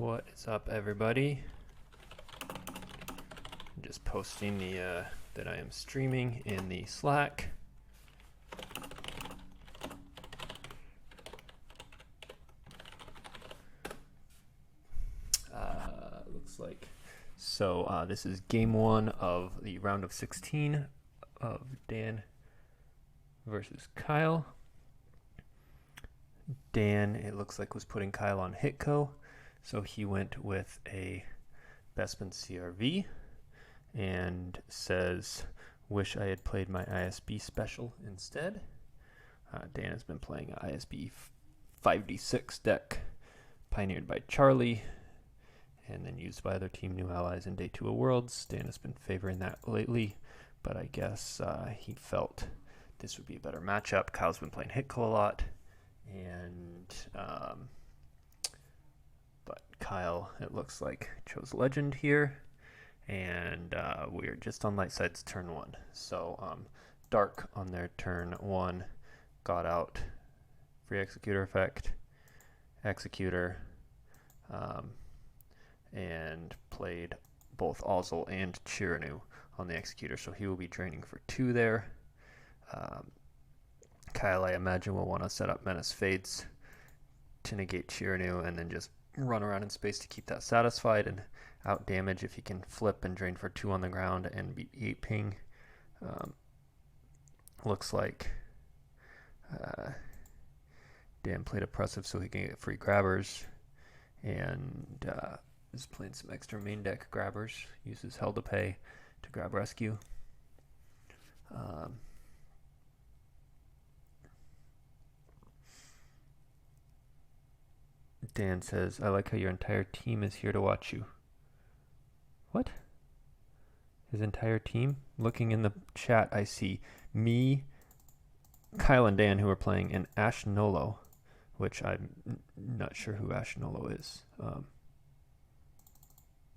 What is up, everybody? I'm just posting the that I am streaming in the Slack. Looks like so. This is game 1 of the round of 16 of Dan versus Kyle. Dan, it looks like, was putting Kyle on Hitco, so he went with a Bespin CRV and says, wish I had played my ISB special instead. Dan has been playing an ISB 5d6 deck pioneered by Charlie and then used by other Team New Allies in Day 2 of Worlds. Dan has been favoring that lately, but I guess he felt this would be a better matchup. Kyle's been playing Hitco a lot, and but Kyle, it looks like, chose Legend here, and we're just on Light Side's turn 1. So Dark on their turn 1 got out free Executor effect, Executor, and played both Ozzel and Chiranu on the Executor, so he will be draining for 2 there. Kyle, I imagine, will want to set up Menace Fates to negate Chiranu and then just run around in space to keep that satisfied and out damage if he can flip and drain for 2 on the ground and beat 8 ping. Looks like Dan played Oppressive so he can get free grabbers, and is playing some extra main deck grabbers, uses Hell to Pay to grab Rescue. Dan says, I like how your entire team is here to watch you. What? His entire team? Looking in the chat, I see me, Kyle, and Dan, who are playing, and Ash Nolo, which I'm not sure who Ash Nolo is.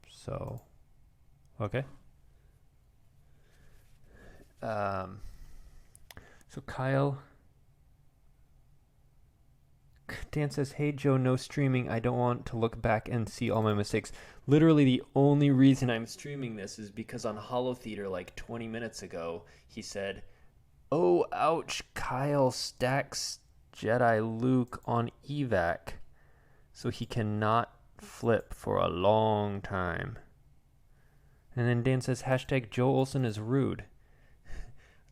So, okay. So Kyle, Dan says, hey Joe, no streaming. I don't want to look back and see all my mistakes. Literally the only reason I'm streaming this is because on Hollow Theater like 20 minutes ago, he said, oh, ouch, Kyle stacks Jedi Luke on evac, so he cannot flip for a long time. And then Dan says, hashtag Joe Olsen is rude.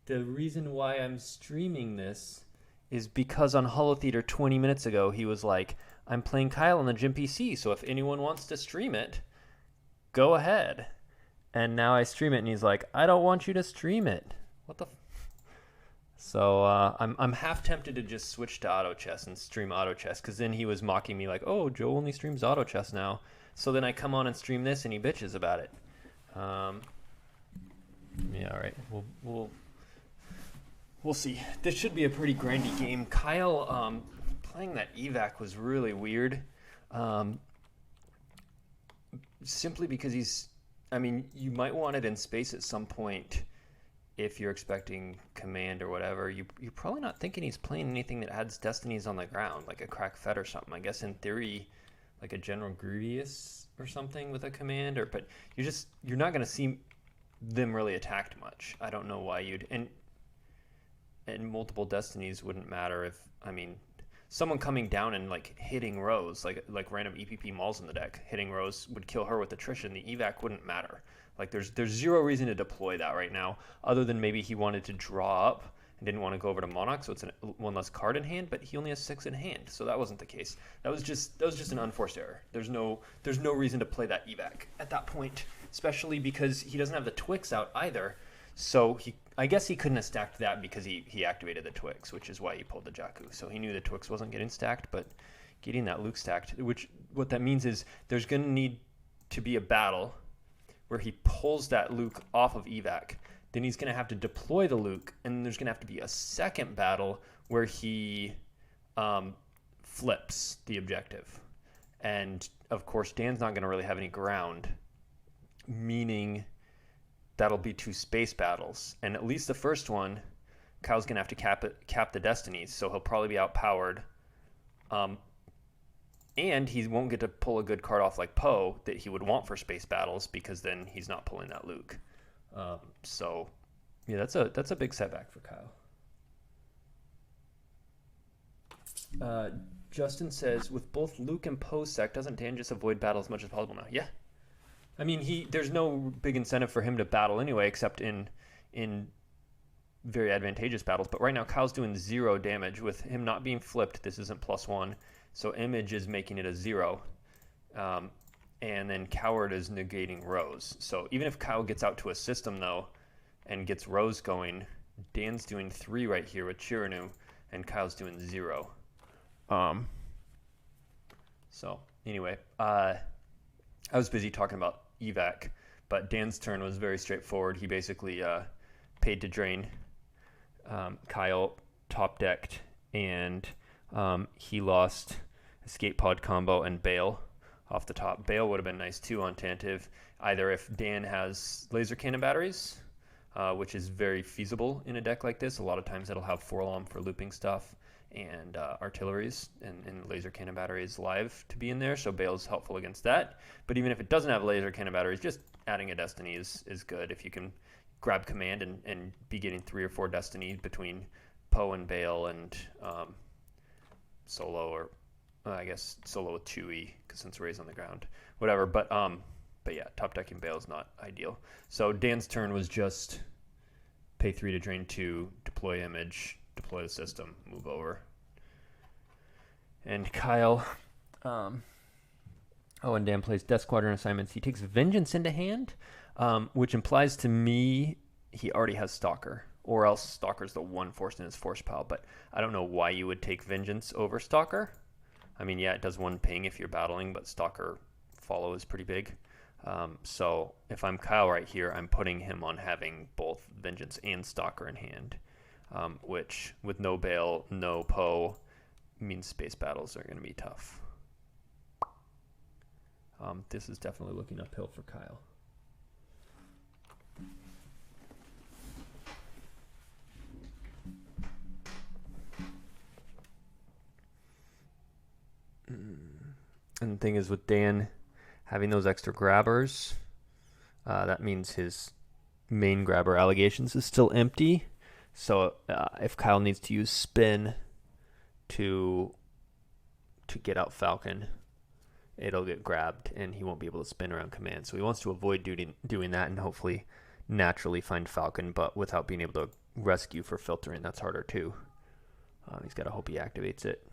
The reason why I'm streaming this is because on Hollow Theater 20 minutes ago, he was like, I'm playing Kyle on the Gempc PC, so if anyone wants to stream it, go ahead. And now I stream it, and he's like, I don't want you to stream it. What the So I'm half tempted to just switch to Auto Chess and stream Auto Chess, because then he was mocking me like, oh, Joe only streams Auto Chess now. So then I come on and stream this, and he bitches about it. Yeah, all right. We'll see. This should be a pretty grindy game. Kyle playing that evac was really weird. Simply because you might want it in space at some point if you're expecting command or whatever. You're probably not thinking he's playing anything that adds destinies on the ground, like a crack Fed or something. I guess in theory, like a General Grievous or something with a command, but you're not going to see them really attacked much. I don't know why you'd, and multiple destinies wouldn't matter if, someone coming down and like hitting Rose, like random EPP Mauls in the deck, hitting Rose would kill her with attrition. The evac wouldn't matter. Like there's zero reason to deploy that right now, other than maybe he wanted to draw up and didn't want to go over to Monarch, so it's one less card in hand, but he only has 6 in hand, so that wasn't the case. That was just an unforced error. There's no reason to play that evac at that point, especially because he doesn't have the Twix out either. So I guess he couldn't have stacked that because he activated the Twix, which is why he pulled the Jakku. So he knew the Twix wasn't getting stacked, but getting that Luke stacked, what that means is there's going to need to be a battle where he pulls that Luke off of evac. Then he's going to have to deploy the Luke, and there's going to have to be a second battle where he flips the objective. And, of course, Dan's not going to really have any ground, meaning that'll be 2 space battles. And at least the first one, Kyle's going to have to cap the destinies, so he'll probably be outpowered. And he won't get to pull a good card off like Poe that he would want for space battles, because then he's not pulling that Luke. So, yeah, that's a big setback for Kyle. Justin says, with both Luke and Poe sec, doesn't Dan just avoid battle as much as possible now? Yeah. I mean, there's no big incentive for him to battle anyway, except in very advantageous battles. But right now, Kyle's doing 0 damage. With him not being flipped, this isn't +1. So Image is making it a 0. And then Coward is negating Rose. So even if Kyle gets out to a system, though, and gets Rose going, Dan's doing 3 right here with Chiranu, and Kyle's doing 0. So anyway, I was busy talking about evac, but Dan's turn was very straightforward. He basically paid to drain. Kyle top decked, and he lost Escape Pod combo and Bail off the top. Bail would have been nice too on Tantive, either if Dan has laser cannon batteries, which is very feasible in a deck like this. A lot of times it'll have 4-LOM for looping stuff, and artilleries and laser cannon batteries live to be in there, so Bail's helpful against that. But even if it doesn't have laser cannon batteries, just adding a Destiny is good. If you can grab command and be getting 3 or 4 Destiny between Poe and Bail and Solo, or I guess Solo with Chewie, because since Rey's on the ground, whatever. But yeah, top decking Bail is not ideal. So Dan's turn was just pay 3 to drain 2, deploy Image, deploy the system, move over. And Kyle, and Dan plays Death Squadron assignments. He takes Vengeance into hand, which implies to me he already has Stalker, or else Stalker's the one forced in his force pile. But I don't know why you would take Vengeance over Stalker. I mean, yeah, it does 1 ping if you're battling, but Stalker follow is pretty big. So if I'm Kyle right here, I'm putting him on having both Vengeance and Stalker in hand, which with no Bail, no Poe, means space battles are going to be tough. This is definitely looking uphill for Kyle. And the thing is, with Dan having those extra grabbers, that means his main grabber allegations is still empty. So if Kyle needs to use spin to get out Falcon, it'll get grabbed and he won't be able to spin around command. So he wants to avoid doing that and hopefully naturally find Falcon, but without being able to rescue for filtering. That's harder too. He's got to hope he activates it.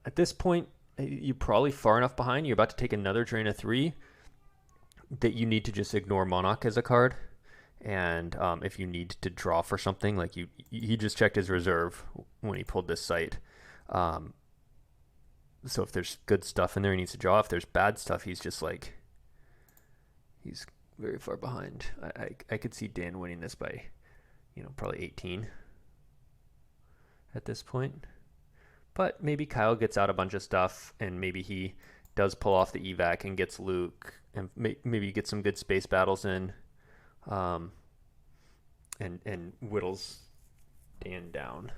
At this point, you're probably far enough behind. You're about to take another drain of 3 that you need to just ignore Monarch as a card. And if you need to draw for something, like he just checked his reserve when he pulled this site. So if there's good stuff in there, he needs to draw. If there's bad stuff, he's just like, he's very far behind. I could see Dan winning this by, probably 18 at this point. But maybe Kyle gets out a bunch of stuff, and maybe he does pull off the evac and gets Luke, and maybe get some good space battles in, and whittles Dan down.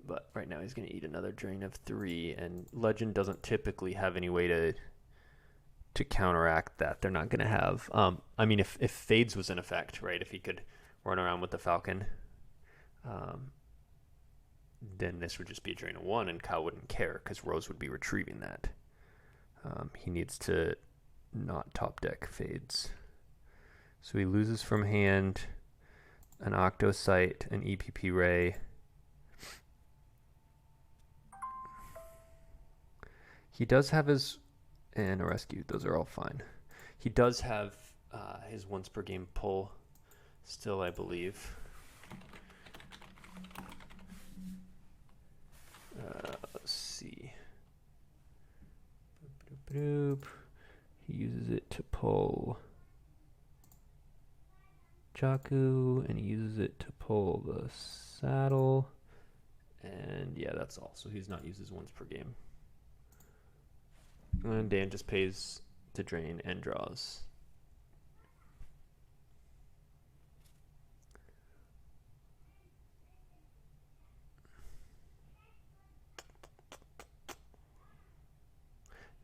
But right now he's going to eat another drain of 3, and Legend doesn't typically have any way to counteract that. They're not going to have. I mean, if Fades was in effect, right? If he could run around with the Falcon, then this would just be a drain of 1, and Kyle wouldn't care because Rose would be retrieving that. He needs to not top deck Fades. So he loses from hand an Octosite, an EPP Ray. He does have his, and a rescue. Those are all fine. He does have his once per game pull still, I believe. Let's see. Boop, boop, boop. He uses it to pull Jakku, and he uses it to pull the saddle. And yeah, that's all. So he's not used his once per game. And Dan just pays to drain and draws.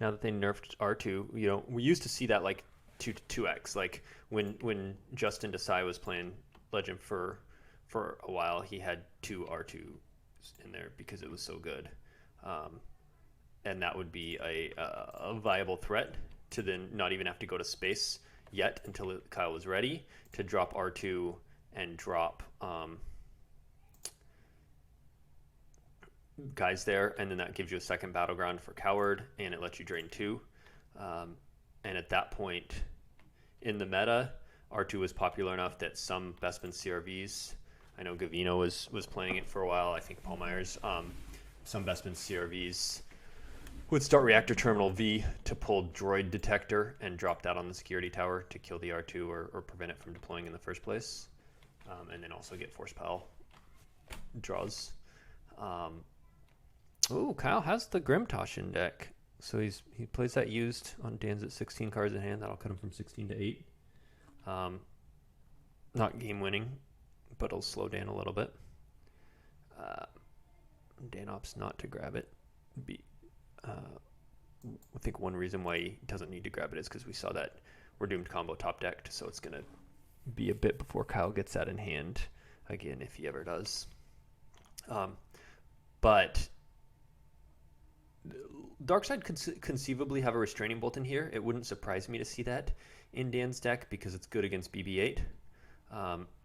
now that they nerfed R2, you know, we used to see that like 2x. Like when Justin Desai was playing Legend for a while, he had 2 R2 in there because it was so good. And that would be a viable threat to then not even have to go to space yet until Kyle was ready to drop R2 and drop guys there, and then that gives you a second battleground for Coward, and it lets you drain 2. And at that point in the meta, R2 was popular enough that some Bespin CRVs, I know Gavino was playing it for a while, I think Paul Myers, some Bespin CRVs would start Reactor Terminal V to pull Droid Detector and drop that on the security tower to kill the R2 or prevent it from deploying in the first place. And then also get Force Pal draws. Oh, Kyle has the Grimtosh in deck. So he plays that used on Dan's at 16 cards in hand. That'll cut him from 16 to 8. Not game winning, but it'll slow Dan a little bit. Dan opts not to grab it. I think one reason why he doesn't need to grab it is because we saw that we're doomed combo top decked, so it's going to be a bit before Kyle gets that in hand again, if he ever does. But Darkseid could conceivably have a Restraining Bolt in here. It wouldn't surprise me to see that in Dan's deck because it's good against BB-8.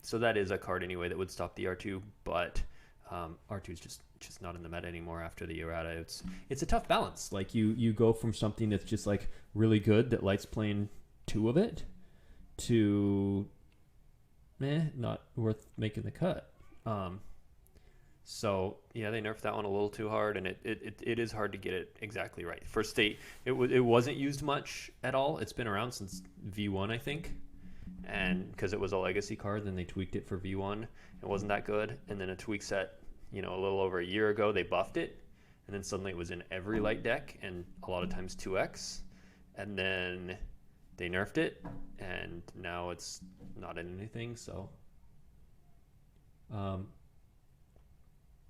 So that is a card anyway that would stop the R2, but R2 is just not in the meta anymore after the errata. It's a tough balance. Like you go from something that's just like really good that Light's playing 2 of it to not worth making the cut. So yeah, they nerfed that one a little too hard, and it is hard to get it exactly right. First state, it wasn't used much at all. It's been around since V1, I think, and because it was a legacy card, then they tweaked it for V1. It wasn't that good, and then a tweak set, a little over a year ago, they buffed it, and then suddenly it was in every Light deck, and a lot of times 2x, and then they nerfed it, and now it's not in anything. So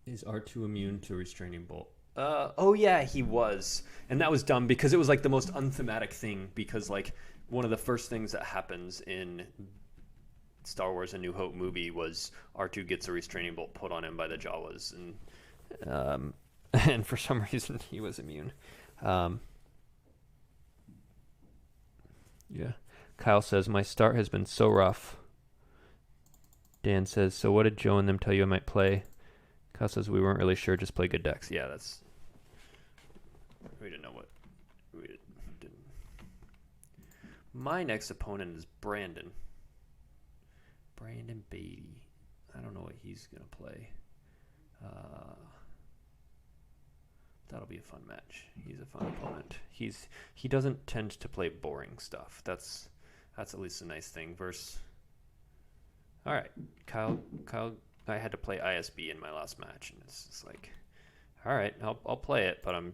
is R2 immune to Restraining Bolt? Oh yeah, he was, and that was dumb because it was like the most unthematic thing, because like one of the first things that happens in Star Wars: A New Hope movie was R2 gets a Restraining Bolt put on him by the Jawas, and for some reason he was immune. Yeah. Kyle says, my start has been so rough. Dan says, so what did Joe and them tell you I might play? Kyle says, we weren't really sure, just play good decks. Yeah, we didn't know what. We didn't. My next opponent is Brandon Beatty. I don't know what he's going to play. That'll be a fun match. He's a fun opponent. He doesn't tend to play boring stuff. That's at least a nice thing. All right, Kyle. I had to play ISB in my last match, and it's just like, all right, I'll play it, but I'm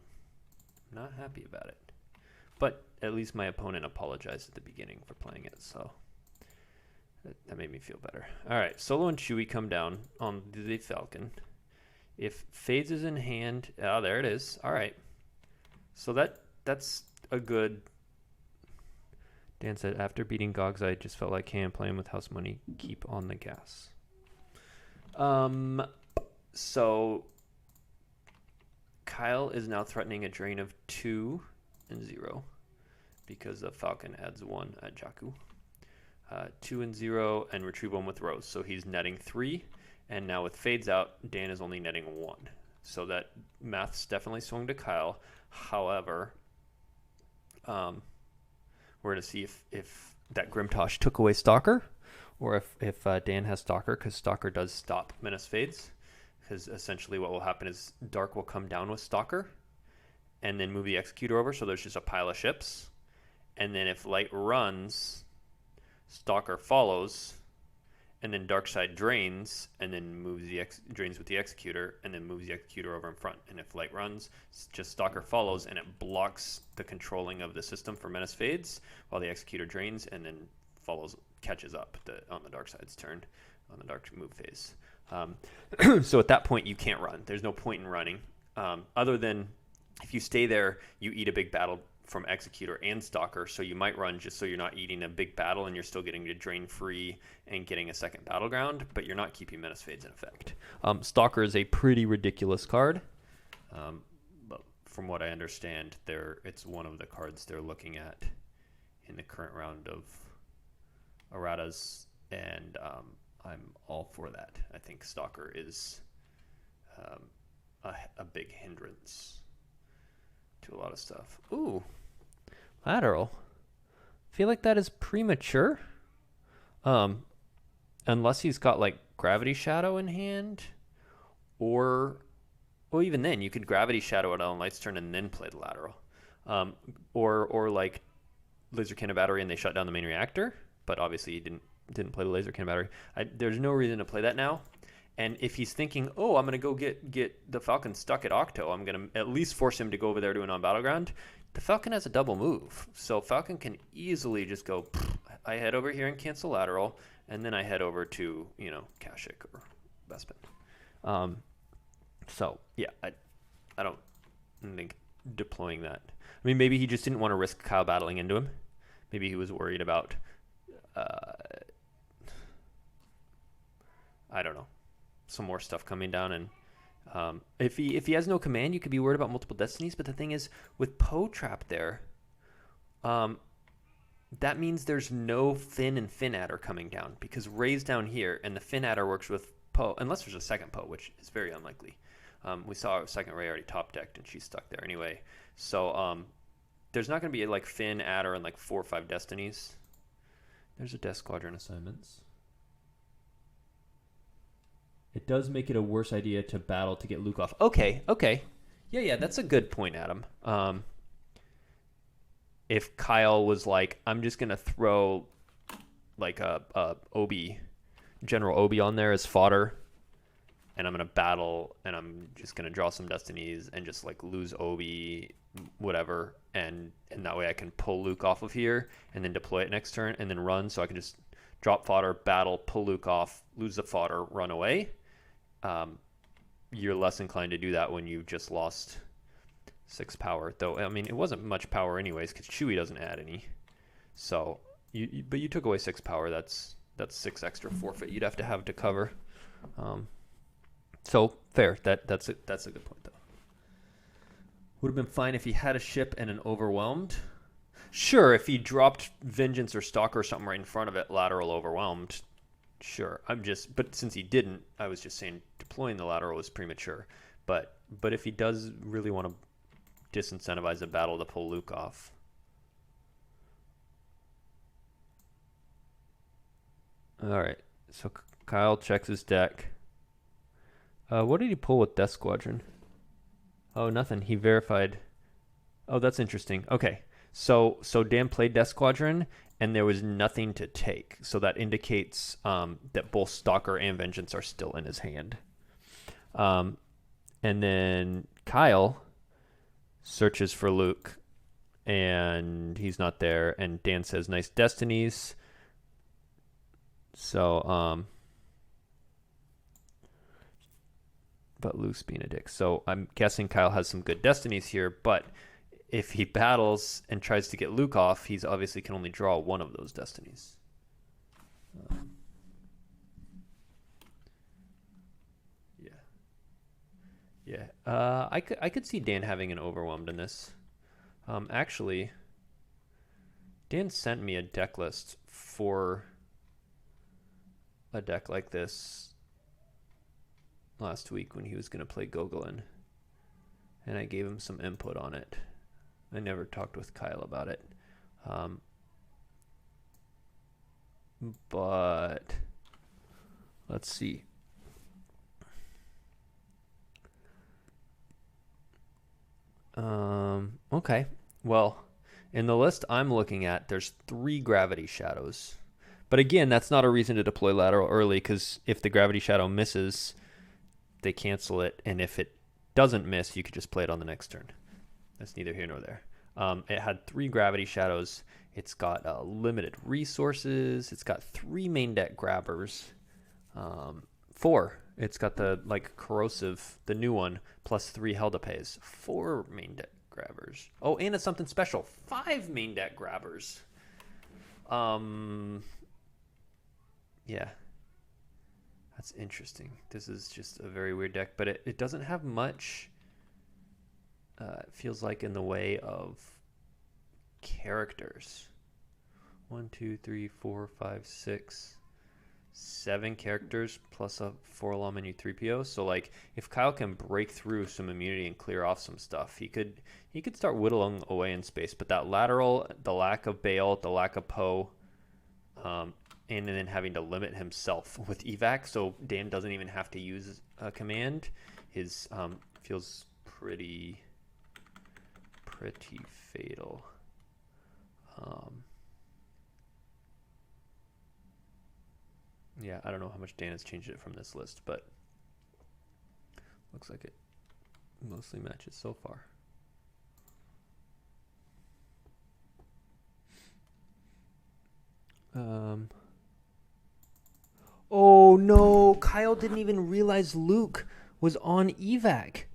not happy about it. But at least my opponent apologized at the beginning for playing it, so that made me feel better. All right, Solo and Chewie come down on the Falcon. If Fades is in hand, there it is. All right, so that's a good. Dan said, after beating Gogs, I just felt like, hey, I'm playing with house money. Keep on the gas. So Kyle is now threatening a drain of 2 and 0 because the Falcon adds 1 at Jakku. 2 and 0 and retrieve 1 with Rose. So he's netting 3, and now with Fades out, Dan is only netting 1. So that math's definitely swung to Kyle. However, we're going to see if that Grimtosh took away Stalker, or if Dan has Stalker, because Stalker does stop Menace Fades. Because essentially what will happen is Dark will come down with Stalker and then move the Executor over, so there's just a pile of ships. And then if Light runs, Stalker follows, and then Darkseid drains, and then drains with the Executor, and then moves the Executor over in front. And if Light runs, just Stalker follows, and it blocks the controlling of the system for Menace Fades, while the Executor drains, and then catches up on the Darkseid's turn, on the Dark move phase. So at that point, you can't run. There's no point in running, other than if you stay there, you eat a big battle from Executor and Stalker, so you might run just so you're not eating a big battle and you're still getting to drain free and getting a second battleground, but you're not keeping Menace Fades in effect. Stalker is a pretty ridiculous card, but from what I understand, it's one of the cards they're looking at in the current round of erratas, and I'm all for that. I think Stalker is a big hindrance to a lot of stuff. Ooh, lateral. Feel like that is premature. Unless he's got like Gravity Shadow in hand, or well, even then you could Gravity Shadow it on Light's turn and then play the lateral. Or like Laser Cannon Battery and they shut down the main reactor, but obviously he didn't play the Laser Cannon Battery. There's no reason to play that now. And if he's thinking, oh, I'm going to go get the Falcon stuck at Octo, I'm going to at least force him to go over there to an on-battleground, the Falcon has a double move. So Falcon can easily just go, I head over here and cancel lateral, and then I head over to, Kashyyyk or Bespin. So, yeah, I don't think deploying that. I mean, maybe he just didn't want to risk Kyle battling into him. Maybe he was worried about, I don't know, some more stuff coming down, and if he has no command, you could be worried about multiple destinies. But the thing is, with Poe Trap there, that means there's no Finn and Finn Adder coming down, because Ray's down here, and the Finn Adder works with Poe, unless there's a second Poe, which is very unlikely. We saw a second Ray already top decked, and she's stuck there anyway. So there's not going to be like Finn Adder and like 4 or 5 destinies. There's a Death Squadron assignments. It does make it a worse idea to battle to get Luke off. Okay. Yeah, that's a good point, Adam. If Kyle was like, I'm just going to throw like a Obi, General Obi on there as fodder, and I'm going to battle, and I'm just going to draw some destinies and just like lose Obi, whatever, and that way I can pull Luke off of here and then deploy it next turn and then run, so I can just drop fodder, battle, pull Luke off, lose the fodder, run away. You're less inclined to do that when you've just lost 6 power. Though, I mean, it wasn't much power anyways, because Chewie doesn't add any. So, but you took away 6 power. That's 6 extra forfeit you'd have to cover. So fair. That's a good point though. Would have been fine if he had a ship and an overwhelmed. Sure, if he dropped Vengeance or Stalker or something right in front of it, lateral overwhelmed. Sure, but since he didn't, I was just saying deploying the lateral was premature. But if he does really want to disincentivize a battle to pull Luke off. All right, so Kyle checks his deck. What did he pull with Death Squadron? Oh, nothing. He verified. Oh, that's interesting. Okay, so Dan played Death Squadron, and there was nothing to take. So that indicates that both Stalker and Vengeance are still in his hand. And then Kyle searches for Luke, and he's not there. And Dan says, nice destinies. So, but Luke's being a dick. So I'm guessing Kyle has some good destinies here, but if he battles and tries to get Luke off, he's obviously can only draw one of those destinies. Yeah. I could see Dan having an overwhelmed in this. Actually, Dan sent me a deck list for a deck like this last week when he was going to play Gogolin, and I gave him some input on it. I never talked with Kyle about it. But let's see. Okay. Well, in the list I'm looking at, there's 3 Gravity Shadows. But again, that's not a reason to deploy lateral early, because if the Gravity Shadow misses, they cancel it, and if it doesn't miss, you could just play it on the next turn. That's neither here nor there. It had 3 Gravity Shadows. It's got limited resources. It's got 3 main deck grabbers. 4. It's got the corrosive, the new one, plus 3 Hell to Pays. 4 main deck grabbers. Oh, and it's something special. 5 main deck grabbers. Yeah. That's interesting. This is just a very weird deck, but it doesn't have much, it feels like, in the way of characters. 1, 2, 3, 4, 5, 6, 7 characters plus a 4 menu 3PO. So like if Kyle can break through some immunity and clear off some stuff, he could start whittling away in space. But that lateral, the lack of bail, the lack of Poe, and then having to limit himself with evac, so Dan doesn't even have to use a command, is feels pretty fatal. Yeah, I don't know how much Dan has changed it from this list, but looks like it mostly matches so far. Oh no, Kyle didn't even realize Luke was on evac.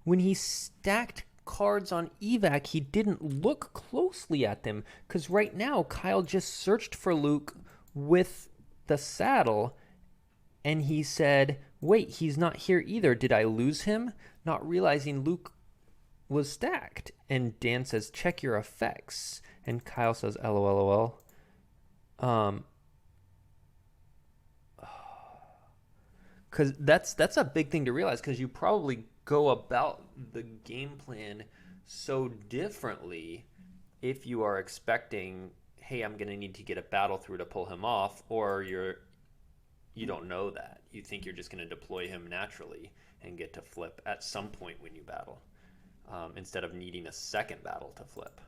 When he stacked cards on evac, he didn't look closely at them, because right now Kyle just searched for Luke with the saddle, and he said, wait, he's not here either. Did I lose him? Not realizing Luke was stacked. And Dan says, check your effects. And Kyle says, LOL. Because that's a big thing to realize, because you probably go about the game plan so differently if you are expecting, hey, I'm going to need to get a battle through to pull him off, or you don't know that. You think you're just going to deploy him naturally and get to flip at some point when you battle, instead of needing a second battle to flip.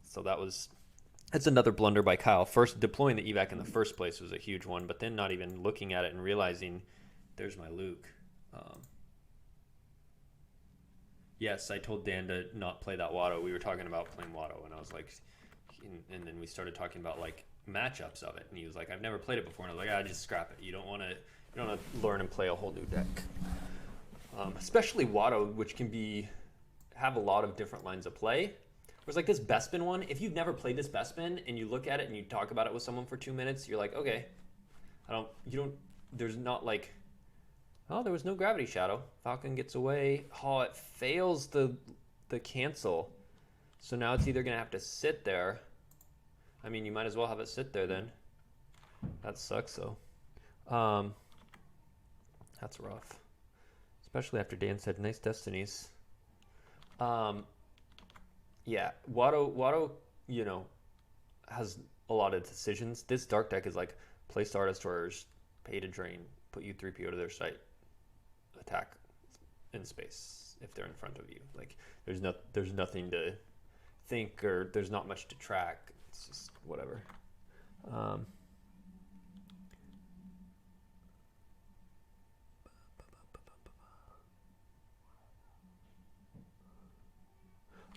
So that's another blunder by Kyle. First, deploying the evac in the first place was a huge one, but then not even looking at it and realizing, there's my Luke. Yes, I told Dan to not play that Watto. We were talking about playing Watto, and I was like, and then we started talking about like matchups of it, and he was like, I've never played it before, and I was like, just scrap it. You don't want to learn and play a whole new deck, especially Watto, which can have a lot of different lines of play. Whereas like this Bespin one, if you've never played this Bespin and you look at it and you talk about it with someone for 2 minutes, you're like, okay, there's not like, oh, there was no Gravity Shadow. Falcon gets away. Oh, it fails the cancel. So now it's either going to have to sit there. I mean, you might as well have it sit there then. That sucks though. That's rough. Especially after Dan said, nice destinies. Yeah, Watto, has a lot of decisions. This dark deck is like play Star Destroyers, pay to drain, put you 3PO to their site, attack in space if they're in front of you. Like there's nothing to think, or there's not much to track. It's just whatever.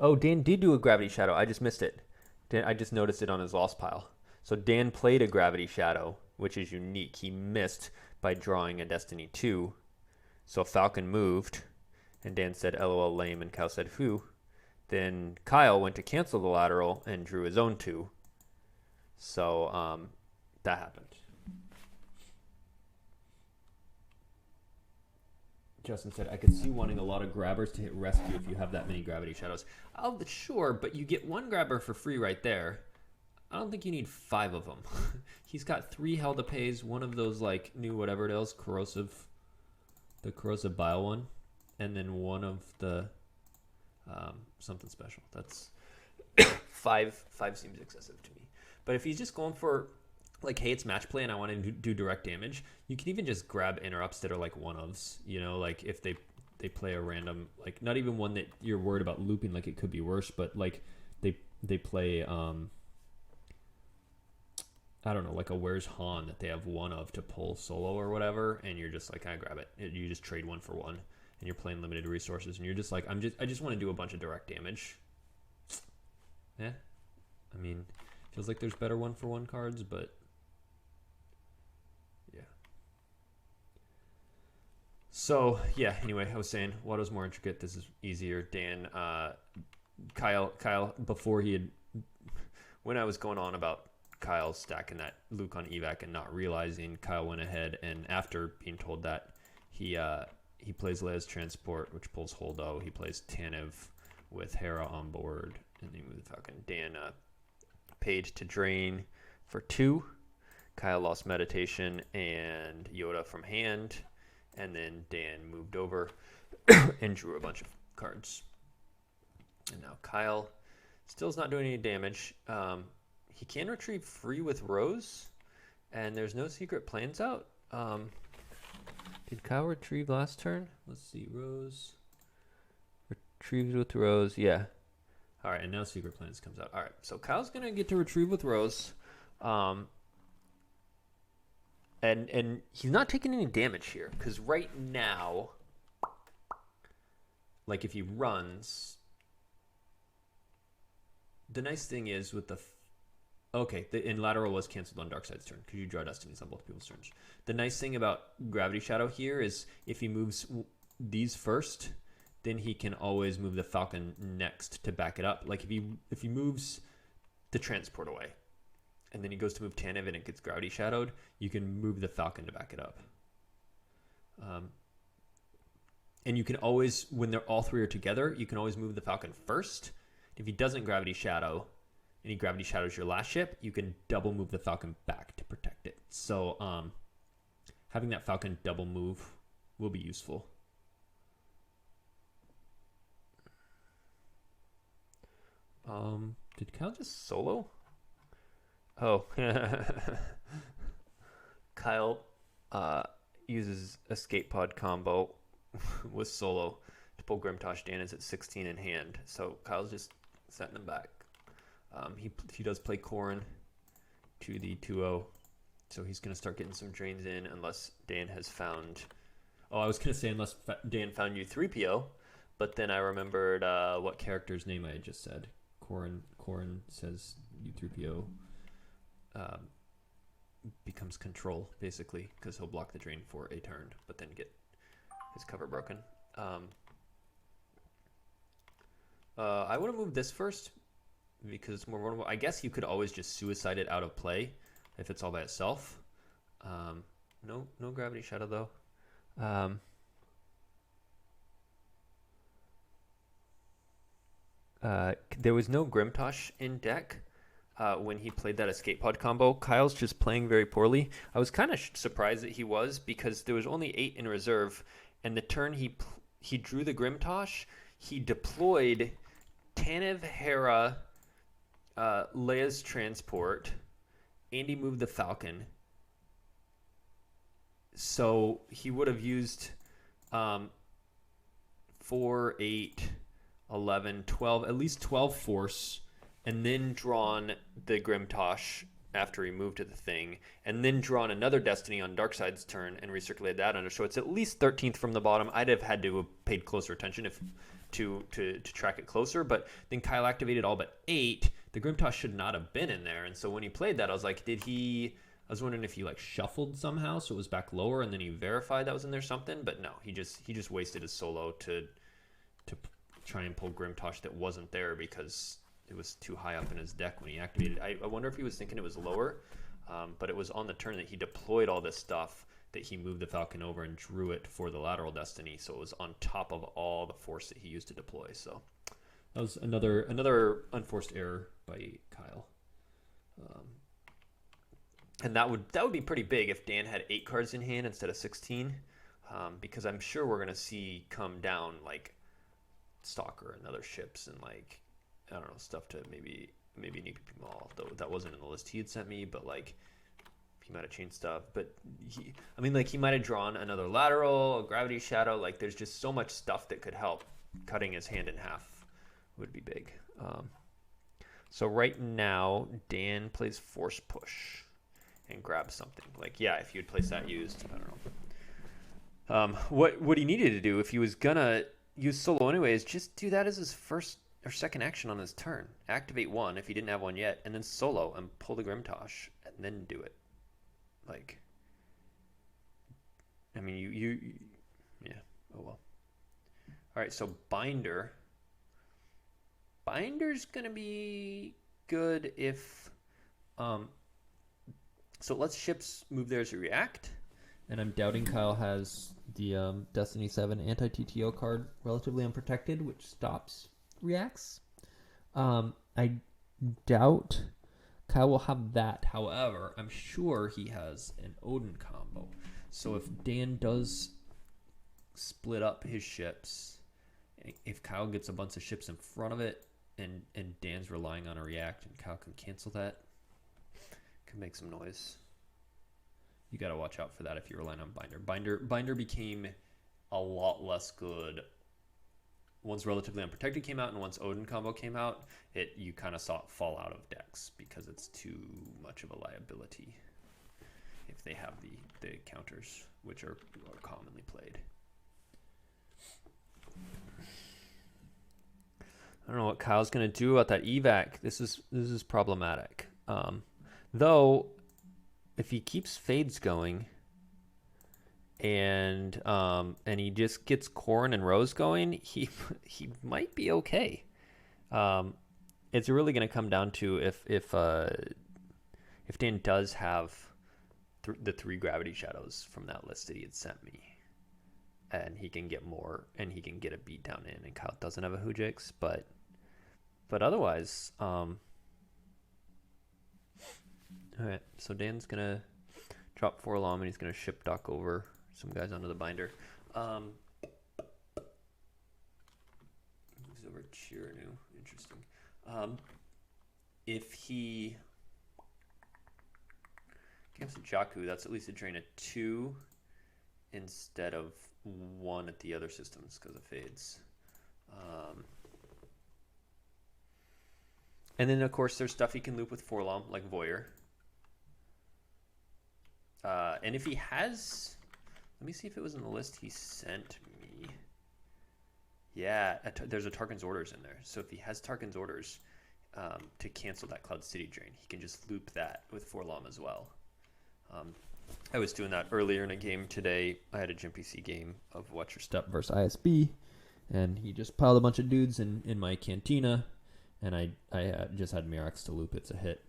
Oh, Dan did do a Gravity Shadow. I just missed it. I just noticed it on his lost pile. So Dan played a Gravity Shadow, which is unique. He missed by drawing a Destiny 2. So Falcon moved, and Dan said, LOL lame, and Kyle said, who? Then Kyle went to cancel the lateral and drew his own 2. So that happened. Justin said, I could see wanting a lot of grabbers to hit rescue if you have that many Gravity Shadows. Oh, sure, but you get 1 grabber for free right there. I don't think you need 5 of them. He's got 3 Hell to Pays, one of those like new whatever it is, the corrosive bile one, and then one of the something special. That's 5 seems excessive to me. But if he's just going for like, hey, it's match play and I want to do direct damage, you can even just grab interrupts that are like one-ofs, like if they play a random, like not even one that you're worried about looping, like it could be worse, but like they play I don't know, like a Where's Han that they have one of to pull solo or whatever, and you're just like, I grab it. You just trade 1 for 1, and you're playing limited resources, and you're just like, I just want to do a bunch of direct damage. Yeah, I mean, feels like there's better 1 for 1 cards, but yeah. So yeah. Anyway, I was saying Watto's more intricate. This is easier. Dan, Kyle, before he had, when I was going on about Kyle stacking that Luke on evac and not realizing, Kyle went ahead and after being told that, he plays Leia's transport, which pulls Holdo. He plays Tanev with Hera on board, and he moved the Falcon. Dan paid to drain for 2. Kyle lost meditation and Yoda from hand, and then Dan moved over and drew a bunch of cards. And now Kyle still is not doing any damage. He can retrieve free with Rose, and there's no secret plans out. Did Kyle retrieve last turn? Let's see, Rose. Retrieved with Rose, yeah. All right, and now secret plans comes out. All right, so Kyle's going to get to retrieve with Rose. And he's not taking any damage here, because right now, like if he runs, the nice thing is with the in lateral was canceled on Darkseid's turn because you draw destinies on both people's turns. The nice thing about Gravity Shadow here is if he moves these first, then he can always move the Falcon next to back it up. Like if he moves the transport away, and then he goes to move Tanev and it gets Gravity Shadowed, you can move the Falcon to back it up. And you can always, when they're all 3 are together, you can always move the Falcon first. If he doesn't Gravity Shadow, and he Gravity Shadows your last ship, you can double move the Falcon back to protect it. So having that Falcon double move will be useful. Did Kyle just solo? Oh, Kyle uses Escape Pod combo with solo to pull Grimtosh. Dan is at 16 in hand, so Kyle's just setting them back. He does play Corrin to the 2-0, so he's going to start getting some drains in unless Dan has found... Oh, I was going to say unless Dan found you 3PO, but then I remembered what character's name I had just said. Corrin says U3PO becomes control, basically, because he'll block the drain for a turn, but then get his cover broken. I would have moved this first, because it's more vulnerable. I guess you could always just suicide it out of play if it's all by itself. No Gravity Shadow, though. There was no Grimtosh in deck when he played that Escape Pod combo. Kyle's just playing very poorly. I was kind of surprised that he was, because there was only 8 in reserve, and the turn he drew the Grimtosh, he deployed Tanev, Hera, Leia's transport, and he moved the Falcon. So he would have used 4, 8, 11, 12, at least 12 force, and then drawn the Grimtosh after he moved to the thing, and then drawn another Destiny on Darkseid's turn and recirculated that under. So it's at least 13th from the bottom. I'd have had to have paid closer attention to track it closer, but then Kyle activated all but 8. The Grimtosh should not have been in there, and so when he played that, I was like, I was wondering if he like shuffled somehow so it was back lower, and then he verified that was in there something, but no, he just wasted his solo to try and pull Grimtosh that wasn't there because it was too high up in his deck when he activated. I wonder if he was thinking it was lower, but it was on the turn that he deployed all this stuff that he moved the Falcon over and drew it for the lateral Destiny, so it was on top of all the force that he used to deploy. So that was another unforced error by Kyle. And that would be pretty big if Dan had 8 cards in hand instead of 16, because I'm sure we're going to see come down like Stalker and other ships and like, I don't know, stuff to maybe Nick Mall, though that wasn't in the list he had sent me, but like he might have changed stuff. But he might have drawn another lateral, a Gravity Shadow. Like there's just so much stuff that could help. Cutting his hand in half would be big. So right now Dan plays Force Push and grabs something. Like, yeah, if you'd place that used, I don't know. What he needed to do if he was gonna use solo anyways, just do that as his first or second action on his turn. Activate 1 if he didn't have one yet, and then solo and pull the Grimtosh, and then do it. Like, I mean, yeah. Oh well. All right, so Binder. Binder's going to be good if... so let's ships move theirs to react. And I'm doubting Kyle has the Destiny 7 anti-TTO card relatively unprotected, which stops reacts. I doubt Kyle will have that. However, I'm sure he has an Odin combo. So if Dan does split up his ships, if Kyle gets a bunch of ships in front of it, and Dan's relying on a react, and Kyle can cancel that, can make some noise. You got to watch out for that if you're relying on Binder. Binder became a lot less good once Relatively Unprotected came out, and once Odin combo came out, you kind of saw it fall out of decks because it's too much of a liability if they have the counters, which are commonly played. I don't know what Kyle's going to do about that evac. This is problematic. Though, if he keeps fades going, and he just gets Corrin and Rose going, he might be okay. It's really going to come down to if Dan does have the 3 Gravity Shadows from that list that he had sent me, and he can get more, and he can get a beat down in, and Kyle doesn't have a Hujix, but otherwise, all right. So Dan's gonna drop 4 Lom, and he's gonna ship Doc over some guys onto the Binder. Moves over Chiranu. Interesting. If he gives Jakku, that's at least a drain of 2 instead of 1 at the other systems because of fades. And then, of course, there's stuff he can loop with 4 Lom, like Voyeur. And if he has... Let me see if it was in the list he sent me. Yeah, there's a Tarkin's Orders in there. So if he has Tarkin's Orders to cancel that Cloud City drain, he can just loop that with 4 Lom as well. I was doing that earlier in a game today. I had a Gempc game of Watch Your Step versus ISB, and he just piled a bunch of dudes in my Cantina, and I just had Mirax to loop. It's a hit.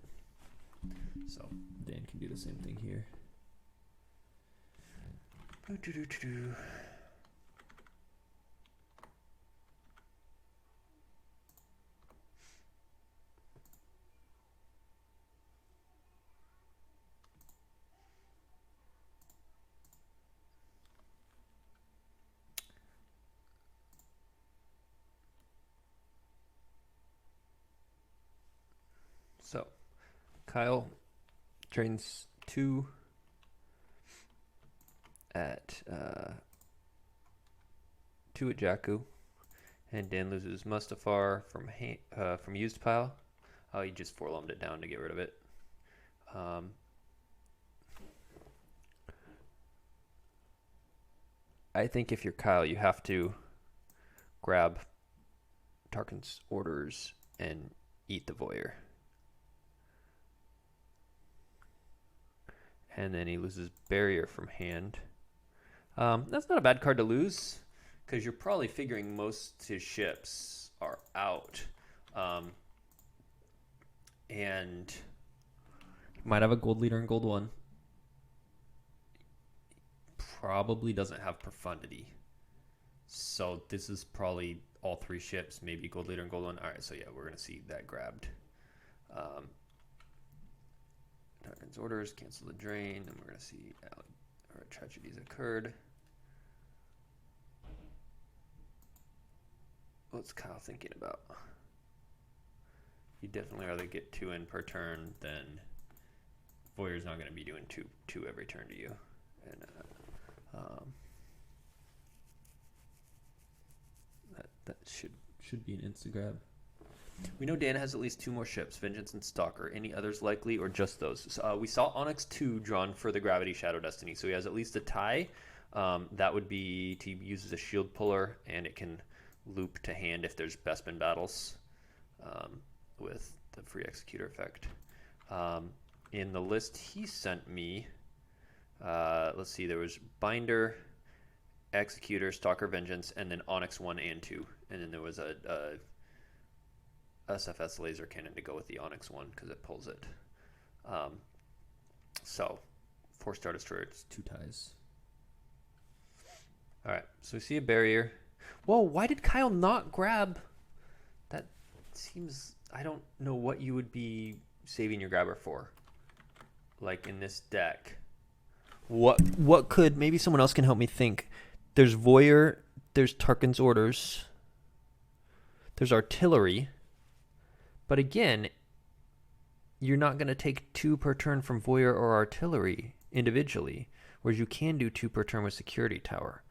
So Dan can do the same thing here. So Kyle trains 2 at 2 at Jakku, and Dan loses Mustafar from used pile. Oh, he just 4-lomed it down to get rid of it. I think if you're Kyle, you have to grab Tarkin's Orders and eat the Voyeur. And then he loses Barrier from hand. That's not a bad card to lose, because you're probably figuring most his ships are out. And he might have a gold leader and gold 1. Probably doesn't have Profundity. So this is probably all 3 ships, maybe gold leader and gold 1. All right, so yeah, we're going to see that grabbed. Tarkin's Orders, cancel the drain, and we're going to see tragedies occurred. What's Kyle thinking about? You definitely rather get 2 in per turn than Voyeur's not going to be doing two every turn to you. And that should be an insta grab. We know Dan has at least 2 more ships, Vengeance and Stalker. Any others likely, or just those? So, we saw Onyx 2 drawn for the Gravity Shadow Destiny, so he has at least a tie. That would be to use as a shield puller, and it can loop to hand if there's Bespin battles with the free executor effect. In the list he sent me, let's see, there was Binder Executor, Stalker Vengeance, and then Onyx 1 and 2. And then there was a SFS laser cannon to go with the Onyx 1 because it pulls it. So, 4 Star Destroyer, it's 2 ties. Alright, so we see a barrier. Whoa, why did Kyle not grab? That seems... I don't know what you would be saving your grabber for. Like in this deck. What could... Maybe someone else can help me think. There's Voyeur, there's Tarkin's Orders, there's Artillery, but again, you're not going to take 2 per turn from Voyeur or Artillery individually, whereas you can do 2 per turn with Security Tower.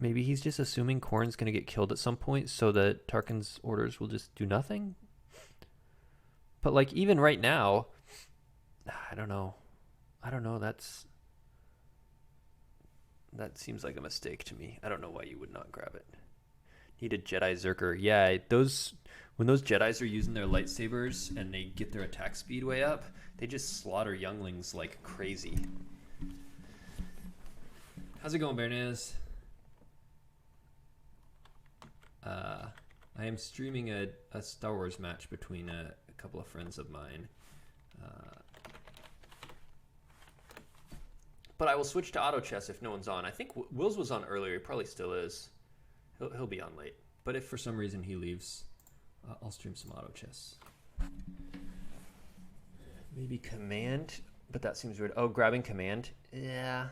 Maybe he's just assuming Corrin's going to get killed at some point so that Tarkin's Orders will just do nothing? But like even right now, I don't know, that seems like a mistake to me. I don't know why you would not grab it. Need a Jedi Zerker. Yeah, when those Jedis are using their lightsabers and they get their attack speed way up, they just slaughter younglings like crazy. How's it going, Bernays? I am streaming a Star Wars match between a couple of friends of mine. But I will switch to auto chess if no one's on. I think Wills was on earlier. He probably still is. He'll be on late. But if for some reason he leaves, I'll stream some auto chess. Maybe command, but that seems weird. Oh, grabbing command? Yeah.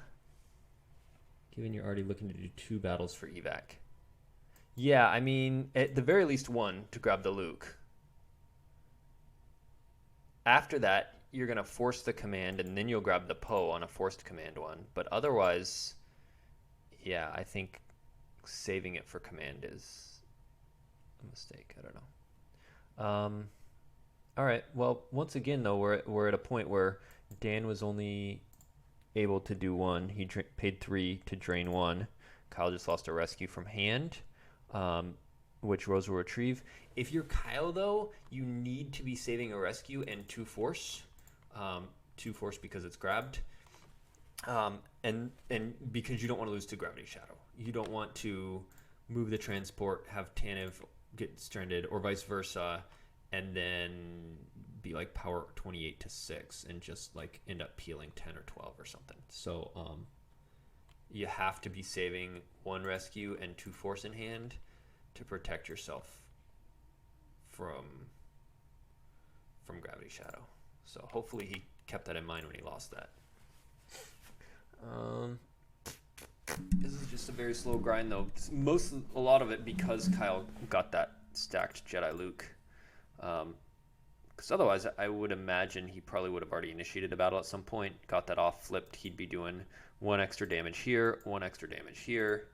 Given you're already looking to do 2 battles for evac. Yeah, I mean, at the very least 1 to grab the Luke. After that, you're going to force the command, and then you'll grab the Poe on a forced command one. But otherwise, yeah, I think saving it for command is a mistake. I don't know. All right. Well, once again, though, we're at a point where Dan was only able to do 1. He paid 3 to drain 1. Kyle just lost a rescue from hand, which Rose will retrieve. If you're Kyle, though, you need to be saving a rescue and 2 force. 2 force because it's grabbed. And because you don't want to lose to Gravity Shadow. You don't want to move the transport, have Tanev get stranded, or vice versa, and then be like power 28 to 6 and just like end up peeling 10 or 12 or something. So you have to be saving 1 rescue and 2 force in hand to protect yourself from Gravity Shadow. So hopefully he kept that in mind when he lost that. This is just a very slow grind, though. A lot of it because Kyle got that stacked Jedi Luke. Because otherwise, I would imagine he probably would have already initiated a battle at some point, got that off, flipped. He'd be doing 1 extra damage here, 1 extra damage here.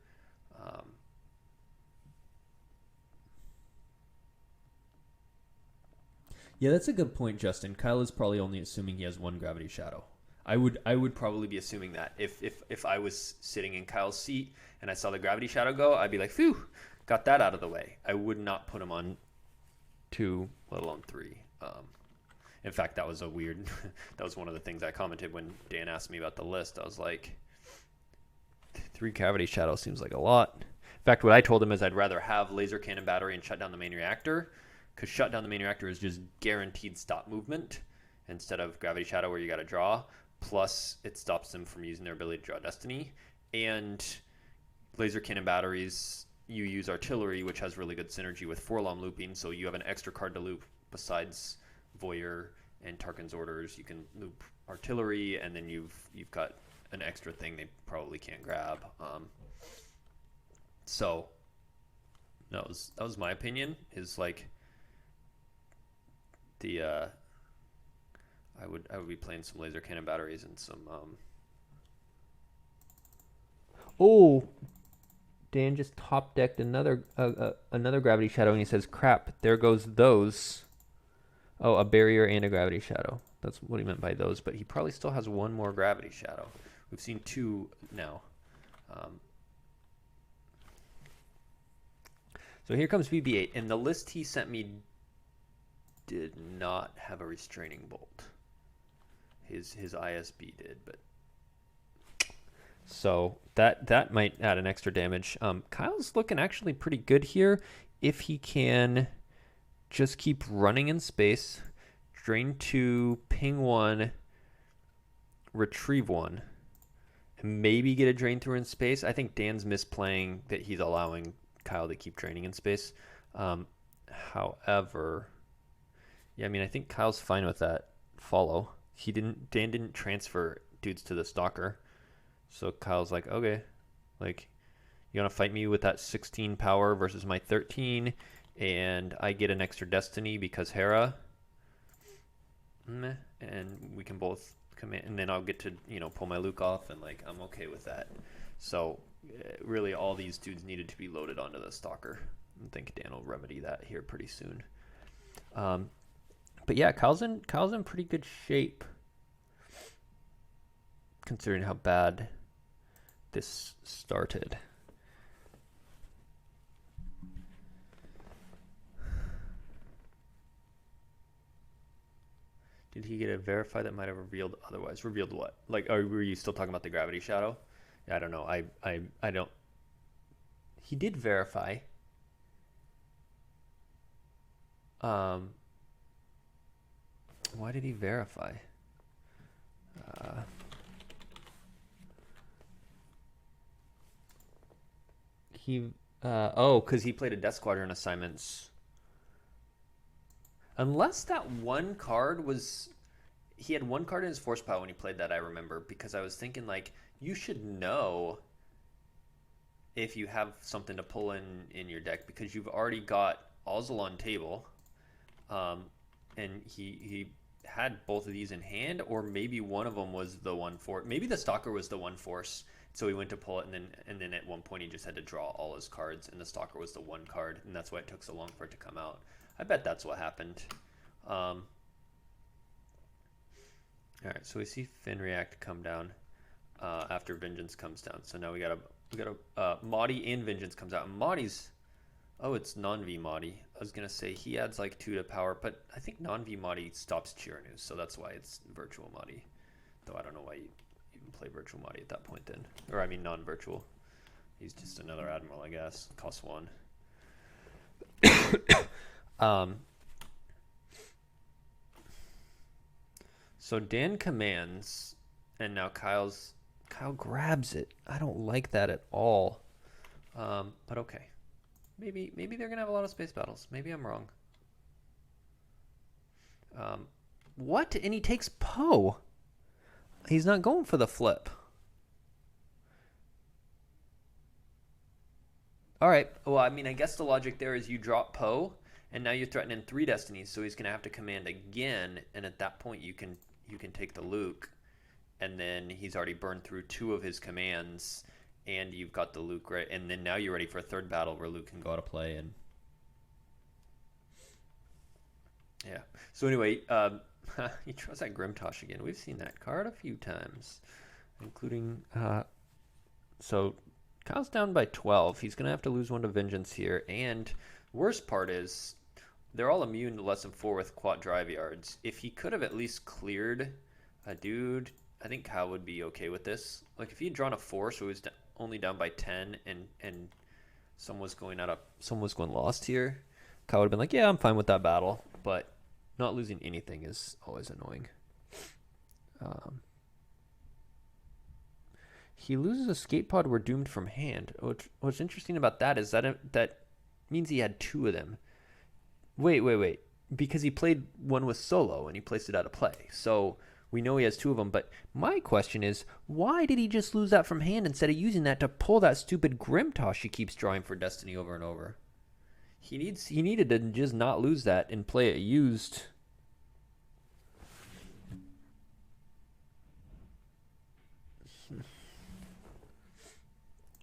Yeah, that's a good point, Justin. Kyle is probably only assuming he has 1 Gravity Shadow. I would probably be assuming that. If I was sitting in Kyle's seat and I saw the Gravity Shadow go, I'd be like, phew, got that out of the way. I would not put him on 2, let alone 3. In fact, that was that was one of the things I commented when Dan asked me about the list. I was like, 3 Gravity Shadow seems like a lot. In fact, what I told him is I'd rather have laser cannon battery and shut down the main reactor, because shut down the main reactor is just guaranteed stop movement instead of Gravity Shadow where you got to draw. Plus, it stops them from using their ability to draw Destiny. And laser cannon batteries, you use Artillery, which has really good synergy with Forlom looping, so you have an extra card to loop besides Voyeur and Tarkin's Orders. You can loop Artillery, and then you've got an extra thing they probably can't grab. So that was my opinion. Is like the I would be playing some laser cannon batteries and some. Oh, Dan just top decked another Gravity Shadow, and he says, "Crap! There goes those." Oh, a barrier and a Gravity Shadow. That's what he meant by those. But he probably still has 1 more Gravity Shadow. We've seen 2 now. So here comes BB-8, and the list he sent me did not have a restraining bolt. His ISB did, but so that might add an extra damage. Kyle's looking actually pretty good here if he can just keep running in space, drain 2, ping 1, retrieve 1, and maybe get a drain through in space. I think Dan's misplaying that he's allowing Kyle to keep draining in space. However, yeah, I mean, I think Kyle's fine with that follow. Dan didn't transfer dudes to the stalker. So Kyle's like, okay, like, you want to fight me with that 16 power versus my 13, and I get an extra destiny because Hera, and we can both command, and then I'll get to, pull my Luke off, and like, I'm okay with that. So really all these dudes needed to be loaded onto the stalker. I think Dan will remedy that here pretty soon. But yeah, Kyle's in pretty good shape considering how bad this started. Did he get a verify that might have revealed otherwise? Revealed what? Like, were you still talking about the gravity shadow? Yeah, I don't know. I don't. He did verify. Why did he verify? Because he played a Death Squadron assignments. Unless that one card was... He had one card in his force pile when he played that, I remember. Because I was thinking, like, you should know if you have something to pull in your deck. Because you've already got Ozzel on table. And he had both of these in hand. Or maybe one of them was the one force. Maybe the Stalker was the one force. So he went to pull it, and then at one point he just had to draw all his cards, and the Stalker was the one card, and that's why it took so long for it to come out. I bet that's what happened. All right, so we see Finn React come down after Vengeance comes down. So now we got a Maudie and Vengeance comes out. And Maudie's, it's non-V Maudie. I was gonna say he adds like 2 to power, but I think non-V Maudie stops Chiranu, so that's why it's virtual Maudie. Though I don't know why you even play virtual Maudie at that point then, or I mean non-virtual. He's just another admiral, I guess. Costs 1. So Dan commands, and now Kyle grabs it. I don't like that at all. But okay. Maybe they're gonna have a lot of space battles. Maybe I'm wrong. What? And he takes Poe. He's not going for the flip. All right. Well, I mean, I guess the logic there is you drop Poe, and now you're threatening 3 destinies, so he's going to have to command again, and at that point you can take the Luke, and then he's already burned through 2 of his commands, and you've got the Luke right, and then now you're ready for a 3rd battle where Luke can go out of play. And yeah. So anyway, he tries that Grimtosh again. We've seen that card a few times, including so Kyle's down by 12. He's going to have to lose 1 to Vengeance here. And worst part is they're all immune to less than 4 with quad drive yards. If he could have at least cleared a dude, I think Kyle would be okay with this. Like if he had drawn a 4, so he was only down by 10, and someone was going lost here, Kyle would have been like, yeah, I'm fine with that battle. But not losing anything is always annoying. He loses a skate pod, we're doomed from hand. What's interesting about that is that means he had 2 of them. Wait. Because he played one with Solo and he placed it out of play. So we know he has 2 of them. But my question is, why did he just lose that from hand instead of using that to pull that stupid Grimtosh he keeps drawing for Destiny over and over? He needed to just not lose that and play it used.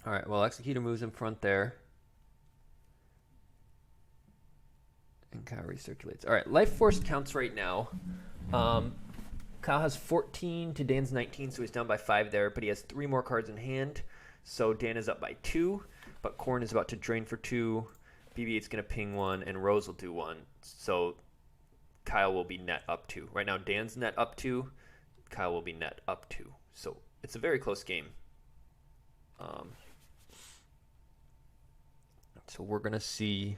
All right, well, Executor moves in front there. And Kyle recirculates. All right, Life Force counts right now. Kyle has 14 to Dan's 19, so he's down by 5 there, but he has 3 more cards in hand. So Dan is up by 2, but Korn is about to drain for 2. BB-8's going to ping 1, and Rose will do 1. So Kyle will be net up 2. Right now, Dan's net up 2. Kyle will be net up 2. So it's a very close game. So we're going to see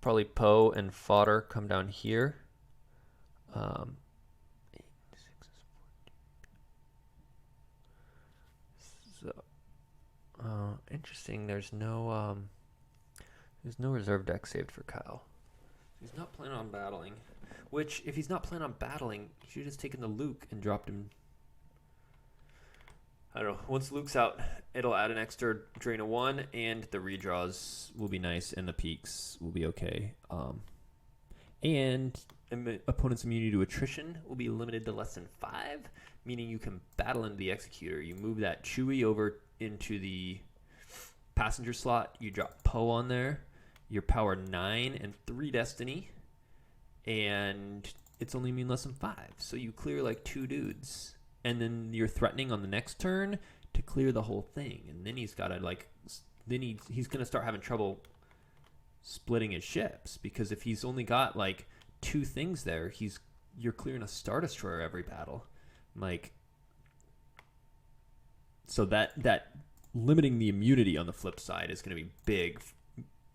probably Poe and Fodder come down here. So, interesting. There's no reserve deck saved for Kyle. He's not planning on battling. Which, if he's not planning on battling, he should have just taken the Luke and dropped him. I don't know. Once Luke's out, it'll add an extra drain of 1, and the redraws will be nice, and the peaks will be okay. And opponent's immunity to attrition will be limited to less than 5, meaning you can battle into the Executor. You move that Chewie over into the passenger slot. You drop Poe on there. You're power 9 and 3 Destiny, and it's only immune less than 5. So you clear like 2 dudes. And then you're threatening on the next turn to clear the whole thing. And then he's got to he's going to start having trouble splitting his ships, because if he's only got like 2 things there, you're clearing a Star Destroyer every battle. So that limiting the immunity on the flip side is going to be big,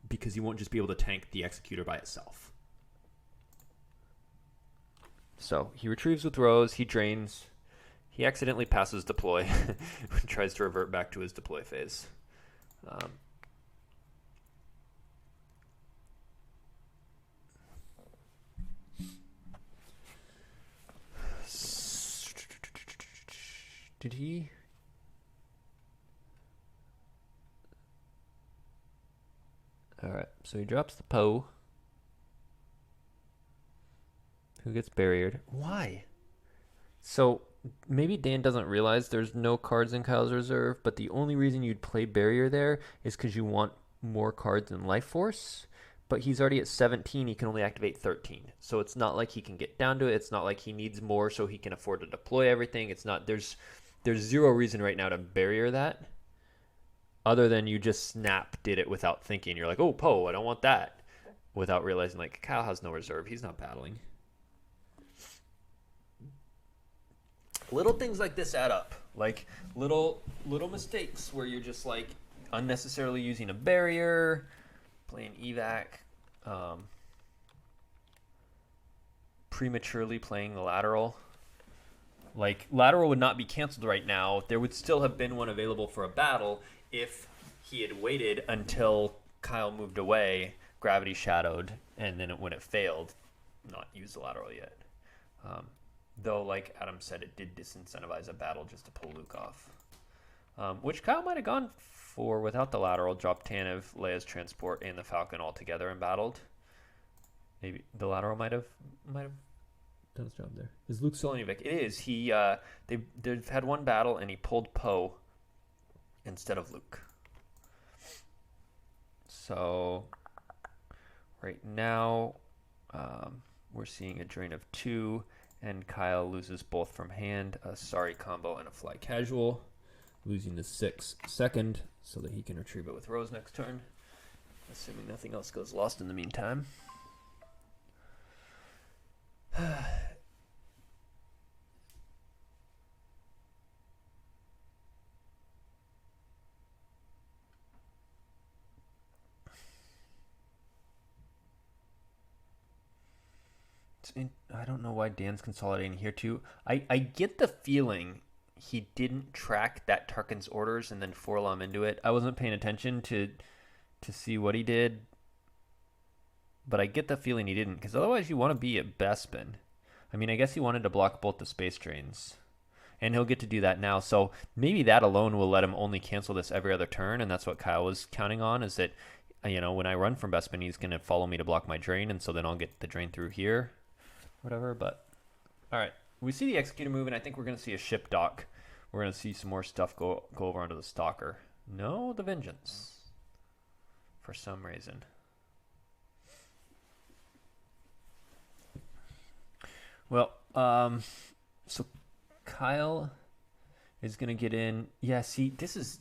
because you won't just be able to tank the Executor by itself. So he retrieves with Rose, he drains. He accidentally passes deploy and tries to revert back to his deploy phase. Did he? All right, so he drops the Poe. Who gets barriered? Why? So maybe Dan doesn't realize there's no cards in Kyle's reserve, but the only reason you'd play barrier there is because you want more cards in Life Force. But he's already at 17. He can only activate 13. So it's not like he can get down to it. It's not like he needs more so he can afford to deploy everything. It's not. There's zero reason right now to barrier that, other than you just did it without thinking. You're like, oh, Poe, I don't want that, without realizing like Kyle has no reserve. He's not battling. Little things like this add up, like little mistakes where you're just like unnecessarily using a barrier, playing evac, prematurely playing the lateral. Like, lateral would not be canceled right now. There would still have been one available for a battle if he had waited until Kyle moved away, gravity shadowed, and then when it failed, not use the lateral yet. Though, like Adam said, it did disincentivize a battle just to pull Luke off. Which Kyle might have gone for without the lateral, dropped Tanev, Leia's transport, and the Falcon all together and battled. Maybe the lateral might have done his job there. Is Luke still in evac? It is. They've had one battle and he pulled Poe instead of Luke. So right now we're seeing a drain of 2. And Kyle loses both from hand, a sorry combo, and a fly casual, losing the 6 second so that he can retrieve it with Rose next turn, assuming nothing else goes lost in the meantime. I don't know why Dan's consolidating here too. I get the feeling he didn't track that Tarkin's orders and then 4-lum into it. I wasn't paying attention to see what he did, but I get the feeling he didn't, because otherwise you want to be at Bespin. I mean, I guess he wanted to block both the space trains, and he'll get to do that now. So maybe that alone will let him only cancel this every other turn, and that's what Kyle was counting on, is that, when I run from Bespin, he's going to follow me to block my drain, and so then I'll get the drain through here. Whatever, but all right, we see the Executor move, and I think we're going to see a ship dock. We're going to see some more stuff go over onto the Stalker. No, the Vengeance, for some reason. Well, so Kyle is going to get in. Yeah, see, this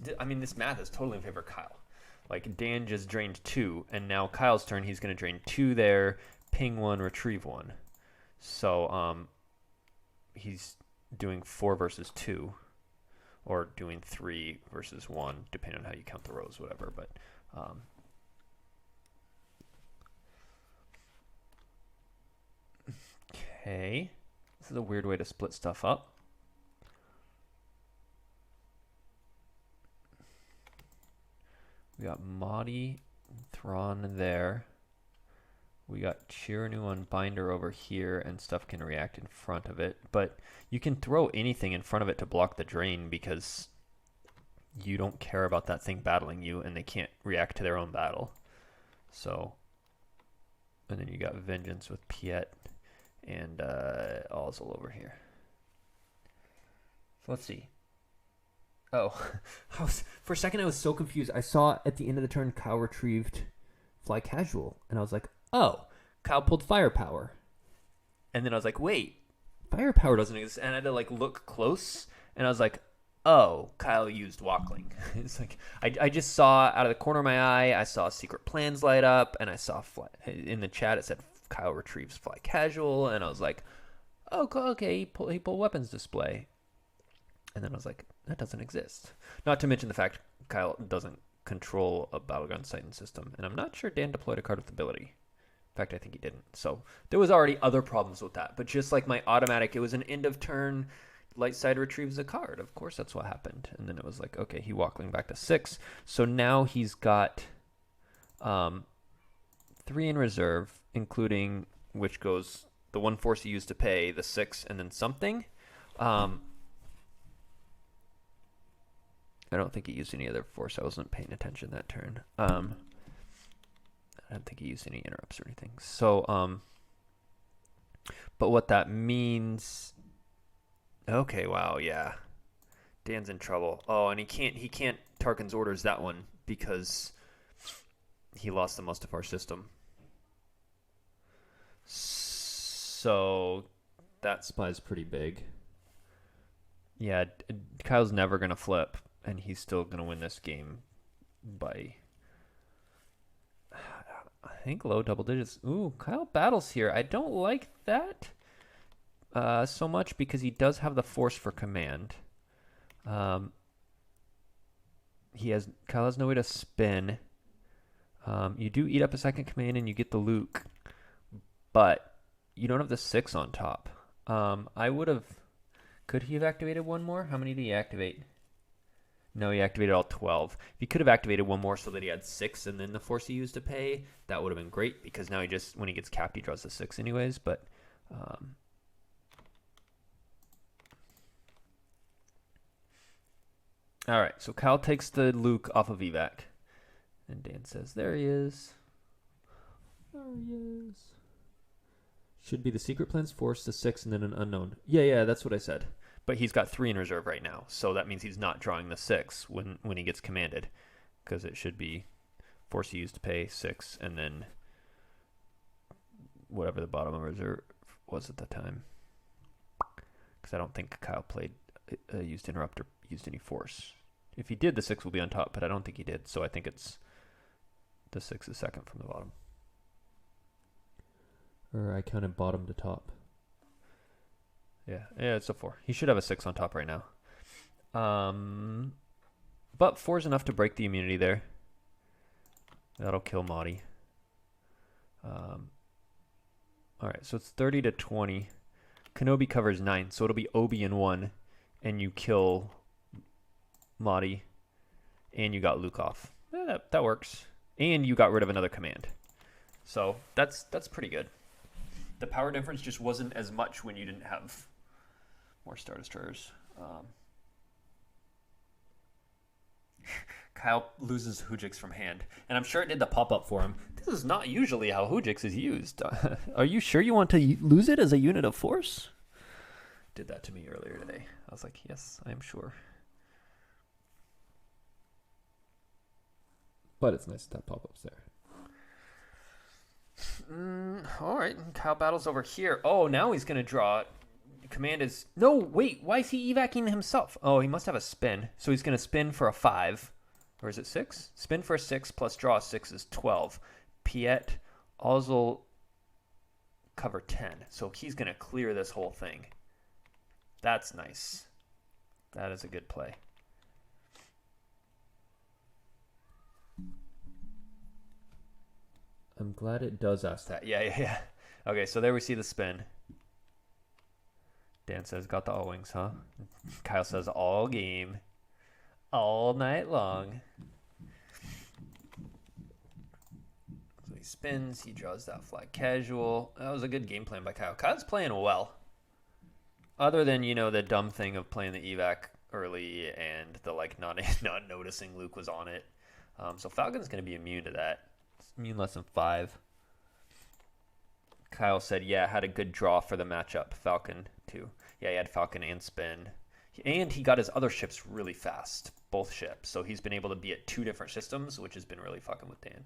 math is totally in favor of Kyle. Like, Dan just drained 2, and now Kyle's turn, he's going to drain 2 there, ping 1, retrieve 1. So he's doing 4 versus 2. or doing 3 versus 1, depending on how you count the rows, whatever. But okay, this is a weird way to split stuff up. We got Mahdi, Thrawn there. We got Chiranu on Binder over here, and stuff can react in front of it. But you can throw anything in front of it to block the drain because you don't care about that thing battling you, and they can't react to their own battle. So, and then you got Vengeance with Piet and Ozzel over here. So let's see. Oh, for a second I was so confused. I saw at the end of the turn Kyle retrieved Fly Casual, and I was like, oh, Kyle pulled Firepower. And then I was like, wait, Firepower doesn't exist. And I had to like look close, and I was like, oh, Kyle used Walkling. It's like, I just saw out of the corner of my eye, I saw Secret Plans light up, and I saw in the chat it said Kyle retrieves Fly Casual, and I was like, oh, okay, he pulled Weapons Display. And then I was like, that doesn't exist. Not to mention the fact Kyle doesn't control a Battleground Titan system. And I'm not sure Dan deployed a card with ability. In fact, I think he didn't. So there was already other problems with that. But just like my automatic, it was an end of turn, light side retrieves a card. Of course, that's what happened. And then it was like, okay, he Walkling back to 6. So now he's got 3 in reserve, including which goes the 1 force he used to pay, the 6, and then something. I don't think he used any other force. I wasn't paying attention that turn. I don't think he used any interrupts or anything. So, but what that means... Okay, wow, yeah. Dan's in trouble. Oh, and he can't Tarkin's Orders that one because he lost the most of our system. So, that spy's pretty big. Yeah, Kyle's never going to flip. And he's still going to win this game by, I think, low double digits. Ooh, Kyle battles here. I don't like that so much because he does have the force for command. Kyle has no way to spin. You do eat up a second command and you get the Luke, but you don't have the 6 on top. I would have... Could he have activated one more? How many did he activate? No, he activated all 12. If he could have activated one more so that he had 6 and then the force he used to pay, that would have been great because now he just, when he gets capped, he draws the 6 anyways. But all right, so Kyle takes the Luke off of evac. And Dan says, there he is. There he is. Should be the Secret Plans force, the 6, and then an unknown. Yeah, that's what I said. But he's got 3 in reserve right now, so that means he's not drawing the 6 when he gets commanded, because it should be force he used to pay 6, and then whatever the bottom of reserve was at the time. Because I don't think Kyle played used interrupt or used any force. If he did, the 6 will be on top, but I don't think he did, so I think it's the 6 is second from the bottom. Or I counted bottom to top. Yeah, it's a 4. He should have a 6 on top right now. But 4 is enough to break the immunity there. That'll kill Mahdi. All right, so it's 30 to 20. Kenobi covers 9, so it'll be Obi in 1, and you kill Mahdi, and you got Luke off. That works. And you got rid of another command. So that's pretty good. The power difference just wasn't as much when you didn't have more Star Destroyers. Kyle loses Hujix from hand. And I'm sure it did the pop-up for him. This is not usually how Hujix is used. Are you sure you want to lose it as a unit of force? Did that to me earlier today. I was like, yes, I am sure. But it's nice that pop-up's there. All right, Kyle battles over here. Oh, now he's going to draw... Command is... No, wait, why is he evacing himself? Oh, he must have a spin. So he's going to spin for a 5. Or is it 6? Spin for a 6 plus draw 6 is 12. Piet, Ozzel, cover 10. So he's going to clear this whole thing. That's nice. That is a good play. I'm glad it does ask that. Yeah. Okay, so there we see the spin. Dan says, got the all wings, huh? Kyle says, all game. All night long. So he spins. He draws that flag casual. That was a good game plan by Kyle. Kyle's playing well. Other than, the dumb thing of playing the evac early and the, not noticing Luke was on it. So Falcon's going to be immune to that. It's immune less than 5. Kyle said, yeah, had a good draw for the matchup. Falcon, too. Yeah, he had Falcon and spin. And he got his other ships really fast. Both ships. So he's been able to be at 2 different systems, which has been really fucking with Dan.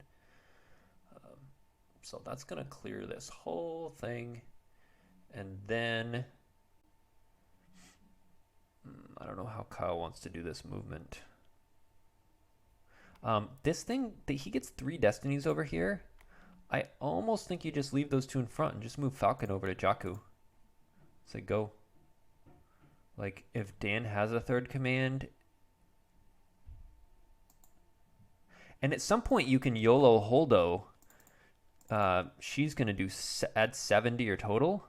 So that's going to clear this whole thing. And then I don't know how Kyle wants to do this movement. This thing, he gets 3 destinies over here. I almost think you just leave those 2 in front and just move Falcon over to Jakku. Say go. Like, if Dan has a 3rd command. And at some point you can YOLO Holdo. She's going to add 7 to your total.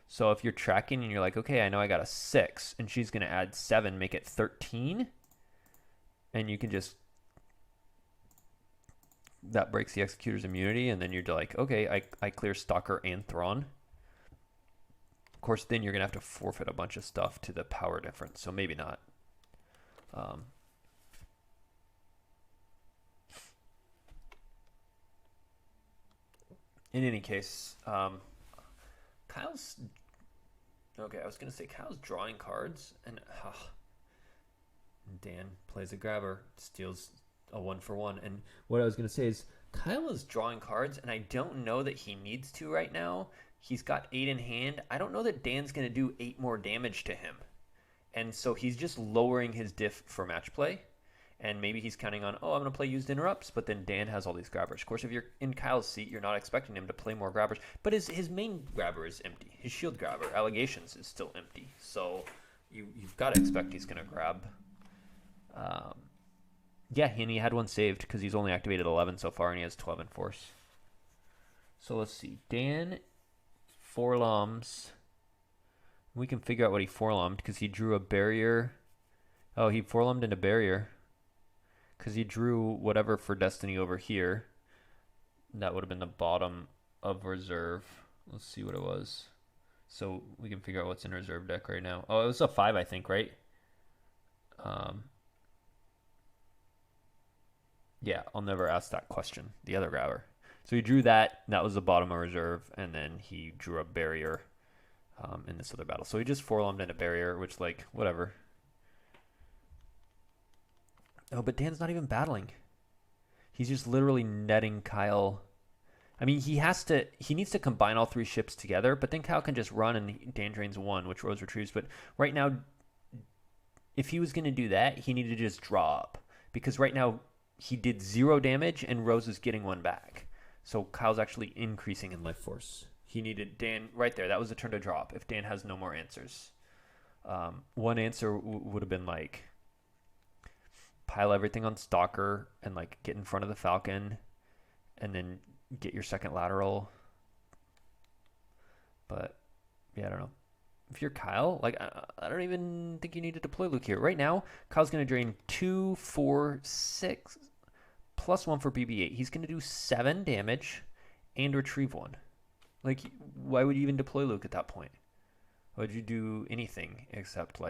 So if you're tracking and you're like, okay, I know I got a 6, and she's going to add 7, make it 13. And you can just, that breaks the Executor's immunity, and then you're like, okay, I clear Stalker and Thrawn. Of course, then you're going to have to forfeit a bunch of stuff to the power difference, so maybe not. In any case, Kyle's... Okay, I was going to say Kyle's drawing cards, and Dan plays a grabber, steals a 1-for-1. And what I was going to say is Kyle is drawing cards, and I don't know that he needs to right now. He's got 8 in hand. I don't know that Dan's going to do 8 more damage to him. And so he's just lowering his diff for match play. And maybe he's counting on, I'm going to play used interrupts, but then Dan has all these grabbers. Of course, if you're in Kyle's seat, you're not expecting him to play more grabbers. But his main grabber is empty. His shield grabber, Allegations, is still empty. So you've got to expect he's going to grab. Yeah, and he had 1 saved because he's only activated 11 so far, and he has 12 in force. So let's see. Dan 4-loms. We can figure out what he 4-lommed because he drew a barrier. Oh, he 4-lommed into barrier. Because he drew whatever for Destiny over here. That would have been the bottom of reserve. Let's see what it was. So we can figure out what's in reserve deck right now. Oh, it was a 5, I think, right? Yeah, I'll never ask that question. The other grabber. So he drew that. That was the bottom of reserve. And then he drew a barrier in this other battle. So he just 4-lommed into barrier, which, whatever. Oh, but Dan's not even battling. He's just literally netting Kyle. I mean, he needs to combine all 3 ships together, but then Kyle can just run and Dan drains 1, which Rose retrieves. But right now, if he was going to do that, he needed to just draw up. Because right now, he did 0 damage and Rose is getting 1 back. So Kyle's actually increasing in life force. He needed Dan right there. That was the turn to drop if Dan has no more answers. One answer would have been pile everything on Stalker and get in front of the Falcon and then get your second lateral. But yeah, I don't know. If you're Kyle, I don't even think you need to deploy Luke here. Right now, Kyle's going to drain 2, 4, 6, plus 1 for BB-8. He's going to do 7 damage and retrieve 1. Why would you even deploy Luke at that point? Why would you do anything except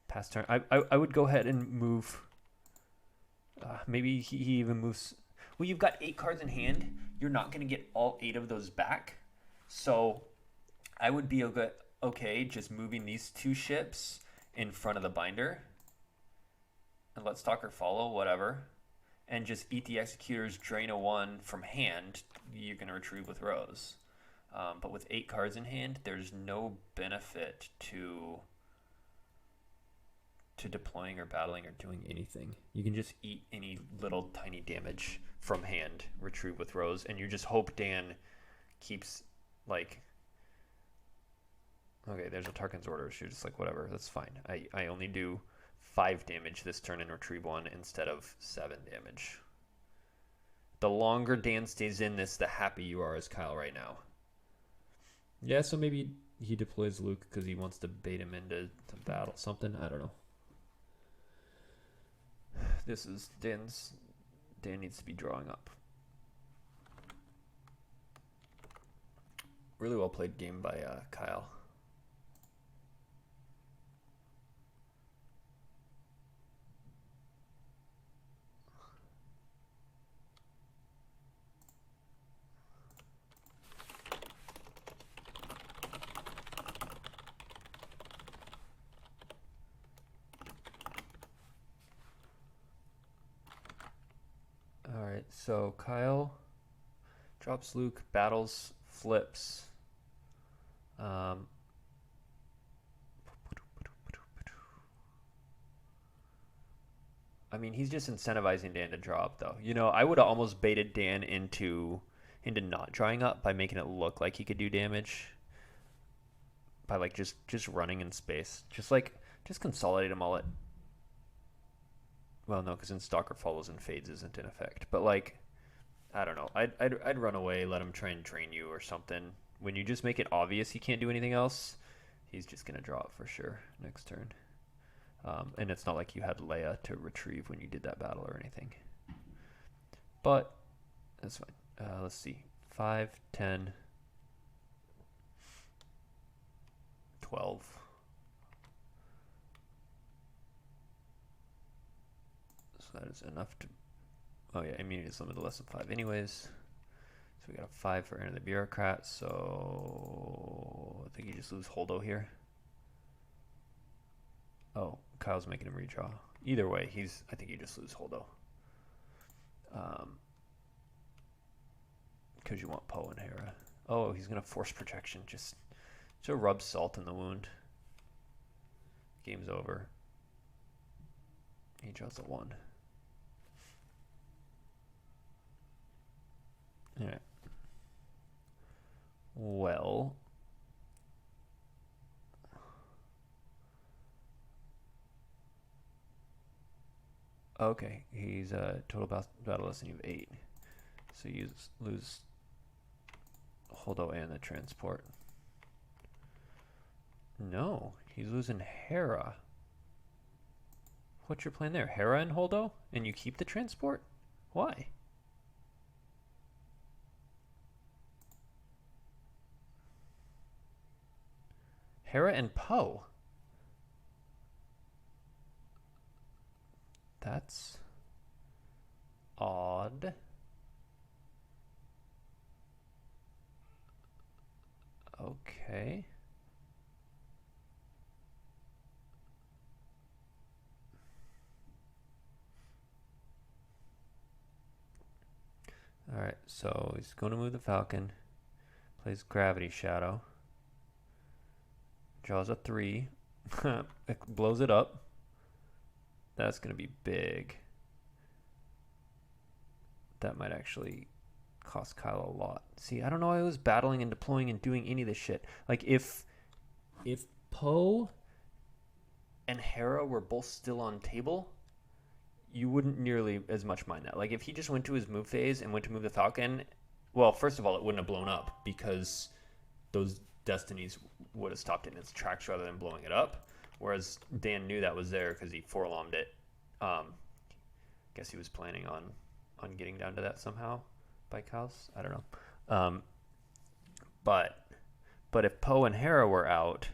pass turn? I would go ahead and move. Maybe he even moves. Well, you've got 8 cards in hand. You're not going to get all 8 of those back. So I would be okay just moving these 2 ships in front of the binder and let Stalker follow, whatever, and just eat the Executors, drain a 1 from hand. You're going to retrieve with Rose. But with 8 cards in hand, there's no benefit to deploying or battling or doing anything. You can just eat any little tiny damage from hand, retrieve with Rose, and you just hope Dan keeps okay, there's a Tarkin's orders. You're just whatever, that's fine. I only do 5 damage this turn and retrieve 1 instead of 7 damage. The longer Dan stays in this, the happy you are as Kyle right now. Yeah, so maybe he deploys Luke because he wants to bait him into battle something. I don't know. This is Dan needs to be drawing up. Really well played game by Kyle. All right, so Kyle drops Luke, battles, flips. I mean, he's just incentivizing Dan to draw up, though. You know, I would have almost baited Dan into not drawing up by making it look like he could do damage by like just running in space, just consolidate him all at. Well, no, because then Stalker follows and fades isn't in effect. But like, I don't know. I'd run away, let him try and drain you or something. When you just make it obvious he can't do anything else, he's just gonna draw it for sure next turn. And it's not like you had Leia to retrieve when you did that battle or anything. But that's fine. Let's see. 5, 10, 12. So that is enough to... Oh yeah, immunity is limited to less than 5 anyways. So we got a 5 for Enter the Bureaucrat, so I think you just lose Holdo here. Oh, Kyle's making him redraw. Either way, I think you just lose Holdo. Because you want Poe and Hera. Oh, he's going to force projection. Just rub salt in the wound. Game's over. He draws a 1. Alright. Well... Okay, he's a total battle lesson of 8. So you lose Holdo and the transport. No, he's losing Hera. What's your plan there? Hera and Holdo? And you keep the transport? Why? Hera and Poe. That's odd. Okay. All right, so he's going to move the Falcon. Plays Gravity Shadow. Draws a 3. It blows it up. That's going to be big. That might actually cost Kyle a lot. See, I don't know why I was battling and deploying and doing any of this shit. Like, if Poe and Hera were both still on table, you wouldn't nearly as much mind that. Like, if he just went to his move phase and went to move the Falcon, well, first of all, it wouldn't have blown up because those destinies would have stopped it in its tracks rather than blowing it up. Whereas Dan knew that was there because he forlommed it. Guess he was planning on getting down to that somehow by Kyle's. I don't know. But if Poe and Hera were out,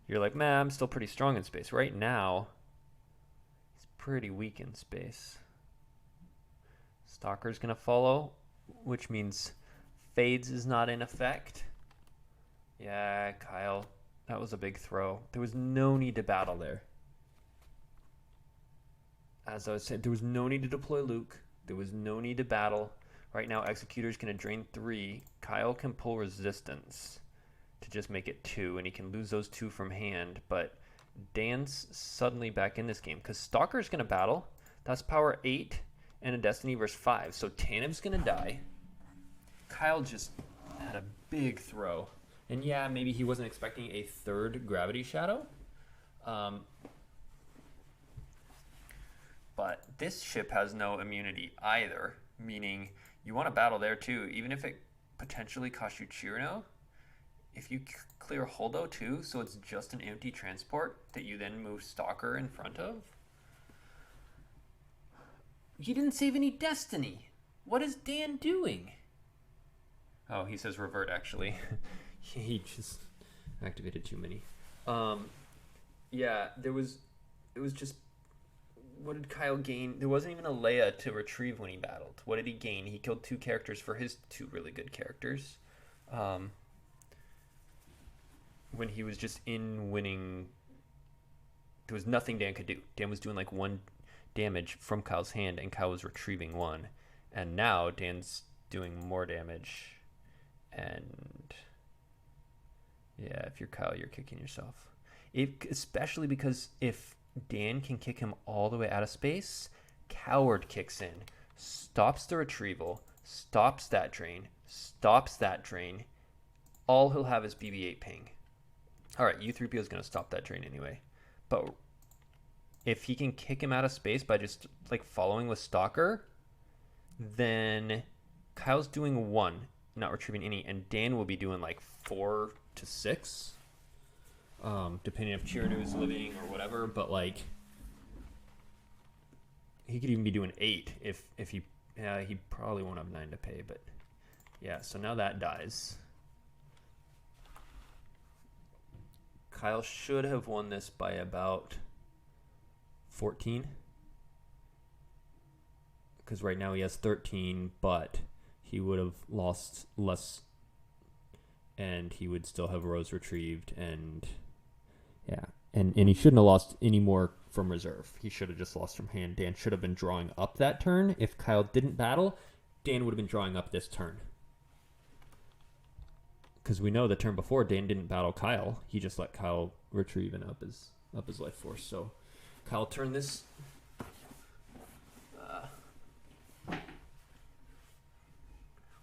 you're like, man, I'm still pretty strong in space. Right now, he's pretty weak in space. Stalker's going to follow, which means Fades is not in effect. Yeah, Kyle. That was a big throw. There was no need to battle there. As I was saying, there was no need to deploy Luke. There was no need to battle. Right now, Executor's going to drain 3. Kyle can pull Resistance to just make it 2, and he can lose those 2 from hand. But Dan's suddenly back in this game because Stalker's going to battle. That's power 8 and a Destiny versus 5. So Tanib's going to die. Kyle just had a big throw. And yeah, maybe he wasn't expecting a 3rd Gravity Shadow. But this ship has no immunity either, meaning You want to battle there too, even if it potentially costs you Chirino. If you clear Holdo too, so it's just an empty transport that you then move Stalker in front of. You didn't save any Destiny. What is Dan doing? Oh, he says revert actually. He just activated too many. Yeah, it was just, what did Kyle gain? There wasn't even a Leia to retrieve when he battled. What did he gain? He killed 2 characters for his 2 really good characters. When he was just in winning, there was nothing Dan could do. Dan was doing like 1 damage from Kyle's hand, and Kyle was retrieving 1. And now Dan's doing more damage. And yeah, if you're Kyle, you're kicking yourself. Especially because if Dan can kick him all the way out of space, Coward kicks in, stops the retrieval, stops that drain, all he'll have is BB-8 ping. Alright, U3PO is going to stop that drain anyway. But if he can kick him out of space by just like following with Stalker, then Kyle's doing 1, not retrieving any, and Dan will be doing like 4 to 6. Depending if Chirinu is living or whatever, but like he could even be doing 8 if he probably won't have 9 to pay, but yeah, so now that dies. Kyle should have won this by about 14, because right now he has 13, but he would have lost less and he would still have rows retrieved, and yeah, and he shouldn't have lost any more from reserve. He should have just lost from hand. Dan should have been drawing up that turn. If Kyle didn't battle, Dan would have been drawing up this turn. Because we know the turn before, Dan didn't battle Kyle. He just let Kyle retrieve and up his life force. So Kyle turned this.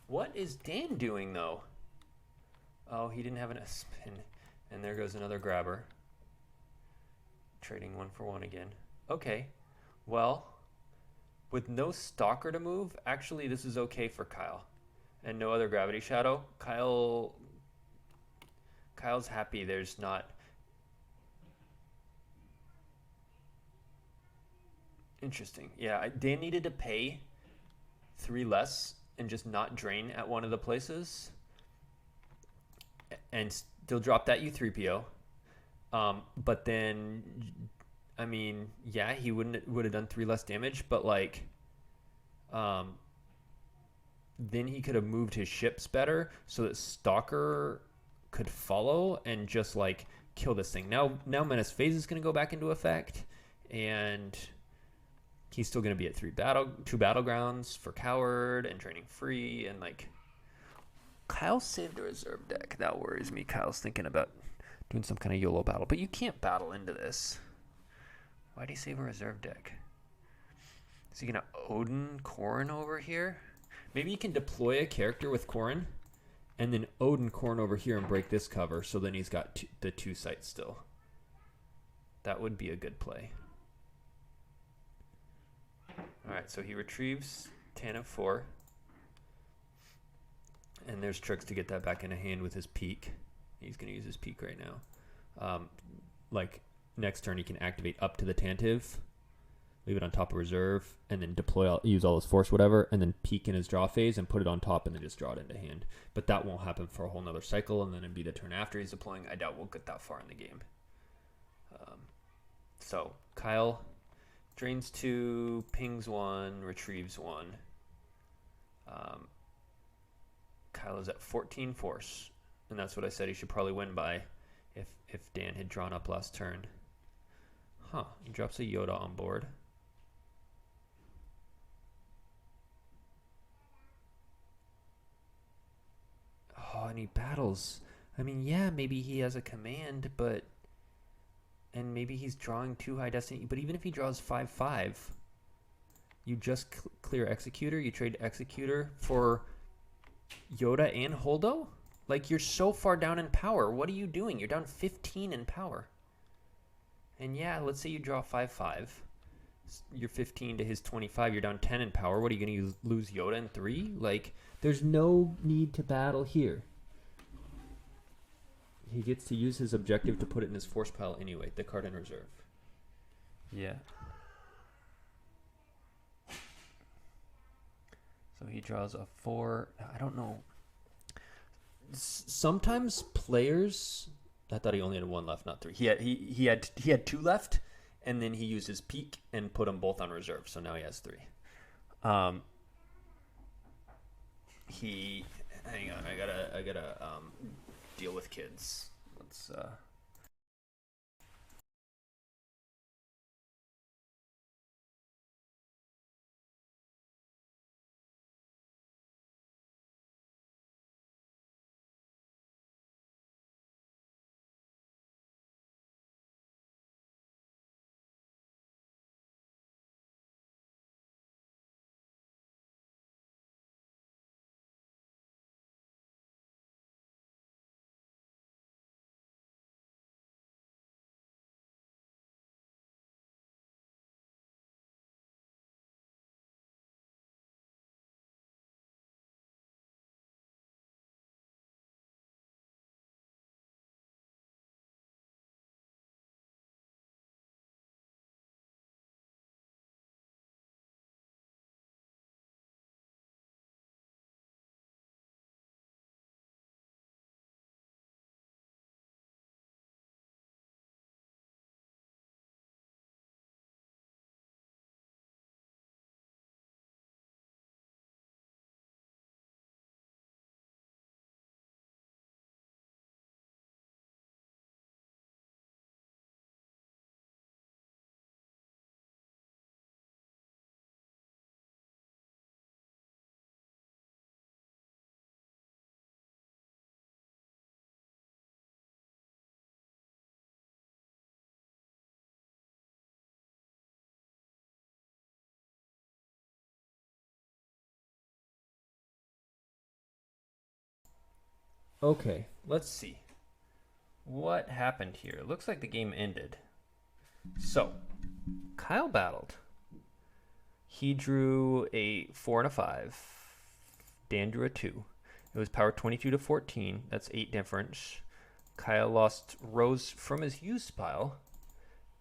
What is Dan doing though? Oh, he didn't have an S-spin. And there goes another grabber. Trading 1 for 1 again. Okay. Well, with no Stalker to move, actually this is okay for Kyle. And no other Gravity Shadow. Kyle's happy there's not... Interesting. Yeah, Dan needed to pay 3 less and just not drain at one of the places. And still drop that U3PO. But then, I mean, yeah, he would have done 3 less damage, but like, then he could have moved his ships better so that Stalker could follow and just like kill this thing. Now Menace Phase is going to go back into effect, and he's still going to be at 2 battlegrounds for Coward and draining free, and like, Kyle saved a reserve deck. That worries me. Kyle's thinking about doing some kind of YOLO battle, but you can't battle into this. Why'd he save a reserve deck? Is he gonna Odin Corrin over here? Maybe you can deploy a character with Corrin and then Odin Corrin over here and break this cover, so then he's got the 2 sites still. That would be a good play. Alright, so he retrieves Tantive 4. And there's tricks to get that back into hand with his peak. He's going to use his peak right now. Like, next turn he can activate up to the Tantive, leave it on top of reserve, and then use all his force, whatever, and then peek in his draw phase and put it on top and then just draw it into hand. But that won't happen for a whole nother cycle, and then it'd be the turn after he's deploying. I doubt we'll get that far in the game. So, Kyle drains 2, pings 1, retrieves 1. Kyle is at 14 force, and that's what I said he should probably win by if Dan had drawn up last turn. Huh, he drops a Yoda on board. Oh, and he battles. I mean, yeah, maybe he has a command, but... And maybe he's drawing 2 high destiny, but even if he draws 5/5, you just clear Executor, you trade Executor for Yoda and Holdo? Like, you're so far down in power. What are you doing? You're down 15 in power. And yeah, let's say you draw 5/5. your 15 to his 25. You're down 10 in power. What are you going to lose Yoda in 3? Like, There's no need to battle here. he gets to use his objective to put it in his force pile anyway, the card in reserve. Yeah. So he draws a 4. I don't know. Sometimes players, I thought he only had 1 left, not 3. He had 2 left, and then he used his peak and put them both on reserve. So now he has 3. Hang on, I gotta deal with kids. Let's Okay, let's see. What happened here? It looks like the game ended. So, Kyle battled. He drew a 4 and a 5. Dan drew a 2. It was power 22 to 14. That's 8 difference. Kyle lost Rose from his use pile.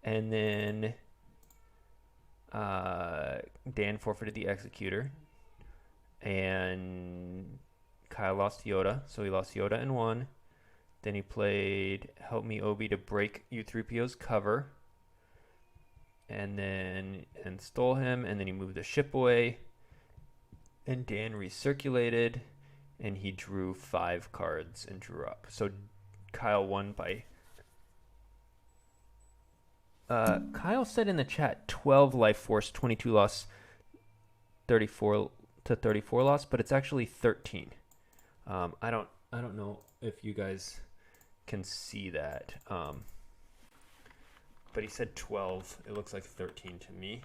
And then Dan forfeited the Executor. And Kyle lost Yoda. So he lost Yoda in 1. Then he played Help Me Obi to break U3PO's cover. And stole him. And then he moved the ship away. And Dan recirculated. And he drew 5 cards and drew up. So Kyle won by... Kyle said in the chat 12 life force, 22 loss, 34 to 34 loss, but it's actually 13. I don't know if you guys can see that. But he said 12. It looks like 13 to me.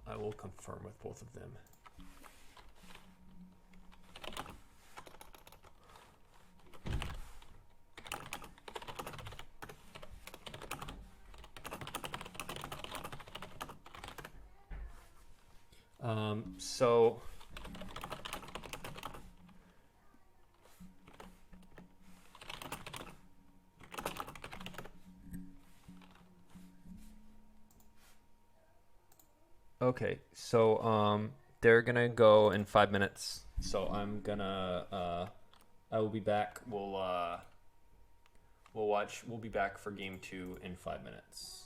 I will confirm with both of them. So okay, so they're gonna go in 5 minutes. So I'm gonna I will be back. We'll be back for game 2 in 5 minutes.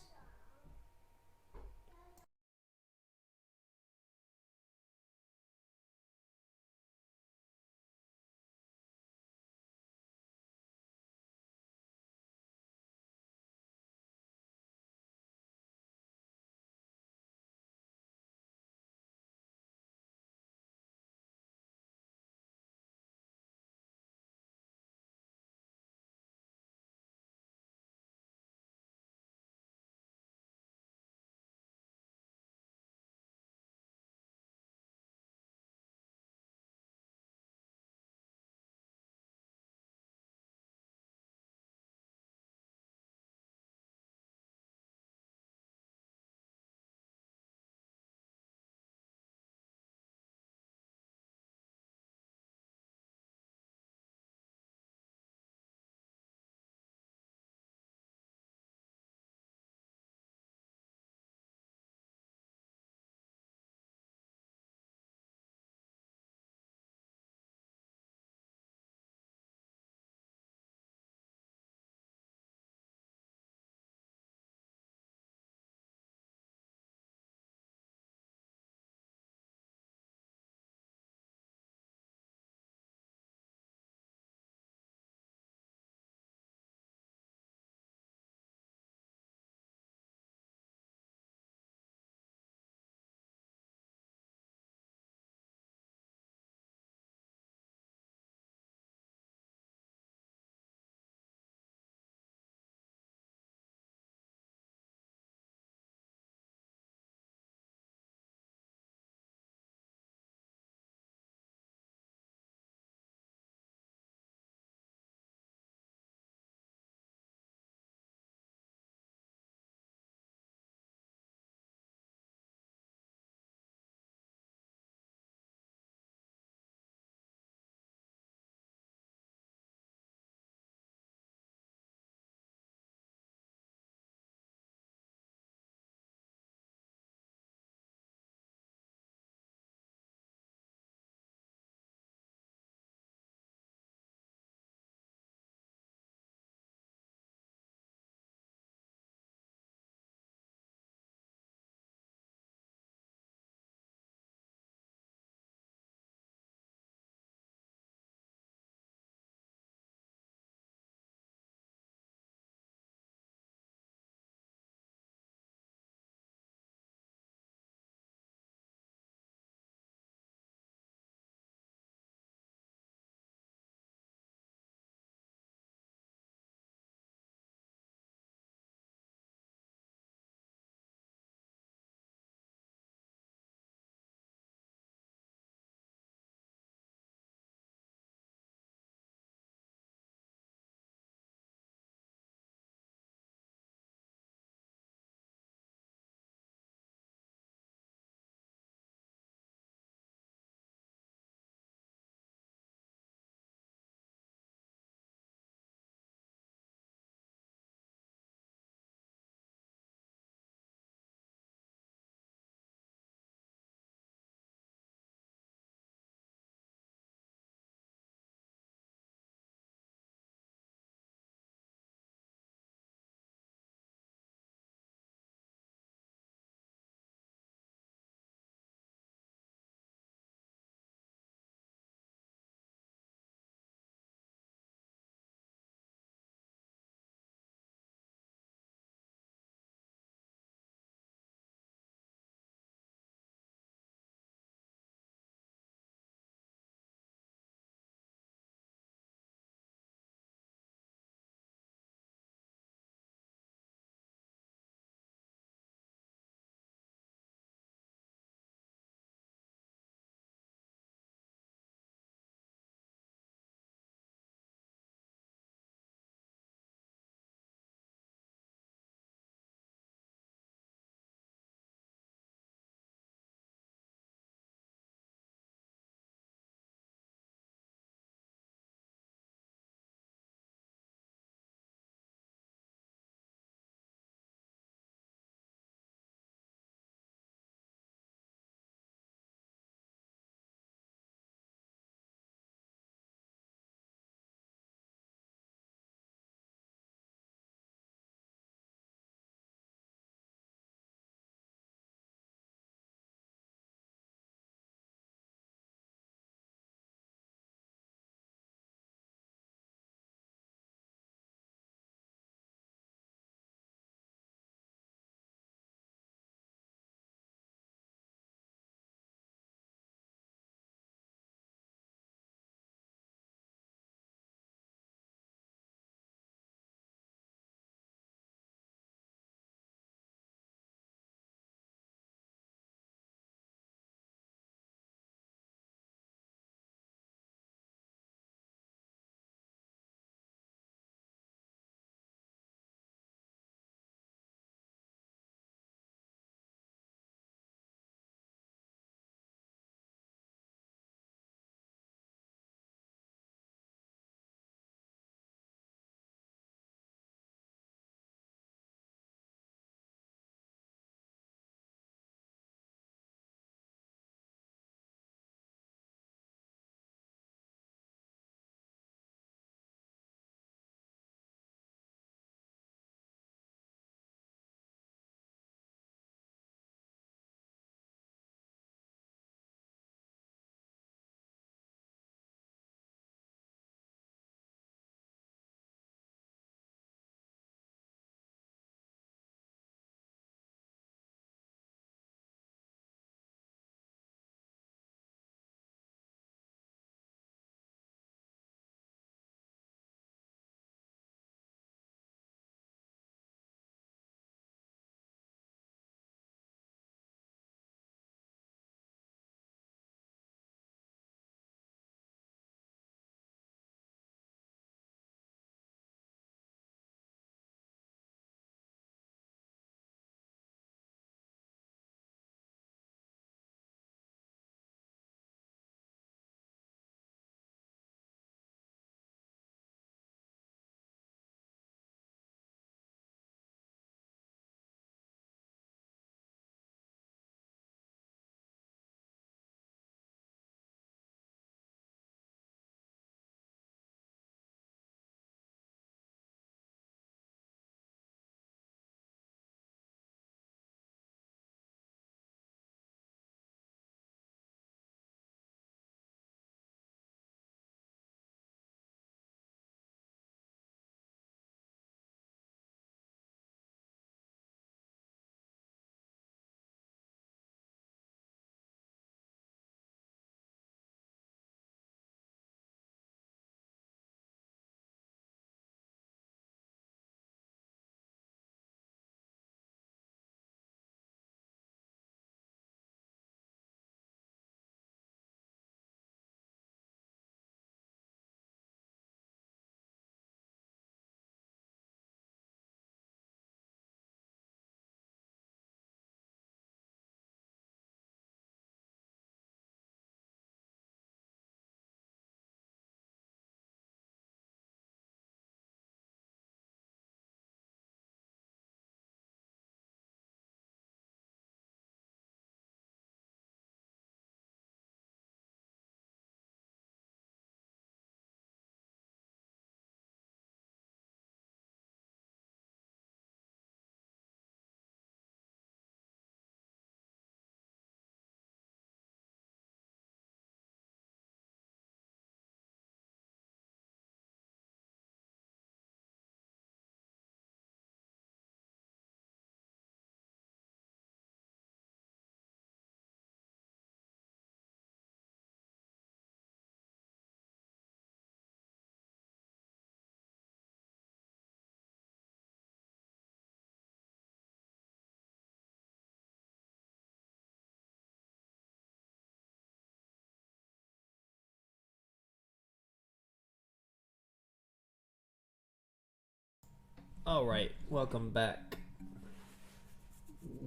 All right, welcome back.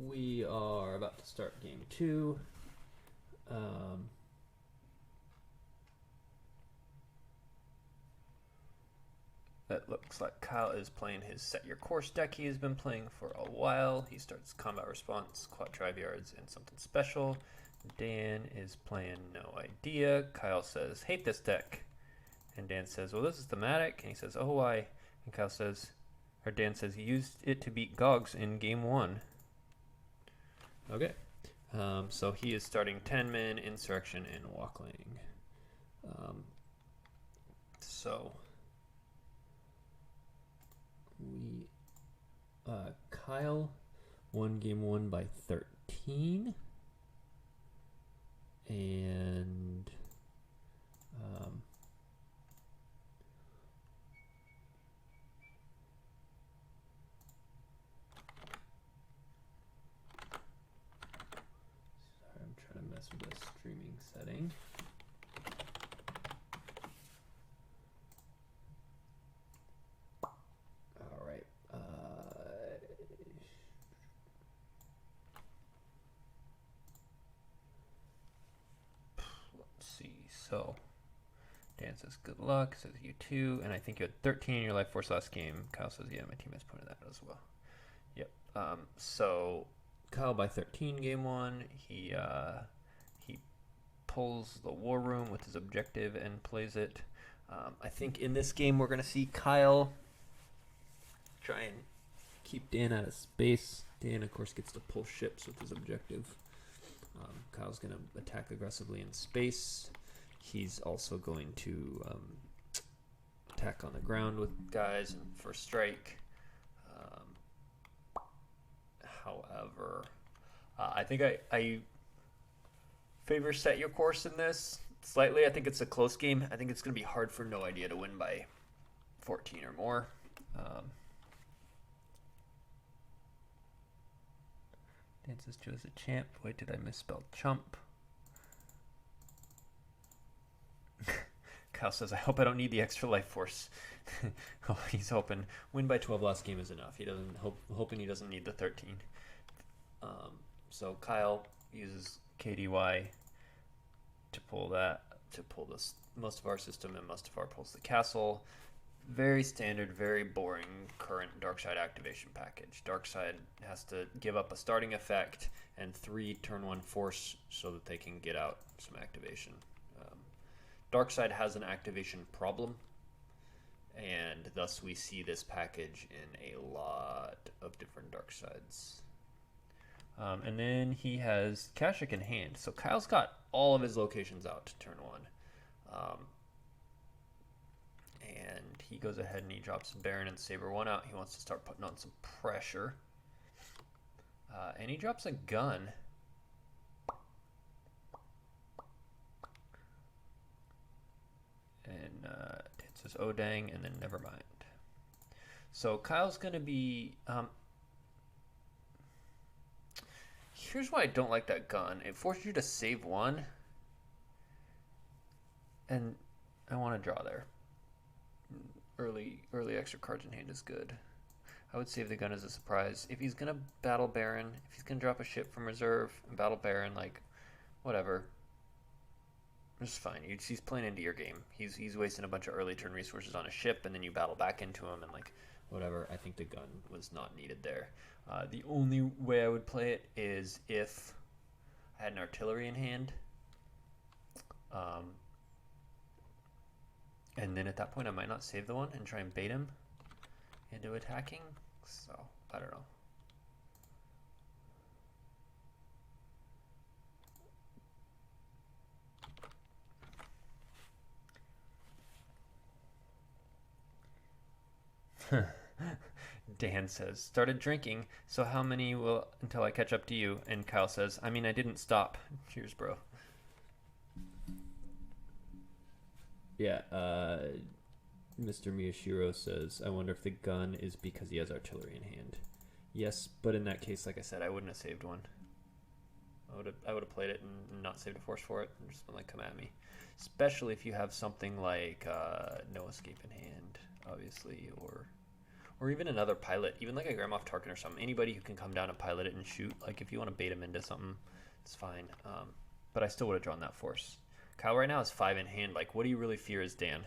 We are about to start game 2. That looks like Kyle is playing his Set Your Course deck he has been playing for a while. He starts Combat Response, Quad Drive Yards, and something special. Dan is playing No Idea. Kyle says, hate this deck. And Dan says, well, this is thematic. And he says, oh, why? And Kyle says, or Dan says, he used it to beat Gogs in game 1. Okay. So he is starting 10-man, Insurrection, and Walkling. So we Kyle won game 1 by 13, and sorry, I'm trying to mess with the streaming setting. All right. let's see. So Dan says good luck. Says you too. And I think you had 13 in your life force last game. Kyle says yeah, my team has pointed that as well. Yep. So Kyle by 13 game 1. He pulls the War Room with his objective and plays it. I think in this game we're going to see Kyle try and Keep Dan out of space. Dan, of course, gets to pull ships with his objective. Kyle's going to attack aggressively in space. He's also going to attack on the ground with guys and first strike. However, I think I favor Set Your Course in this slightly. I think it's a close game. I think it's going to be hard for No Idea to win by 14 or more. Dan says Joe's a champ. Wait, did I misspell chump? Kyle says, I hope I don't need the extra life force. Oh, he's hoping win by 12 last game is enough. He doesn't hoping he doesn't need the 13. So Kyle uses KDY to pull this most of our system, and most of our pulls the castle. Very standard, very boring current Darkside activation package. Darkside has to give up a starting effect and 3 turn 1 force so that they can get out some activation. Darkside has an activation problem, and thus we see this package in a lot of different Darksides. And then he has Kashik in hand. So Kyle's got all of his locations out to turn 1. And he goes ahead and he drops Baron and Saber 1 out. He wants to start putting on some pressure. And he drops a gun. And it says, oh dang, and then never mind. So Kyle's going to be... here's why I don't like that gun. It forces you to save 1. And I want to draw there. Early extra cards in hand is good. I would save the gun as a surprise. If he's going to battle Baron, if he's going to drop a ship from reserve and battle Baron, like, whatever. It's fine. He's playing into your game. He's wasting a bunch of early turn resources on a ship, and then you battle back into him, and, like, whatever. I think the gun was not needed there. The only way I would play it is if I had an artillery in hand. And then at that point, I might not save the one and try and bait him into attacking. So, I don't know. Dan says, started drinking, so how many will until I catch up to you? And Kyle says, I mean, I didn't stop. Cheers, bro. Yeah, Mr. Miyashiro says, I wonder if the gun is because he has artillery in hand. Yes, but in that case, like I said, I wouldn't have saved one. I would have played it and not saved a force for it and just been like, come at me. Especially if you have something like No Escape in hand, obviously, Or even another pilot, even like a Grand Moff Tarkin or something. Anybody who can come down and pilot it and shoot. Like if you want to bait him into something, it's fine. But I still would have drawn that force. Kyle right now is 5 in hand. Like, what do you really fear as Dan?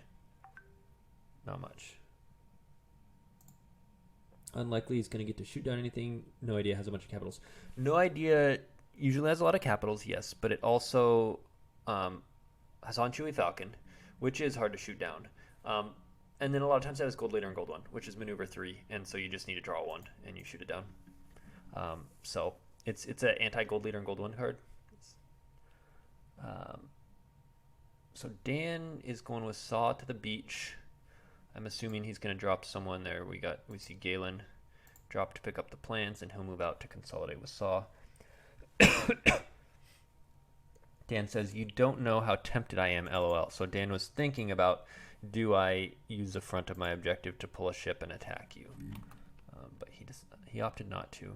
Not much. Unlikely he's going to get to shoot down anything. No idea has a bunch of capitals. No idea usually has a lot of capitals, yes, but it also has on Chewie Falcon, which is hard to shoot down. And then a lot of times it has Gold Leader and Gold 1, which is maneuver 3, and so you just need to draw 1 and you shoot it down. So it's an anti-Gold Leader and Gold 1 card. So Dan is going with Saw to the beach. I'm assuming he's going to drop someone there. We see Galen drop to pick up the plans, and he'll move out to consolidate with Saw. Dan says, "You don't know how tempted I am, LOL." So Dan was thinking about, do I use the front of my objective to pull a ship and attack you? But he opted not to.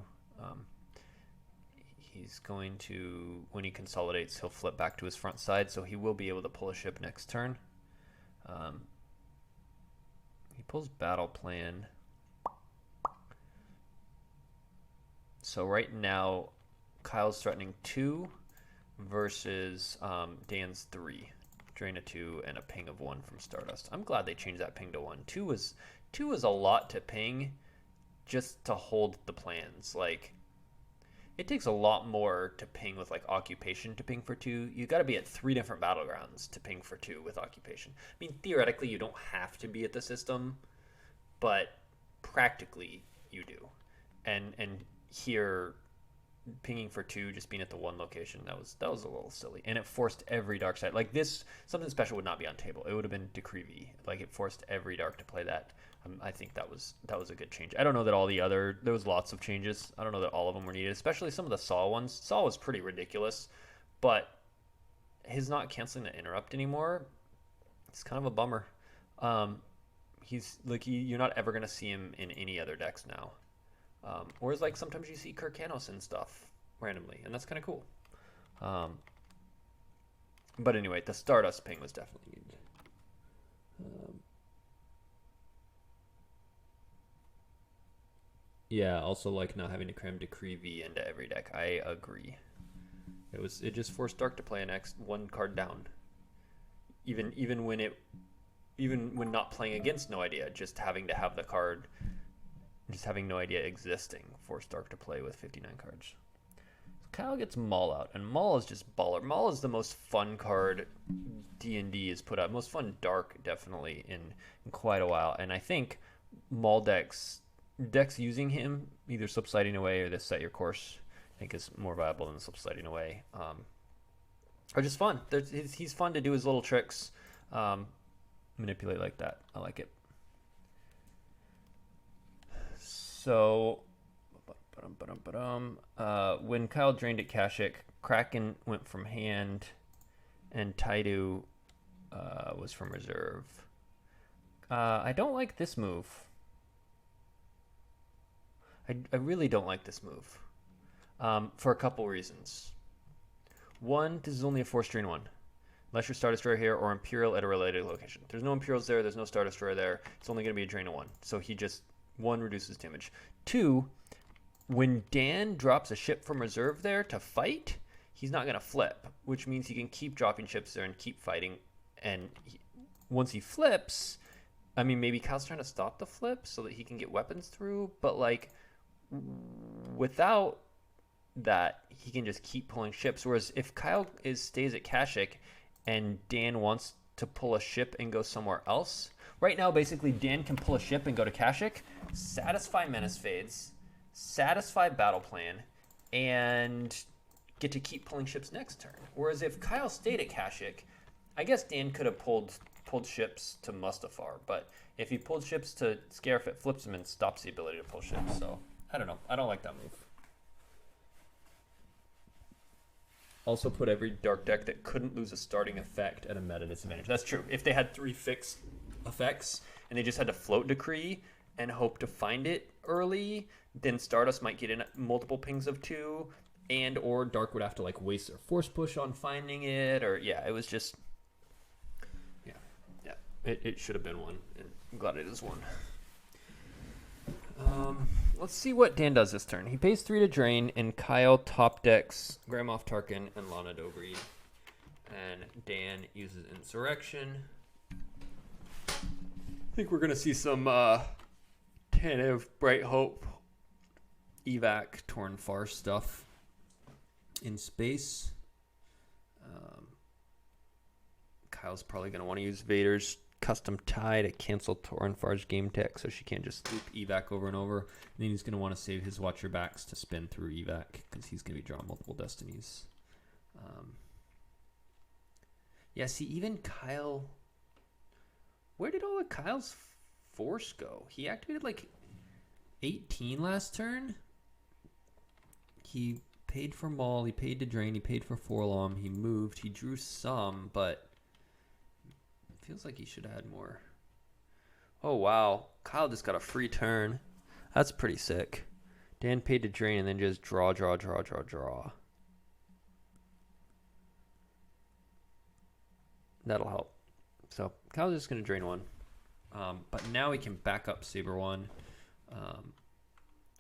He's going to, when he consolidates, he'll flip back to his front side, so he will be able to pull a ship next turn. He pulls battle plan. So right now, Kyle's threatening 2 versus Dan's 3. Drain a 2 and a ping of 1 from Stardust. I'm glad they changed that ping to 1. 2 is a lot to ping just to hold the plans. Like, it takes a lot more to ping with like occupation to ping for 2. You got to be at 3 different battlegrounds to ping for 2 with occupation. I mean, theoretically, you don't have to be at the system, but practically you do. And here, pinging for 2, just being at the 1 location, that was a little silly, and it forced every dark side. Like this, something special would not be on table. It would have been Decree V. Like it forced every dark to play that. I think that was a good change. I don't know that all the other, there was lots of changes. I don't know that all of them were needed, especially some of the Saw ones. Saw was pretty ridiculous, but his not canceling the interrupt anymore, it's kind of a bummer. He's like, you're not ever gonna see him in any other decks now. Whereas like sometimes you see Kirkanos and stuff randomly, and that's kind of cool. But anyway, the Stardust ping was definitely needed. Yeah, also like not having to cram Decree V into every deck. I agree. It just forced Dark to play an 1 card down. Even when not playing against No Idea, just having to have the card, just having No Idea existing forced Dark to play with 59 cards. Kyle gets Maul out, and Maul is just baller. Maul is the most fun card D&D has put out. Most fun Dark, definitely, in quite a while. And I think Maul decks using him, either Subsiding Away or this Set Your Course, I think is more viable than Subsiding Away. Are just fun. He's fun to do his little tricks, manipulate like that. I like it. So, when Kyle drained at Kashyyyk, Kraken went from hand, and Taidu was from reserve. I don't like this move. I really don't like this move, for a couple reasons. One, this is only a 4 strain 1, unless you're Star Destroyer here or Imperial at a related location. There's no Imperials there. There's no Star Destroyer there. It's only going to be a drain of 1. So he just 1 reduces damage. 2, when Dan drops a ship from reserve there to fight, he's not going to flip, which means he can keep dropping ships there and keep fighting. And once he flips, I mean, maybe Kyle's trying to stop the flip so that he can get weapons through, but like without that, he can just keep pulling ships. Whereas if Kyle stays at Kashyyyk and Dan wants to pull a ship and go somewhere else, right now basically Dan can pull a ship and go to Kashyyyk, satisfy Menace Fades, satisfy Battle Plan, and get to keep pulling ships next turn. Whereas if Kyle stayed at Kashyyyk, I guess Dan could have pulled ships to Mustafar, but if he pulled ships to Scarif, it flips him and stops the ability to pull ships. So I don't know. I don't like that move. Also put every dark deck that couldn't lose a starting effect at a meta disadvantage. That's true. If they had 3 fixed effects and they just had to float Decree and hope to find it early, then Stardust might get in multiple pings of 2, and or Dark would have to like waste their force push on finding it, or yeah, it was just it should have been 1, and I'm glad it is 1. Let's see what Dan does this turn. He pays 3 to drain, and Kyle top decks Grand Moff Tarkin and Lana Dobreed. And Dan uses Insurrection. I think we're going to see some tentative Bright Hope, Evac, Torn Far stuff in space. Kyle's probably going to want to use Vader's custom tie to cancel Torn Far's game tech so she can't just loop Evac over and over. And then he's going to want to save his Watch Your Backs to spin through Evac because he's going to be drawing multiple destinies. Yeah, see, even Kyle... Where did all of Kyle's force go? He activated like 18 last turn. He paid for Maul, he paid to drain, he paid for Forlom, he moved, he drew some, but it feels like he should have had more. Oh, wow. Kyle just got a free turn. That's pretty sick. Dan paid to drain and then just draw. That'll help. So Kyle's just going to drain one. But now he can back up Saber one.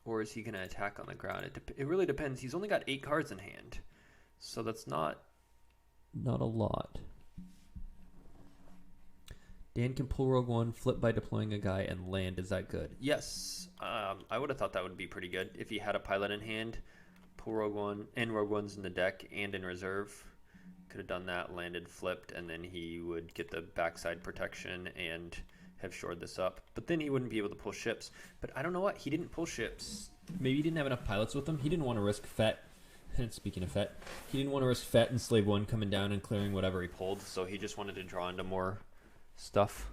Or is he going to attack on the ground? It really depends. He's only got 8 cards in hand. So that's not a lot. Dan can pull Rogue One, flip by deploying a guy, and land. Is that good? Yes. I would have thought that would be pretty good. If he had a pilot in hand, pull Rogue One, and Rogue One's in the deck and in reserve. Could have done that, landed, flipped, and then he would get the backside protection and have shored this up. But then he wouldn't be able to pull ships. But I don't know what. He didn't pull ships. Maybe he didn't have enough pilots with him. He didn't want to risk Fett. And speaking of Fett, he didn't want to risk Fett and Slave 1 coming down and clearing whatever he pulled. So he just wanted to draw into more stuff.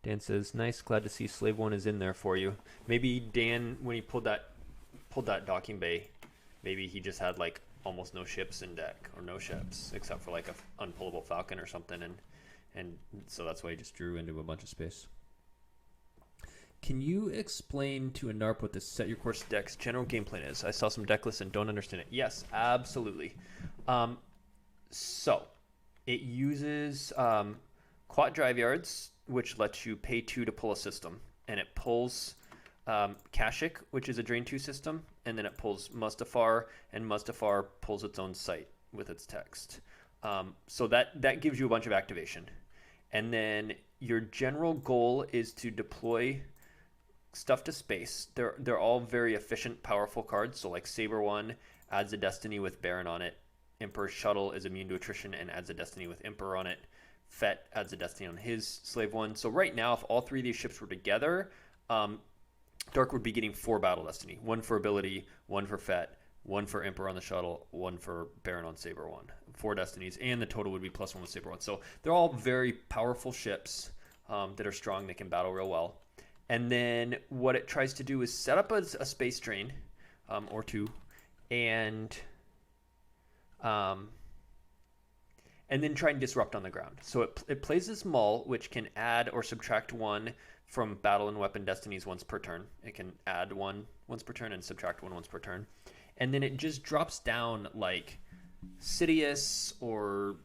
Dan says, nice, glad to see Slave 1 is in there for you. Maybe Dan, when he pulled that docking bay, maybe he just had like almost no ships in deck, or no ships, except for like a unpullable Falcon or something, and so that's why he just drew into a bunch of space. Can you explain to a NARP what this Set Your Course deck's general game plan is? I saw some deck lists and don't understand it. Yes, absolutely. So it uses Quat Drive Yards, which lets you pay 2 to pull a system, and it pulls Kashyyyk, which is a Drain 2 system, and then it pulls Mustafar, and Mustafar pulls its own site with its text. So that gives you a bunch of activation. And then your general goal is to deploy stuff to space. They're all very efficient, powerful cards. So like Saber 1 adds a Destiny with Baron on it. Emperor's Shuttle is immune to attrition and adds a Destiny with Emperor on it. Fett adds a Destiny on his Slave 1. So right now, if all 3 of these ships were together, Dark would be getting 4 battle Destiny. 1 for ability, 1 for Fett, 1 for Emperor on the Shuttle, 1 for Baron on Saber 1. 4 Destinies, and the total would be +1 with Saber 1. So they're all very powerful ships that are strong, that can battle real well. And then what it tries to do is set up a space drain or 2, and then try and disrupt on the ground. So it plays this Maul, which can add or subtract 1 from battle and weapon destinies once per turn. It can add 1 once per turn and subtract 1 once per turn. And then it just drops down like Sidious or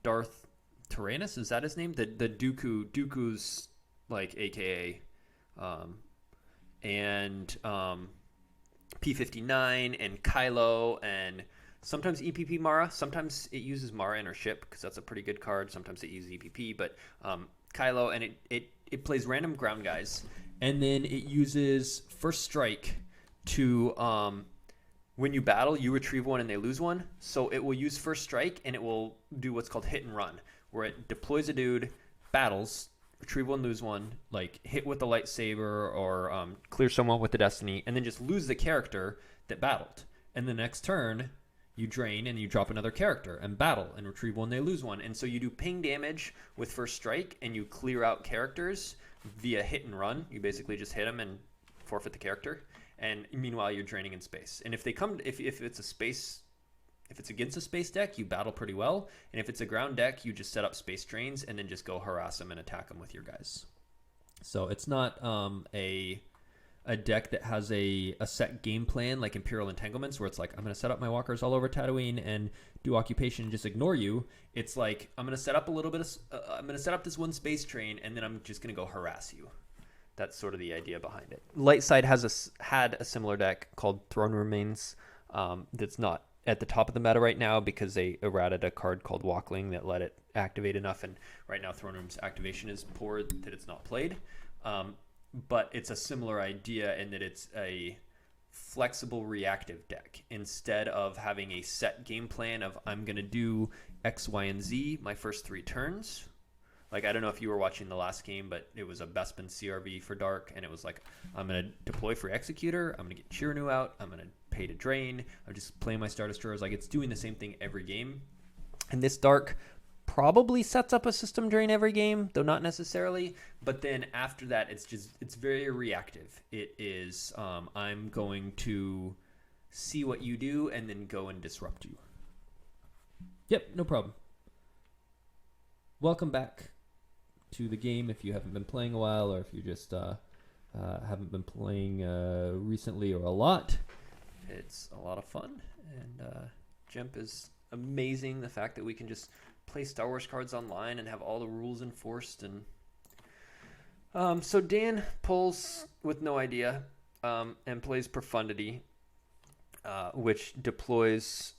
Darth Tyrannus. Is that his name? The Dooku's like AKA. And P-59 and Kylo and sometimes EPP Mara. Sometimes it uses Mara in her ship because that's a pretty good card. Sometimes it uses EPP, but Kylo, and it plays random ground guys, and then it uses First Strike to when you battle, you retrieve 1 and they lose 1. So it will use First Strike, and it will do what's called hit and run, where it deploys a dude, battles, retrieve 1, lose 1, like hit with the lightsaber or clear someone with the Destiny, and then just lose the character that battled. And the next turn, you drain and you drop another character and battle and retrieve 1, they lose 1. And so you do ping damage with First Strike, and you clear out characters via hit and run. You basically just hit them and forfeit the character. And meanwhile, you're draining in space. And if they come, if it's a space, if it's against a space deck, you battle pretty well. And if it's a ground deck, you just set up space drains and then just go harass them and attack them with your guys. So it's not a deck that has a set game plan like Imperial Entanglements, where it's like, I'm going to set up my walkers all over Tatooine and do occupation and just ignore you. It's like, I'm going to set up a little bit of, I'm going to set up this 1 space train, and then I'm just going to go harass you. That's sort of the idea behind it. Lightside had a similar deck called Throne Remains that's not at the top of the meta right now because they errated a card called Walkling that let it activate enough, and right now Throne Room's activation is poor that it's not played. But it's a similar idea in that it's a flexible reactive deck. Instead of having a set game plan of I'm going to do X, Y, and Z my first 3 turns. Like, I don't know if you were watching the last game, but it was a Bespin CRV for Dark, and it was like, I'm going to deploy for Executor, I'm going to get Chiranu out, I'm going to pay to drain, I'm just playing my Star Destroyers. Like, it's doing the same thing every game. And this Dark probably sets up a system drain every game, though not necessarily. But then after that, it's very reactive. It is, I'm going to see what you do and then go and disrupt you. Yep, no problem. Welcome back to the game if you haven't been playing a while, or if you just haven't been playing recently or a lot. It's a lot of fun, and Gempc is amazing. The fact that we can just play Star Wars cards online and have all the rules enforced. And so Dan pulls with no idea and plays Profundity, which deploys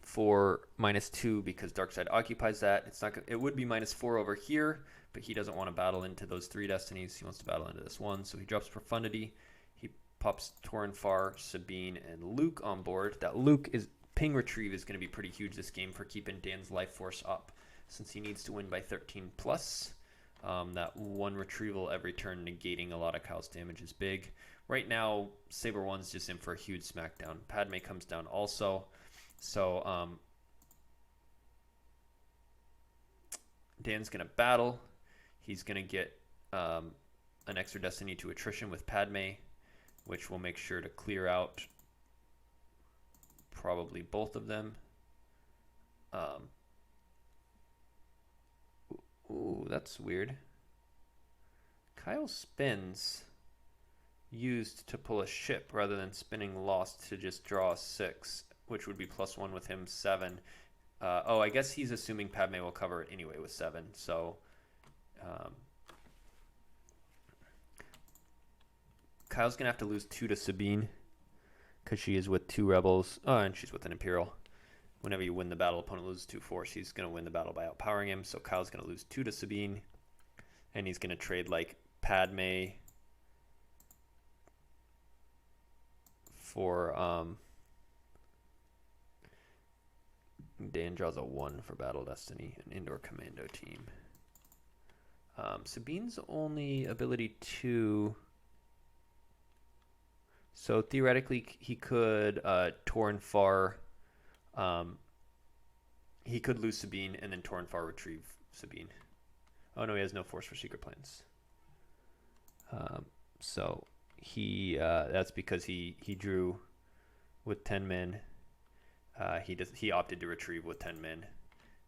for -2 because Darkside occupies that. It's not. It would be -4 over here, but he doesn't want to battle into those 3 destinies. He wants to battle into this one, so he drops Profundity. He pops Torin Far, Sabine, and Luke on board. That Luke is ping retrieve is going to be pretty huge this game for keeping Dan's life force up, since he needs to win by 13 plus. That 1 retrieval every turn negating a lot of Kyle's damage is big. Right now, Saber 1's just in for a huge smackdown. Padme comes down also. So Dan's going to battle. He's going to get an extra destiny to attrition with Padme, which will make sure to clear out probably both of them. Ooh, that's weird. Kyle spins used to pull a ship rather than spinning lost to just draw a 6, which would be +1 with him 7. Oh, I guess he's assuming Padme will cover it anyway with 7. So Kyle's going to have to lose 2 to Sabine because she is with 2 rebels. Oh, and she's with an Imperial. Whenever you win the battle, opponent loses 2 force. He's going to win the battle by outpowering him. So Kyle's going to lose 2 to Sabine. And he's going to trade like Padme for Dan draws a 1 for Battle Destiny, an indoor commando team. Sabine's only ability 2. So theoretically, he could Torin Far. He could lose Sabine and then Torin Far retrieve Sabine. Oh no, he has no force for secret plans. So he that's because he drew with 10 men. He opted to retrieve with 10 men,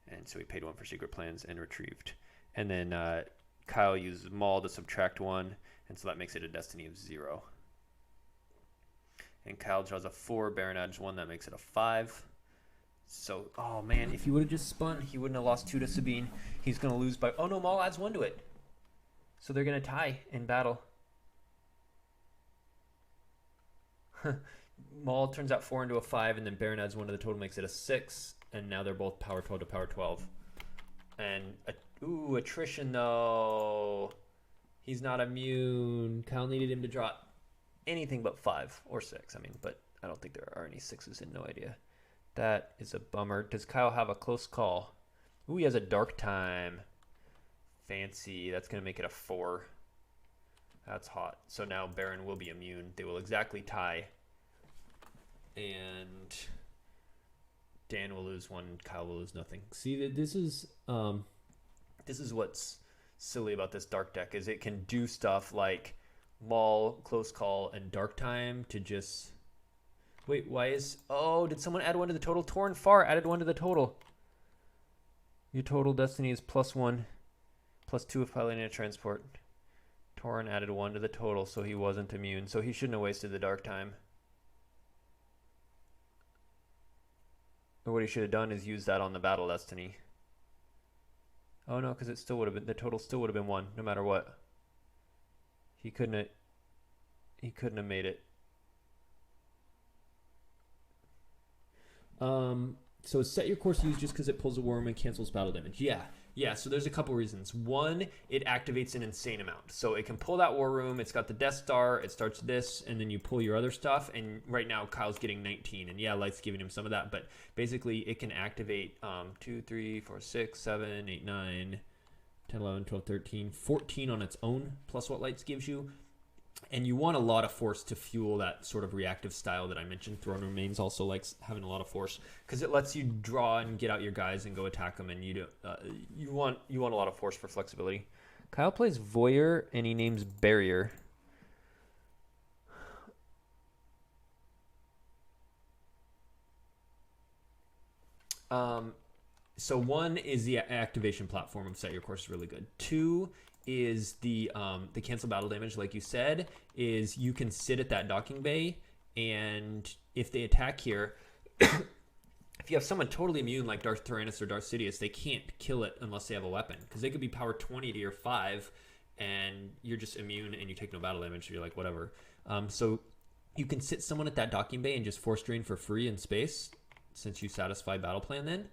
and so he paid 1 for secret plans and retrieved. And then Kyle uses Maul to subtract 1, and so that makes it a destiny of 0. And Kyle draws a 4, Baron adds 1, that makes it a 5. So, oh man, if he would have just spun, he wouldn't have lost 2 to Sabine. He's going to lose by, oh no, Maul adds 1 to it. So they're going to tie in battle. Maul turns out 4 into a 5, and then Baron adds 1 to the total, makes it a 6. And now they're both power 12 to power 12. And, attrition though. He's not immune. Kyle needed him to draw anything but 5 or 6. I mean, but I don't think there are any 6s in no idea. That is a bummer. Does Kyle have a close call? Ooh, he has a dark time. Fancy. That's going to make it a 4. That's hot. So now Baron will be immune. They will exactly tie. And Dan will lose 1. Kyle will lose nothing. See, this is what's silly about this dark deck, is it can do stuff like Maul, close call, and dark time to just... Wait, why is... Oh, did someone add 1 to the total? Torin Far added 1 to the total. Your total destiny is +1, +2 if piloting a transport. Torin added 1 to the total, so he wasn't immune. So he shouldn't have wasted the dark time. Or what he should have done is use that on the battle destiny. Oh no, because it still would have been... The total still would have been 1, no matter what. He couldn't have made it. So set your course use just because it pulls a worm and cancels battle damage. Yeah. So there's a couple reasons. One, it activates an insane amount. So it can pull that war room. It's got the Death Star. It starts this, and then you pull your other stuff. And right now, Kyle's getting 19. And yeah, Light's giving him some of that. But basically, it can activate 2, 3, 4, 6, 7, 8, 9, 10, 11, 12, 13, 14 on its own, plus what Lights gives you. And you want a lot of force to fuel that sort of reactive style that I mentioned. Throne Remains also likes having a lot of force because it lets you draw and get out your guys and go attack them. And you want a lot of force for flexibility. Kyle plays Voyeur and he names Barrier. So one is the activation platform of Set Your Course is really good. Two is the cancel battle damage, like you said, is you can sit at that docking bay, and if they attack here, if you have someone totally immune like Darth Tyrannus or Darth Sidious, they can't kill it unless they have a weapon, because they could be power 20 to your 5, and you're just immune and you take no battle damage, so you're like, whatever. So you can sit someone at that docking bay and just force drain for free in space, since you satisfy battle plan then.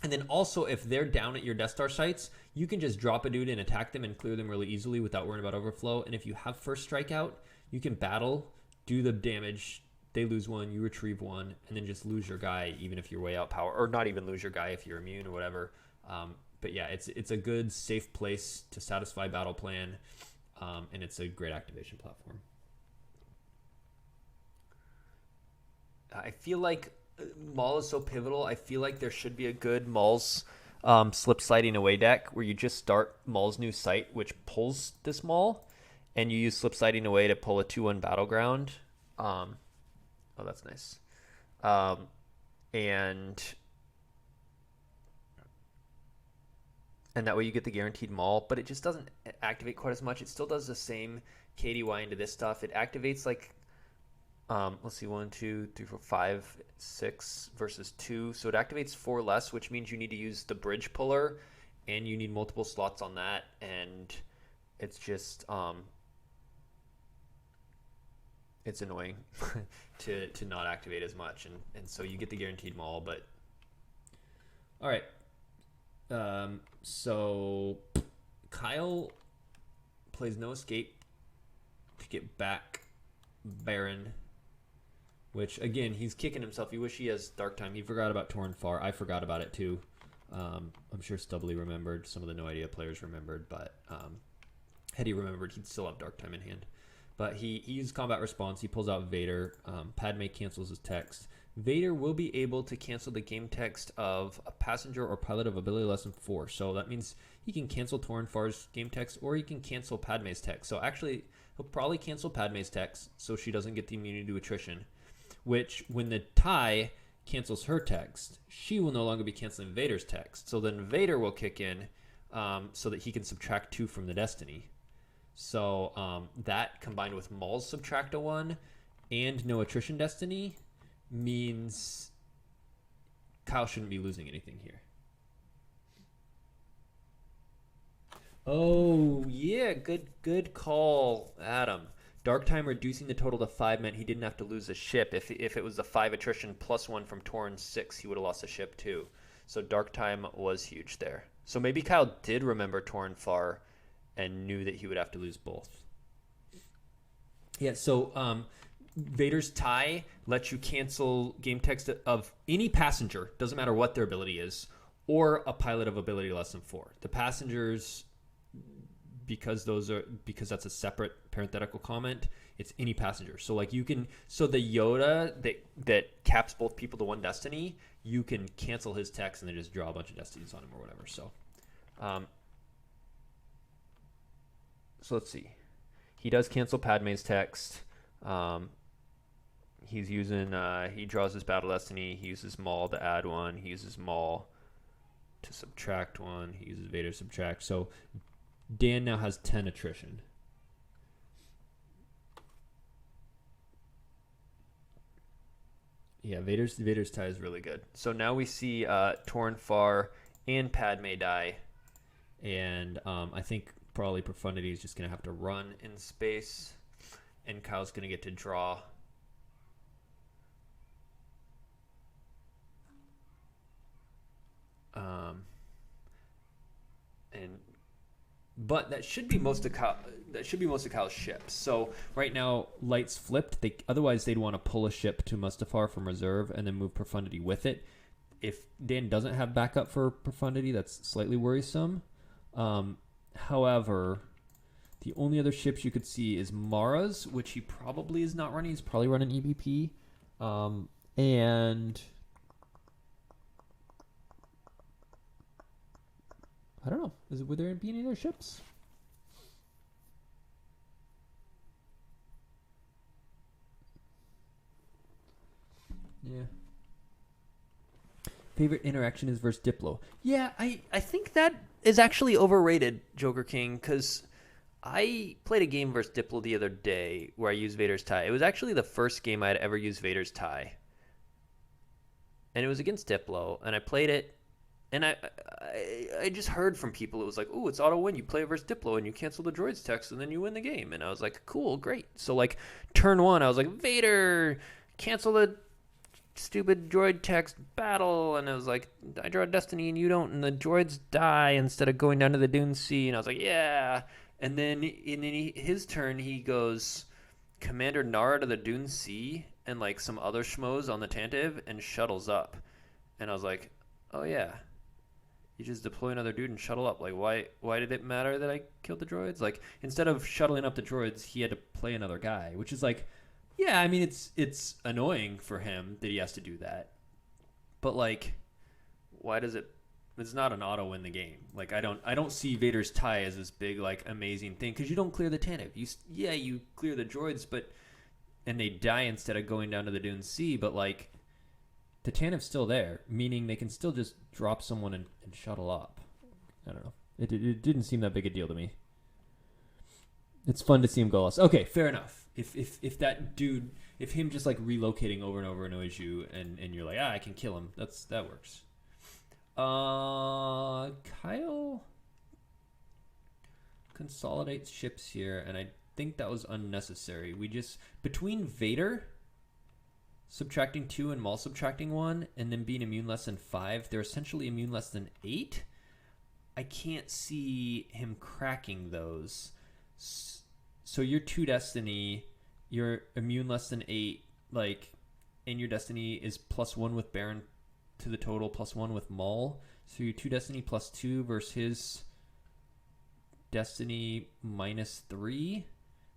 And then also, if they're down at your Death Star sites, you can just drop a dude and attack them and clear them really easily without worrying about overflow. And if you have first strike out, you can battle, do the damage, they lose one, you retrieve one, and then just lose your guy even if you're way out power, or not even lose your guy if you're immune or whatever. But yeah, it's a good, safe place to satisfy battle plan, and it's a great activation platform. I feel like Maul is so pivotal. I feel like there should be a good Maul's slip sliding away deck where you just start Maul's new site, which pulls this Maul, and you use slip sliding away to pull a 2/1 battleground. Oh, that's nice. And that way you get the guaranteed Maul, but it just doesn't activate quite as much. It still does the same KDY into this stuff. It activates like let's see, 1, 2, 3, 4, 5, 6 versus 2. So it activates 4 less, which means you need to use the bridge puller, and you need multiple slots on that. And it's just it's annoying to not activate as much, and so you get the guaranteed Maul. But all right, so Kyle plays No Escape to get back Baron. Which, again, he's kicking himself. You wish he has Dark Time. He forgot about Torn Far. I forgot about it, too. I'm sure Stubbly remembered. Some of the No Idea players remembered. But had he remembered, he'd still have Dark Time in hand. But he used Combat Response. He pulls out Vader. Padme cancels his text. Vader will be able to cancel the game text of a passenger or pilot of ability lesson 4. So that means he can cancel Torn Far's game text, or he can cancel Padme's text. So actually, he'll probably cancel Padme's text so she doesn't get the immunity to attrition. Which, when the TIE cancels her text, she will no longer be canceling Vader's text. So then Vader will kick in so that he can subtract 2 from the Destiny. So that, combined with Maul's subtract a 1 and no attrition Destiny, means Kyle shouldn't be losing anything here. Oh, yeah, good call, Adam. Dark Time reducing the total to 5 meant he didn't have to lose a ship. If it was the 5 attrition plus 1 from Torrens 6, he would have lost a ship too. So Dark Time was huge there. So maybe Kyle did remember Torn Far and knew that he would have to lose both. Yeah, so Vader's tie lets you cancel game text of any passenger, doesn't matter what their ability is, or a pilot of ability lesson 4. The passengers, because that's a separate parenthetical comment, it's any passenger. So like you can, so the Yoda that caps both people to 1 destiny, you can cancel his text and then just draw a bunch of destinies on him or whatever. So so let's see, he does cancel Padme's text. He's using he draws his battle destiny, he uses Maul to add 1, he uses Maul to subtract 1, he uses Vader subtract. So Dan now has 10 attrition. Yeah, Vader's tie is really good. So now we see Torn Far and Padme die. And I think probably Profundity is just going to have to run in space, and Kyle's going to get to draw. But that should be most of Kyle's ships. So right now, Light's flipped. Otherwise they'd want to pull a ship to Mustafar from reserve and then move Profundity with it. If Dan doesn't have backup for Profundity, that's slightly worrisome. However, the only other ships you could see is Mara's, which he probably is not running. He's probably running EBP. And I don't know. Would there be any other ships? Yeah. Favorite interaction is versus Diplo. Yeah, I think that is actually overrated, Joker King, because I played a game versus Diplo the other day where I used Vader's tie. It was actually the first game I'd ever used Vader's tie. And it was against Diplo, and I played it. And I just heard from people, it was like, oh, it's auto win. You play versus Diplo and you cancel the droid's text and then you win the game. And I was like, cool, great. So like turn one, I was like, Vader, cancel the stupid droid text battle. And I was like, I draw Destiny and you don't. And the droids die instead of going down to the Dune Sea. And I was like, yeah. And then his turn, he goes Commander Nara to the Dune Sea and like some other schmoes on the Tantive and shuttles up. And I was like, oh yeah. You just deploy another dude and shuttle up. Like, why did it matter that I killed the droids? Like, instead of shuttling up the droids, he had to play another guy, which is like, yeah, I mean, it's annoying for him that he has to do that. But like, why does it? It's not an auto win the game. Like, I don't see Vader's tie as this big like amazing thing because you don't clear the Tantive. You clear the droids, and they die instead of going down to the Dune Sea. But like, the Tantiv's still there, meaning they can still just drop someone and shuttle up. I don't know. It didn't seem that big a deal to me. It's fun to see him go lost. Okay, fair enough. If that dude, if him just like relocating over and over annoys you, and you're like, I can kill him. That works. Kyle consolidates ships here, and I think that was unnecessary. We just between Vader subtracting 2 and Maul subtracting 1, and then being immune less than 5, they're essentially immune less than 8. I can't see him cracking those. So your 2 Destiny, you're immune less than 8, like, and your Destiny is +1 with Baron to the total, +1 with Maul. So your 2 Destiny +2 versus his Destiny -3.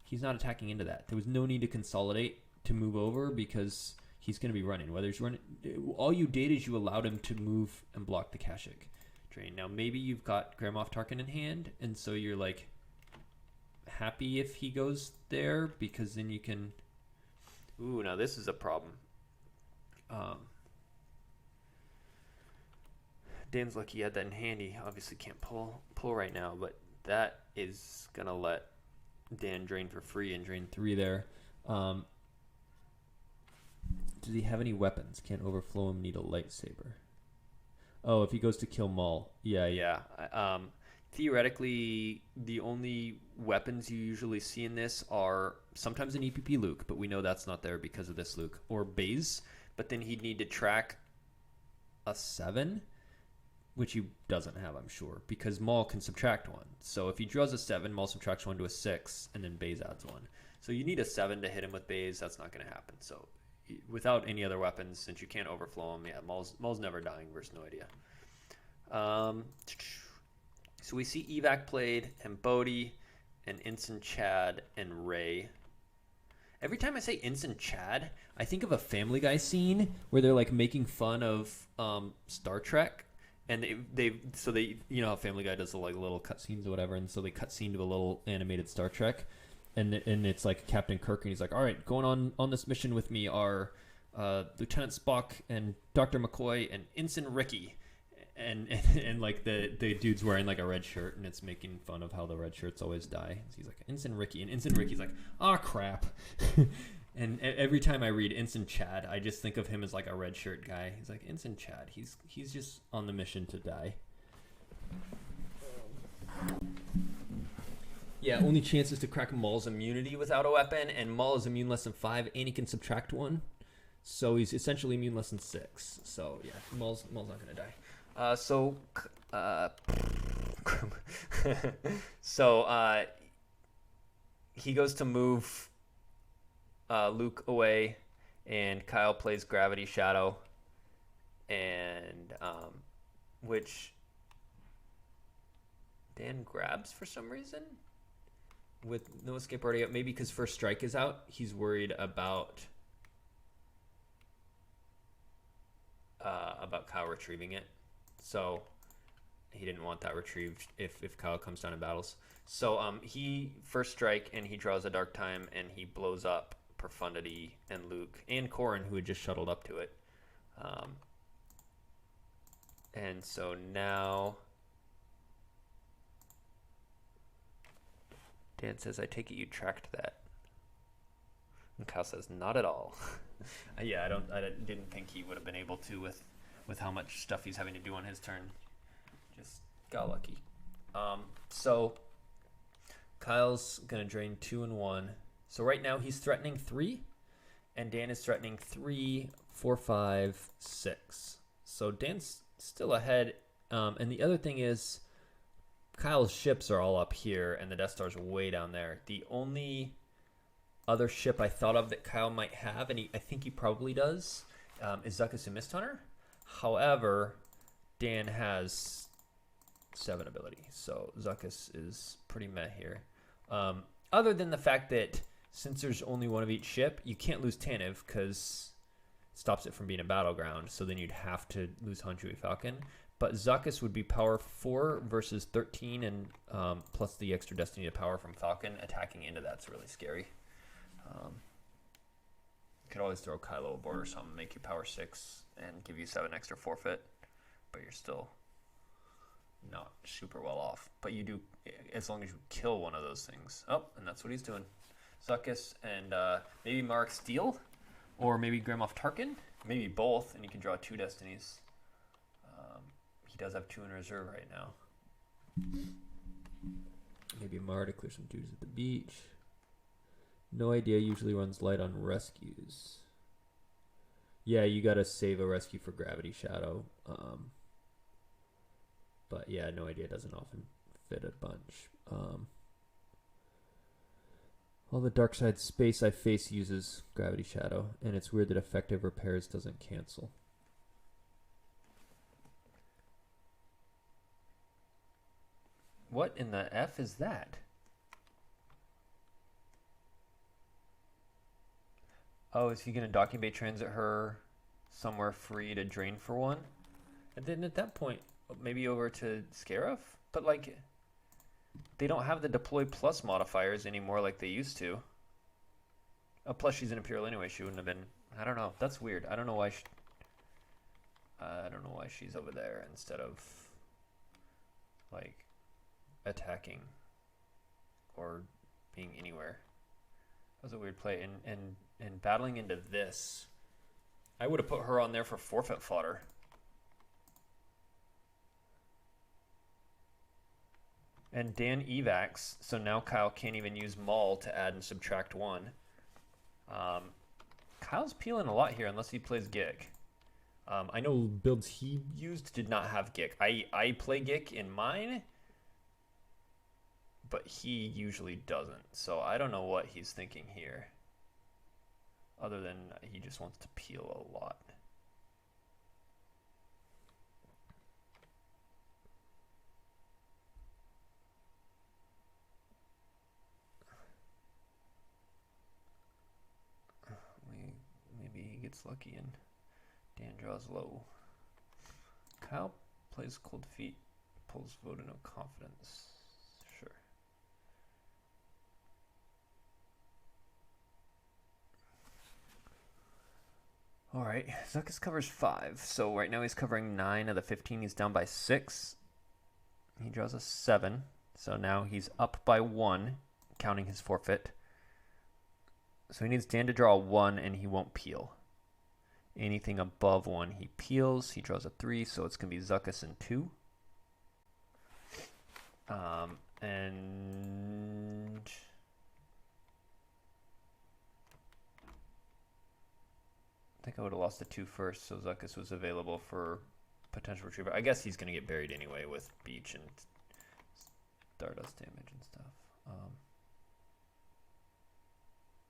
He's not attacking into that. There was no need to consolidate to move over because he's going to be running. Whether he's running, all you did is you allowed him to move and block the Kashyyyk drain. Now maybe you've got Grand Moff Tarkin in hand, and so you're like happy if he goes there because then you can. Ooh, now this is a problem. Dan's lucky he had that in hand. He obviously can't pull right now, but that is gonna let Dan drain for free and drain 3 there. Does he have any weapons? Can't overflow him, need a lightsaber. Oh, if he goes to kill Maul. Yeah. Theoretically, the only weapons you usually see in this are sometimes an EPP Luke, but we know that's not there because of this Luke, or Baze, but then he'd need to track a 7, which he doesn't have, I'm sure, because Maul can subtract 1. So if he draws a 7, Maul subtracts 1 to a 6, and then Baze adds 1. So you need a 7 to hit him with Baze. That's not going to happen. So without any other weapons, since you can't overflow him, yeah, Maul's never dying versus no idea. So we see Evac played, and Bodhi, and Ensign Chad, and Rey. Every time I say Ensign Chad, I think of a Family Guy scene where they're like making fun of Star Trek, and they you know how Family Guy does the like little cutscenes or whatever, and so they cut scene to a little animated Star Trek. And it's like Captain Kirk, and he's like, all right, going on this mission with me are Lieutenant Spock and Dr. McCoy and Ensign Ricky. And like the dude's wearing like a red shirt, and it's making fun of how the red shirts always die. So he's like, Ensign Ricky. And Ensign Ricky's like, crap. And every time I read Ensign Chad, I just think of him as like a red shirt guy. He's like, Ensign Chad. He's just on the mission to die. Yeah, only chance is to crack Maul's immunity without a weapon, and Maul is immune less than 5, and he can subtract 1. So he's essentially immune less than 6. So yeah, Maul's not gonna die. So he goes to move Luke away, and Kyle plays Gravity Shadow, and which Dan grabs for some reason with no escape already out. Maybe because First Strike is out, he's worried about Kyle retrieving it. So he didn't want that retrieved if Kyle comes down in battles. So he First Strike, and he draws a Dark Time, and he blows up Profundity and Luke and Corrin, who had just shuttled up to it. And so now Dan says, I take it you tracked that. And Kyle says, not at all. Yeah, I didn't think he would have been able to with how much stuff he's having to do on his turn. Just got lucky. So Kyle's gonna drain 2 and 1. So right now he's threatening 3, and Dan is threatening 3, 4, 5, 6. So Dan's still ahead. And the other thing is, Kyle's ships are all up here, and the Death Star's way down there. The only other ship I thought of that Kyle might have, and I think he probably does, is Zuckuss and Mist Hunter. However, Dan has 7 ability, so Zuckuss is pretty meh here. Other than the fact that since there's only one of each ship, you can't lose Tanev because it stops it from being a battleground, so then you'd have to lose Han Chewie Falcon. But Zuckuss would be power 4 versus 13, and plus the extra Destiny to power from Falcon. Attacking into that's really scary. You could always throw Kylo aboard or something, make you power 6, and give you 7 extra forfeit, but you're still not super well off. But you do, as long as you kill one of those things. Oh, and that's what he's doing. Zuckuss and maybe Mark Steele, or maybe Grand Moff Tarkin, maybe both, and you can draw 2 Destinies. He does have 2 in reserve right now. Maybe Mar to clear some dudes at the beach. No idea. Usually runs light on rescues. Yeah, you gotta save a rescue for Gravity Shadow. But yeah, no idea doesn't often fit a bunch. All the dark side space I face uses Gravity Shadow, and it's weird that effective repairs doesn't cancel. What in the F is that? Oh, is he going to docking bay transit her somewhere free to drain for 1? And then at that point, maybe over to Scarif? But like, they don't have the deploy plus modifiers anymore like they used to. Oh, plus she's an Imperial anyway. She wouldn't have been. I don't know. That's weird. I don't know why. I don't know why she's over there instead of like attacking or being anywhere. That was a weird play. And battling into this, I would have put her on there for forfeit fodder. And Dan evacs, so now Kyle can't even use Maul to add and subtract 1. Kyle's peeling a lot here unless he plays Gick. I know builds he used did not have Gick. I play Gick in mine, but he usually doesn't. So I don't know what he's thinking here, other than he just wants to peel a lot. Maybe he gets lucky and Dan draws low. Kyle plays Cold Feet, pulls Vote of No Confidence. Sure. All right, Zuckuss covers 5. So right now he's covering 9 of the 15. He's down by 6. He draws a 7. So now he's up by 1, counting his forfeit. So he needs Dan to draw a 1, and he won't peel. Anything above 1, he peels. He draws a 3, so it's going to be Zuckuss and 2. And I think I would have lost the 2 first, so Zuckuss was available for potential retriever. I guess he's going to get buried anyway with Beach and Stardust damage and stuff.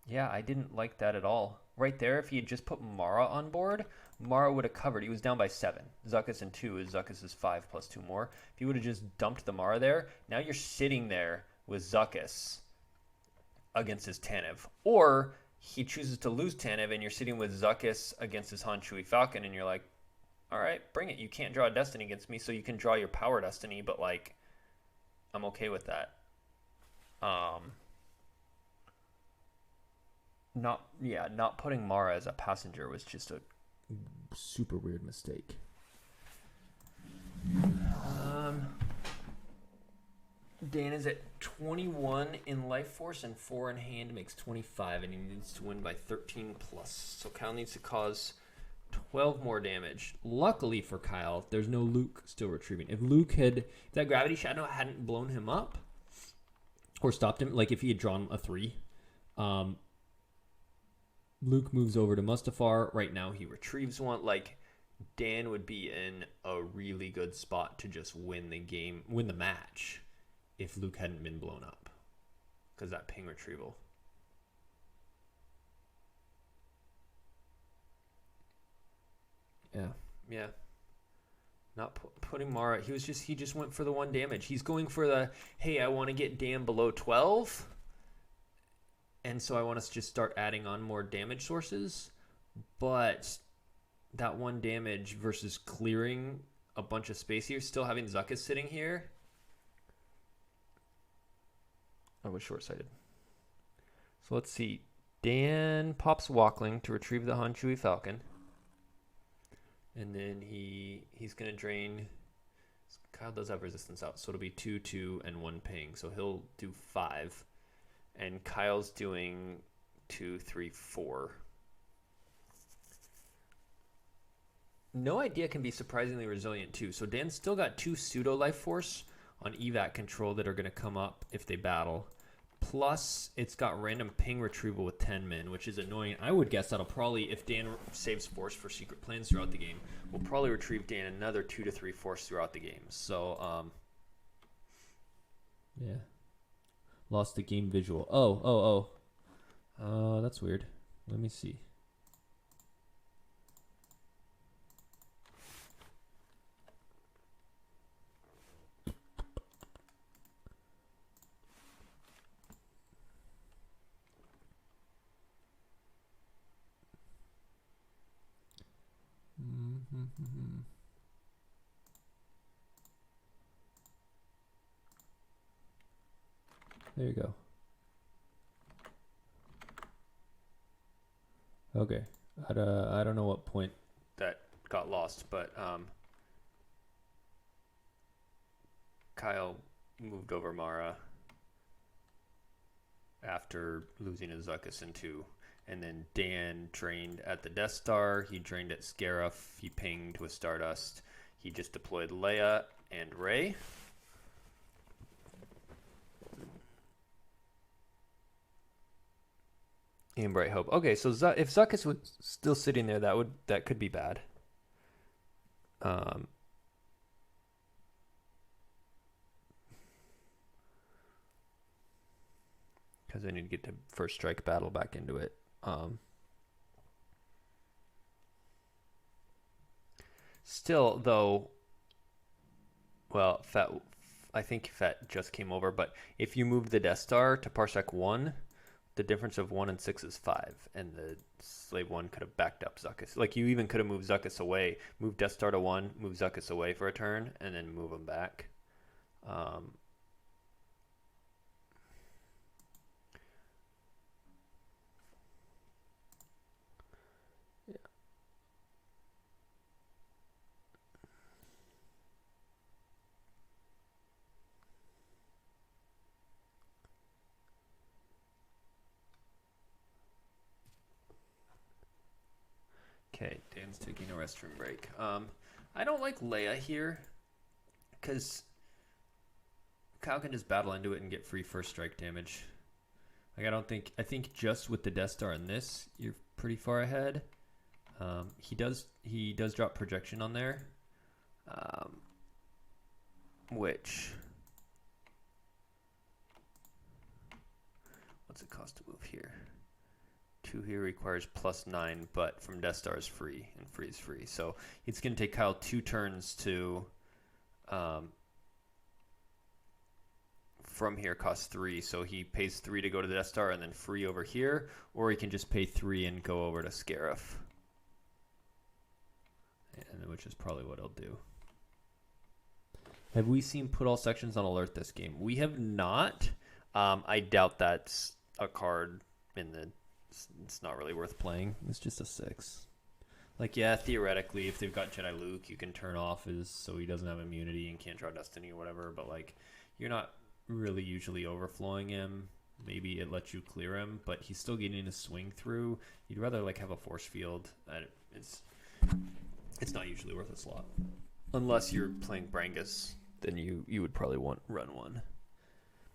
Yeah, I didn't like that at all. Right there, if he had just put Mara on board, Mara would have covered. He was down by 7. Zuckuss in 2 is Zuckuss is 5 plus 2 more. If he would have just dumped the Mara there, now you're sitting there with Zuckuss against his Tanev. Or he chooses to lose Tanev and you're sitting with Zuckuss against his Han Chui Falcon and you're like, all right, bring it. You can't draw a Destiny against me, so you can draw your Power Destiny, but like, I'm okay with that. Not putting Mara as a passenger was just a super weird mistake. Dan is at 21 in life force and 4 in hand, makes 25, and he needs to win by 13 plus. So Kyle needs to cause 12 more damage. Luckily for Kyle, there's no Luke still retrieving. If that Gravity Shadow hadn't blown him up or stopped him, like if he had drawn a 3, Luke moves over to Mustafar. Right now he retrieves one. Like, Dan would be in a really good spot to just win the match if Luke hadn't been blown up. Because that ping retrieval. Yeah. Not putting Mara. He just went for the 1 damage. He's going for the, hey, I want to get Dan below 12. And so I want to just start adding on more damage sources. But that 1 damage versus clearing a bunch of space here, still having Zuckuss sitting here. I was short-sighted. So let's see. Dan pops Walkling to retrieve the Han Chui Falcon. And then he's going to drain. Kyle does have resistance out, so it'll be 2, 2, and 1 ping. So he'll do 5. And Kyle's doing 2, 3, 4. No Idea can be surprisingly resilient too. So Dan's still got 2 pseudo life force on evac control that are going to come up if they battle. Plus, it's got random ping retrieval with 10 min, which is annoying. I would guess that'll probably, if Dan saves force for secret plans throughout the game, we'll probably retrieve Dan another 2 to 3 force throughout the game. So, yeah. Lost the game visual. Oh, that's weird. Let me see. There you go. Okay. I don't know what point that got lost, but Kyle moved over Mara after losing his Zuckuss in 2. And then Dan drained at the Death Star. He drained at Scarif. He pinged with Stardust. He just deployed Leia and Rey. And Bright Hope. Okay, so if Zuckuss was still sitting there, that could be bad. Because I need to get the first strike battle back into it. Still, though, well, I think Fett just came over, but if you move the Death Star to Parsec 1, the difference of 1 and 6 is 5, and the Slave 1 could have backed up Zuckuss. Like, you even could have moved Zuckuss away, move Death Star to 1, move Zuckuss away for a turn, and then move him back. Okay, Dan's taking a restroom break. I don't like Leia here because Kyle can just battle into it and get free first strike damage. Like I think just with the Death Star in this, you're pretty far ahead. He does drop projection on there, which what's it cost to move here? 2 here requires +9, but from Death Star is free, and free is free. So it's going to take Kyle 2 turns to, from here costs 3. So he pays 3 to go to the Death Star and then free over here, or he can just pay 3 and go over to Scarif. And which is probably what he'll do. Have we seen put all sections on alert this game? We have not. I doubt that's a card in the... It's not really worth playing. It's just a 6. Like, yeah, theoretically, if they've got Jedi Luke, you can turn off his so he doesn't have immunity and can't draw Destiny or whatever. But, like, you're not really usually overflowing him. Maybe it lets you clear him, but he's still getting a swing through. You'd rather, like, have a force field. It's not usually worth a slot. Unless you're playing Brangus, then you would probably run one.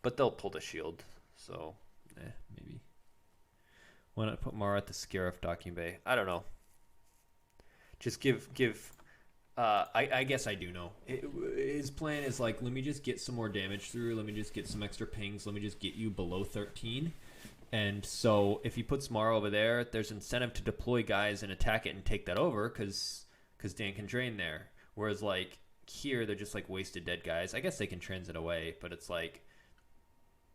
But they'll pull the shield, so, maybe. Why not put Mara at the Scarif docking bay? I don't know. Just give. I guess I do know. His plan is like, let me just get some more damage through. Let me just get some extra pings. Let me just get you below 13. And so if he puts Mara over there, there's incentive to deploy guys and attack it and take that over because Dan can drain there. Whereas like here, they're just like wasted dead guys. I guess they can transit away, but it's like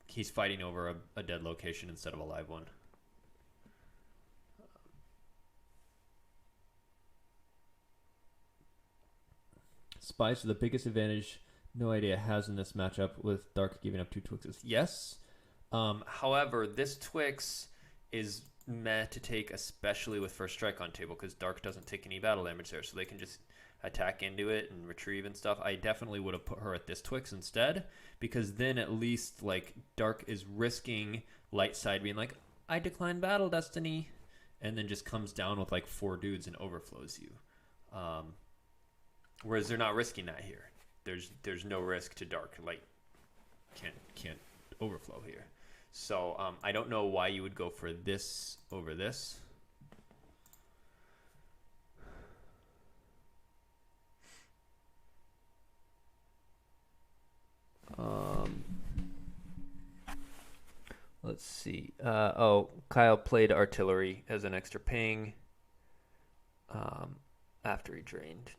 he's fighting over a dead location instead of a live one. Spies are the biggest advantage No Idea has in this matchup with Dark giving up 2 Twixes. Yes. However, this Twix is meant to take especially with first strike on table because Dark doesn't take any battle damage there, so they can just attack into it and retrieve and stuff. I definitely would have put her at this Twix instead because then at least like Dark is risking light side being like, I decline battle Destiny, and then just comes down with like 4 dudes and overflows you. Whereas they're not risking that here. There's no risk to Dark. Light can't overflow here. So I don't know why you would go for this over this. Let's see. Kyle played artillery as an extra ping after he drained.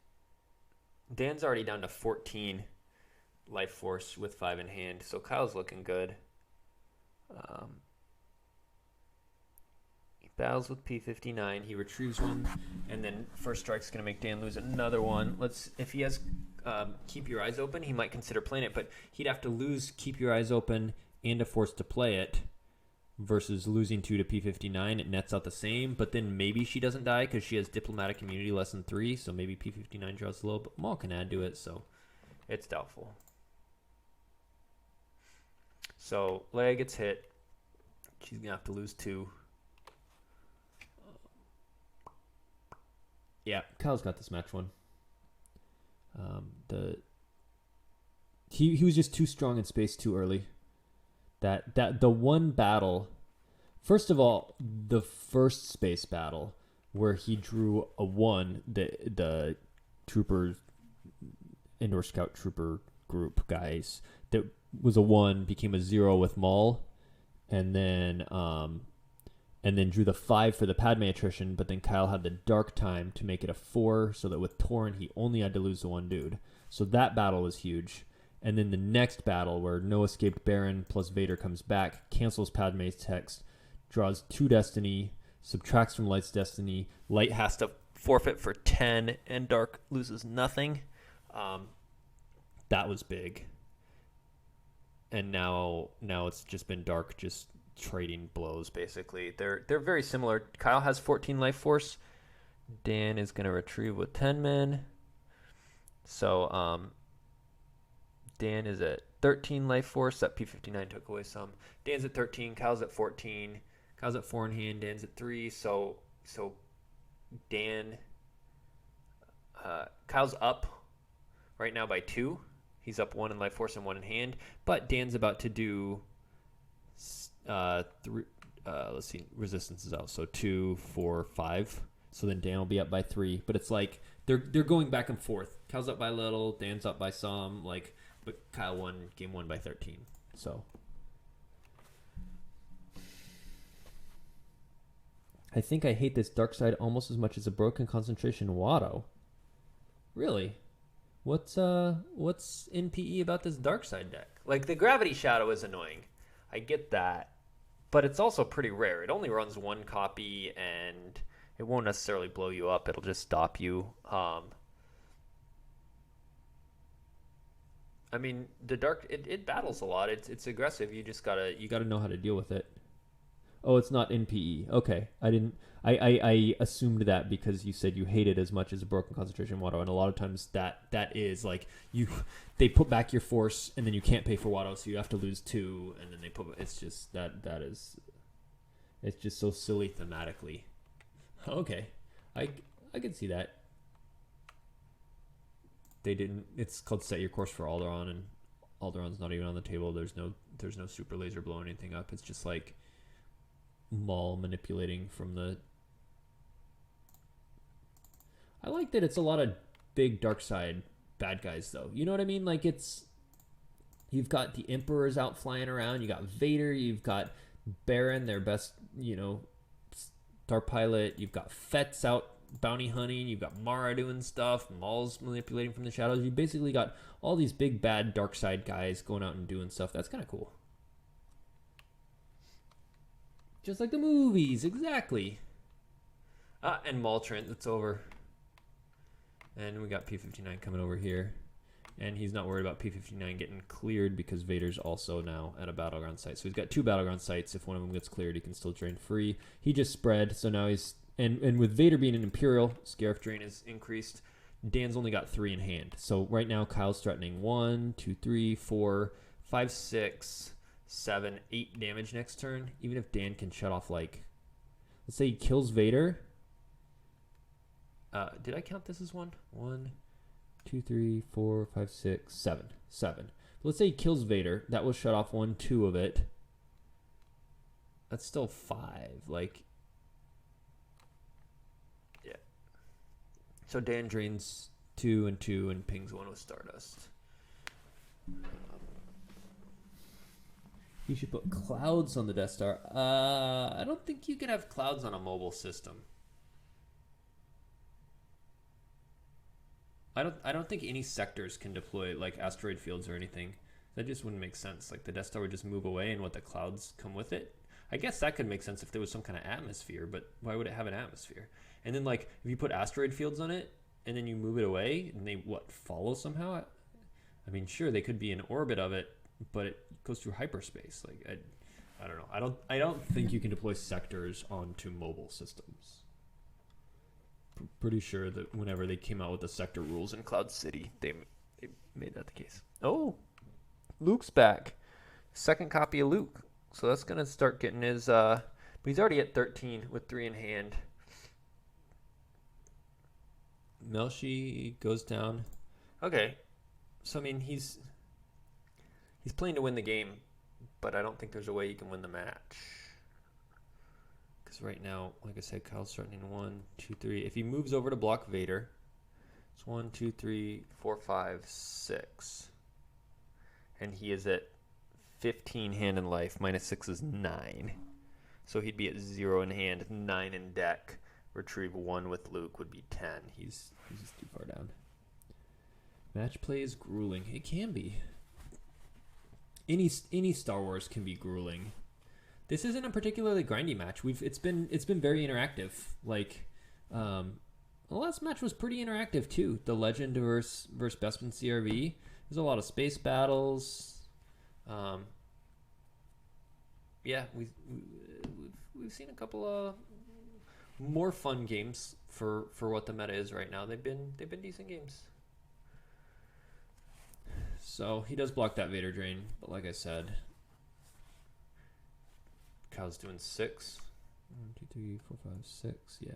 Dan's already down to 14 life force with 5 in hand, so Kyle's looking good. He battles with P59. He retrieves one, and then first strike's going to make Dan lose another one. If he has Keep Your Eyes Open, he might consider playing it, but he'd have to lose Keep Your Eyes Open and a force to play it versus losing 2 to P59. It nets out the same, but then maybe she doesn't die because she has diplomatic immunity less than 3, so maybe P59 draws a little, but Maul can add to it, so it's doubtful. So Leia gets hit. She's going to have to lose 2. Yeah, Kyle's got this match one. He was just too strong in space too early. That the one battle, first of all, the first space battle where he drew a 1, the troopers, indoor scout trooper group guys, that was a 1 became a 0 with Maul, and then drew the 5 for the Padme attrition, but then Kyle had the dark time to make it a 4, so that with Torn he only had to lose the 1 dude. So that battle was huge. And then the next battle where no escaped Baron plus Vader comes back, cancels Padme's text, draws 2 Destiny, subtracts from Light's Destiny. Light has to forfeit for 10, and Dark loses nothing. That was big. And now it's just been Dark just trading blows, basically. They're very similar. Kyle has 14 life force. Dan is going to retrieve with 10 men. So Dan is at 13 life force. That P59 took away some. Dan's at 13. Kyle's at 14. Kyle's at 4 in hand. Dan's at 3. So Dan... Kyle's up right now by 2. He's up 1 in life force and 1 in hand. But Dan's about to do let's see, resistance is out. So 2, 4, 5. So then Dan will be up by 3. But it's like they're going back and forth. Kyle's up by a little, Dan's up by some, like, but Kyle won game 1 by 13. So I think I hate this dark side almost as much as a broken concentration Watto. Really? What's NPE about this dark side deck? Like, the gravity shadow is annoying. I get that. But it's also pretty rare. It only runs 1 copy, and it won't necessarily blow you up. It'll just stop you. I mean, the dark it battles a lot. It's aggressive. You just gotta know how to deal with it. Oh, it's not NPE. Okay, I assumed that because you said you hate it as much as a broken concentration Watto, and a lot of times that is like they put back your force, and then you can't pay for Watto, so you have to lose 2, and then they put. It's just it's just so silly thematically. Okay, I can see that. They didn't. It's called Set Your Course for Alderaan, and Alderaan's not even on the table. There's no super laser blowing anything up. It's just like Maul manipulating from the. I like that it's a lot of big dark side bad guys though. You know what I mean? Like, it's, you've got the Emperors out flying around. You got Vader. You've got Baron, their best, star pilot. You've got Fett's out bounty hunting. You've got Mara doing stuff. Maul's manipulating from the shadows. You basically got all these big bad dark side guys going out and doing stuff. That's kind of cool. Just like the movies, exactly. And Maul Trent, it's over. And we got P-59 coming over here. And he's not worried about P-59 getting cleared because Vader's also now at a battleground site. So he's got 2 battleground sites. If one of them gets cleared, he can still drain free. He just spread, so now he's... And with Vader being an Imperial, Scarif drain is increased. Dan's only got 3 in hand. So right now, Kyle's threatening 1, 2, 3, 4, 5, 6, 7, 8 damage next turn. Even if Dan can shut off, like... Let's say he kills Vader. Did I count this as 1? 1, 2, 3, 4, 5, 6, 7. 7. Let's say he kills Vader. That will shut off 1, 2 of it. That's still 5. Like... So Dan drains 2 and 2 and pings 1 with Stardust. You should put clouds on the Death Star. I don't think you can have clouds on a mobile system. I don't think any sectors can deploy like asteroid fields or anything. That just wouldn't make sense. Like, the Death Star would just move away and what the clouds come with it. I guess that could make sense if there was some kind of atmosphere, but why would it have an atmosphere? And then, like, if you put asteroid fields on it and then you move it away and they, follow somehow? I mean, sure, they could be in orbit of it, but it goes through hyperspace. Like, I don't know. I don't think you can deploy sectors onto mobile systems. Pretty sure that whenever they came out with the sector rules in Cloud City, they made that the case. Oh, Luke's back. Second copy of Luke. So that's going to start getting his... but he's already at 13 with 3 in hand. Melshi goes down. Okay. So, I mean, he's playing to win the game, but I don't think there's a way he can win the match. Because right now, like I said, Kyle's starting in 1, 2, 3. If he moves over to block Vader, it's 1, 2, 3, 4, 5, 6. And he is at 15 hand in life. Minus 6 is 9. So he'd be at 0 in hand, 9 in deck. Retrieve 1 with Luke would be 10. He's just too far down. Match play is grueling. It can be. Any Star Wars can be grueling. This isn't a particularly grindy match. It's been very interactive. Like, the last match was pretty interactive too. The Legend versus Bespin CRV. There's a lot of space battles. Yeah, we've seen a couple of more fun games for what the meta is right now. They've been decent games. So he does block that Vader drain, but like I said, Kyle's doing 6. 1, 2, 3, 4, 5, 6. Yeah,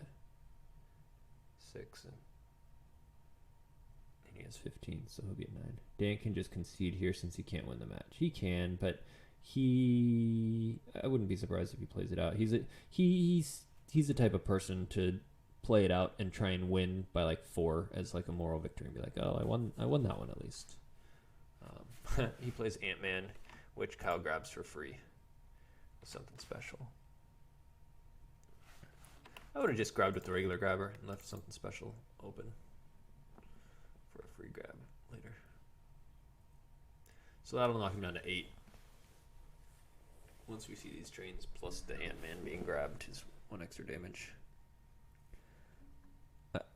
6, and he has 15, so he'll be at 9. Dan can just concede here since he can't win the match. He can, but I wouldn't be surprised if he plays it out. He's the type of person to play it out and try and win by like 4 as like a moral victory and be like, oh, I won that one at least. He plays Ant-Man, which Kyle grabs for free. Something special. I would have just grabbed with the regular grabber and left something special open for a free grab later. So that'll knock him down to 8. Once we see these trains, plus the Ant-Man being grabbed is 1 extra damage.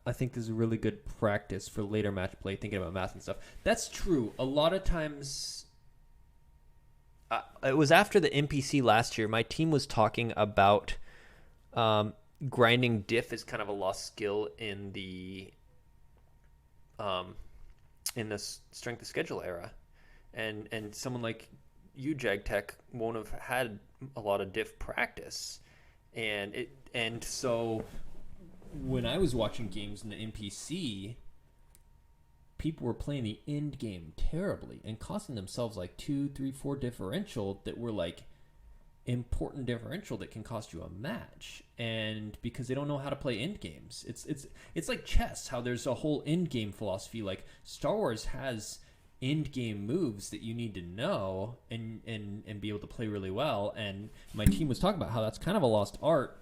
I think this is really good practice for later match play, thinking about math and stuff. That's true. A lot of times... it was after the NPC last year. My team was talking about grinding diff is kind of a lost skill in the strength of schedule era, and someone like you, JagTech, won't have had a lot of diff practice, and so when I was watching games in the NPC, people were playing the end game terribly and costing themselves like 2, 3, 4 differential that were like important differential that can cost you a match. And because they don't know how to play end games, it's like chess, how there's a whole end game philosophy. Like Star Wars has end game moves that you need to know and be able to play really well. And my team was talking about how that's kind of a lost art.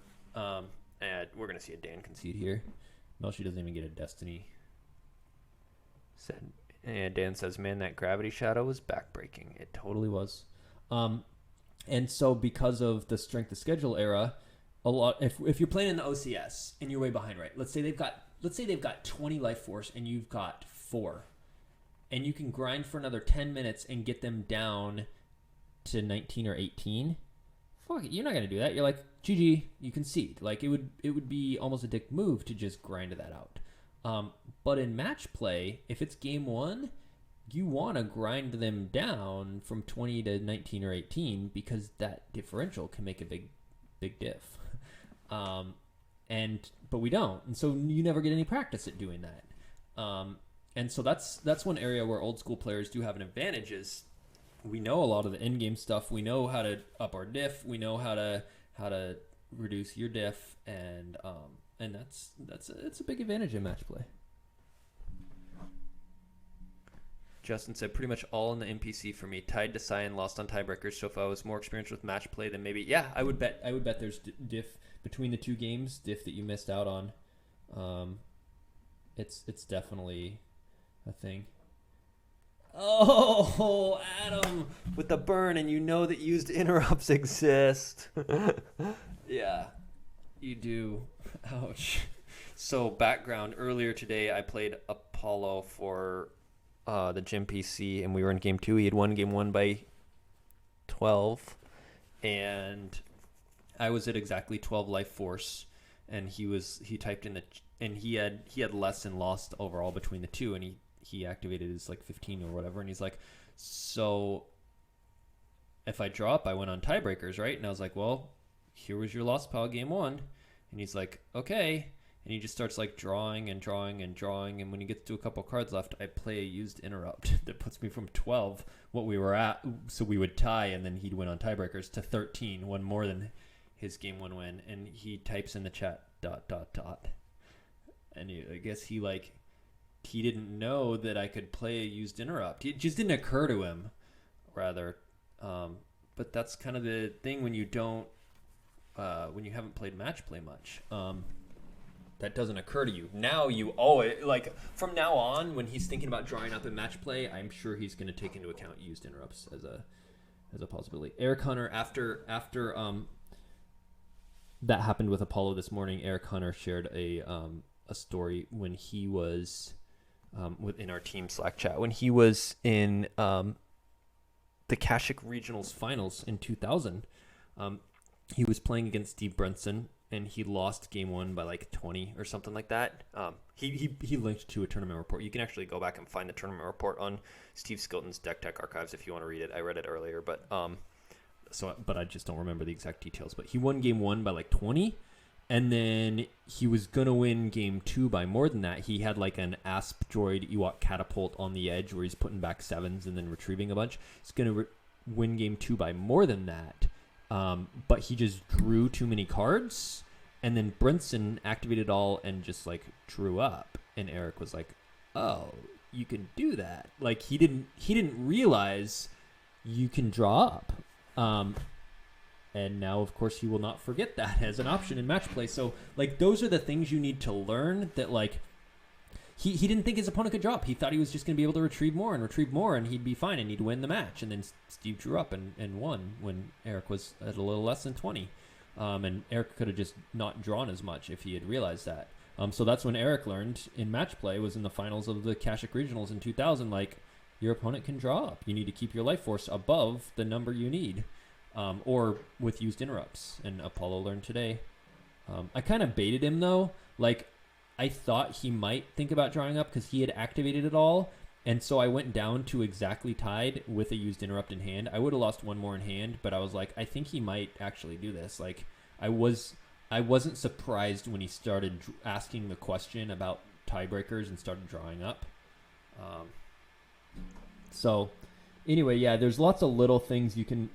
and we're gonna see a Dan concede See here, Melshi doesn't even get a destiny. And Dan says, man, that gravity shadow was backbreaking. It Totally was. And so because of the strength of schedule era, a lot if you're playing in the OCS and you're way behind, right? Let's say they've got 20 life force and you've got 4. And you can grind for another 10 minutes and get them down to 19 or 18. Fuck it, you're not going to do that. You're like, GG, you concede. Like it would be almost a dick move to just grind that out. But in match play, if it's game 1, you want to grind them down from 20 to 19 or 18 because that differential can make a big diff. But we don't, and so you never get any practice at doing that. And so that's one area where old school players do have an advantage. Is we know a lot of the end game stuff. We know how to up our diff. We know how to reduce your diff, and it's a big advantage in match play. Justin said, pretty much all in the NPC for me. Tied to Cyan, lost on tiebreakers. So if I was more experienced with match play, then maybe, yeah, I would bet there's diff between the two games, diff that you missed out on. It's definitely a thing. Oh, Adam, with the burn, and you know that used interrupts exist. Yeah, you do. Ouch. So background, earlier today I played Apollo for the Gempc, and we were in game 2. He had won game 1 by 12, and I was at exactly 12 life force, and he typed in and he had less and lost overall between the two, and he activated his like 15 or whatever, and he's like, so if I drop, I went on tiebreakers, right? And I was like, well, here was your lost pile game 1, and he's like, okay. And he just starts like drawing, and when he gets to a couple cards left, I play a used interrupt that puts me from 12, what we were at, so we would tie, and then he'd win on tiebreakers, to 13, one more than his game 1 win. And he types in the chat ... And I guess he didn't know that I could play a used interrupt. It just didn't occur to him, rather. But that's kind of the thing when you don't, when you haven't played match play much. That doesn't occur to you. Now you always, from now on, when he's thinking about drawing up in match play, I'm sure he's going to take into account used interrupts as a possibility. Eric Hunter, after that happened with Apollo this morning, Eric Hunter shared a story when he was within our team Slack chat, when he was in the Kashik Regionals Finals in 2000. He was playing against Steve Brunson, and he lost game 1 by 20 or something like that. He linked to a tournament report. You can actually go back and find the tournament report on Steve Skilton's Deck Tech archives if you want to read it. I read it earlier, but I just don't remember the exact details. But he won game 1 by 20, And then he was going to win game 2 by more than that. He had like an Asp droid Ewok catapult on the edge where he's putting back 7s and then retrieving a bunch. He's going to win game 2 by more than that. But he just drew too many cards. And then Brinson activated all and just like drew up. And Eric was like, oh, you can do that. Like he didn't realize you can draw up. And now, of course, he will not forget that as an option in match play. So, like, those are the things you need to learn that, like, he didn't think his opponent could drop. He thought he was just going to be able to retrieve more, and he'd be fine, and he'd win the match. And then Steve drew up and won when Eric was at a little less than 20. And Eric could have just not drawn as much if he had realized that. So that's when Eric learned in match play, was in the finals of the Kashik Regionals in 2000, like, your opponent can draw up. You need to keep your life force above the number you need. Or with used interrupts, and Apollo learned today. I kind of baited him, though. Like, I thought he might think about drawing up because he had activated it all, and so I went down to exactly tied with a used interrupt in hand. I would have lost one more in hand, but I was like, I think he might actually do this. Like, I wasn't surprised when he started asking the question about tiebreakers and started drawing up. So, anyway, yeah, there's lots of little things you can...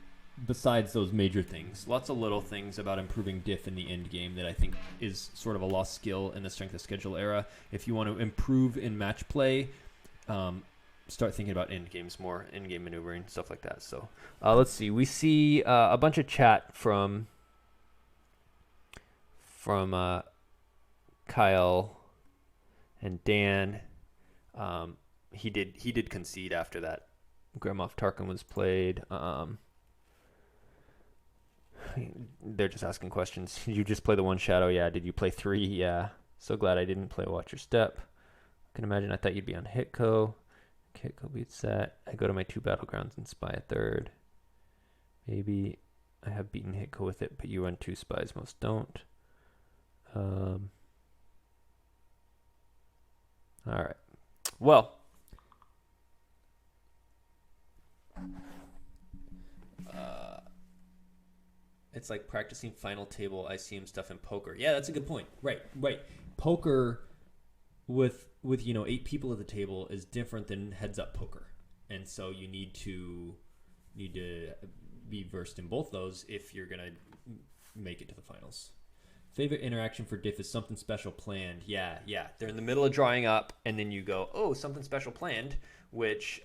Besides those major things, lots of little things about improving diff in the end game that I think is sort of a lost skill in the strength of schedule era. If you want to improve in match play, start thinking about end games more, end game maneuvering, stuff like that. So let's see. We see a bunch of chat from Kyle and Dan. He did concede after that Grand Moff Tarkin was played. They're just asking questions. Did you just play the one shadow? Yeah. Did you play 3? Yeah. So glad I didn't play Watch Your Step. I can imagine I thought you'd be on Hitco. Hitco beats set. I go to my 2 battlegrounds and spy a 3rd. Maybe I have beaten Hitco with it, but you run 2 spies. Most don't. All right. Well. It's like practicing final table ICM stuff in poker. Yeah, that's a good point. Right. Poker with 8 people at the table is different than heads up poker. And so you need to be versed in both those if you're going to make it to the finals. Favorite interaction for diff is something special planned. Yeah. They're in the middle of drawing up and then you go, "Oh, something special planned," which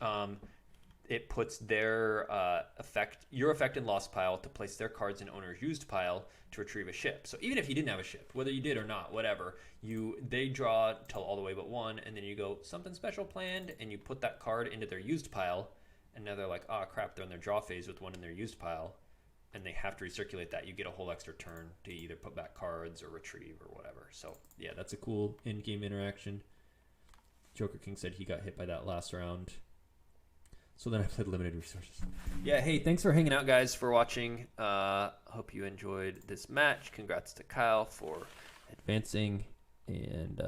it puts their your effect in lost pile to place their cards in owner's used pile to retrieve a ship. So even if you didn't have a ship, whether you did or not, whatever, they draw till all the way but 1, and then you go, something special planned, and you put that card into their used pile, and now they're like, oh crap, they're in their draw phase with 1 in their used pile, and they have to recirculate that. You get a whole extra turn to either put back cards or retrieve or whatever. So yeah, that's a cool in-game interaction. Joker King said he got hit by that last round. So then I played limited resources. Yeah, hey, thanks for hanging out, guys, for watching. Hope you enjoyed this match. Congrats to Kyle for advancing. And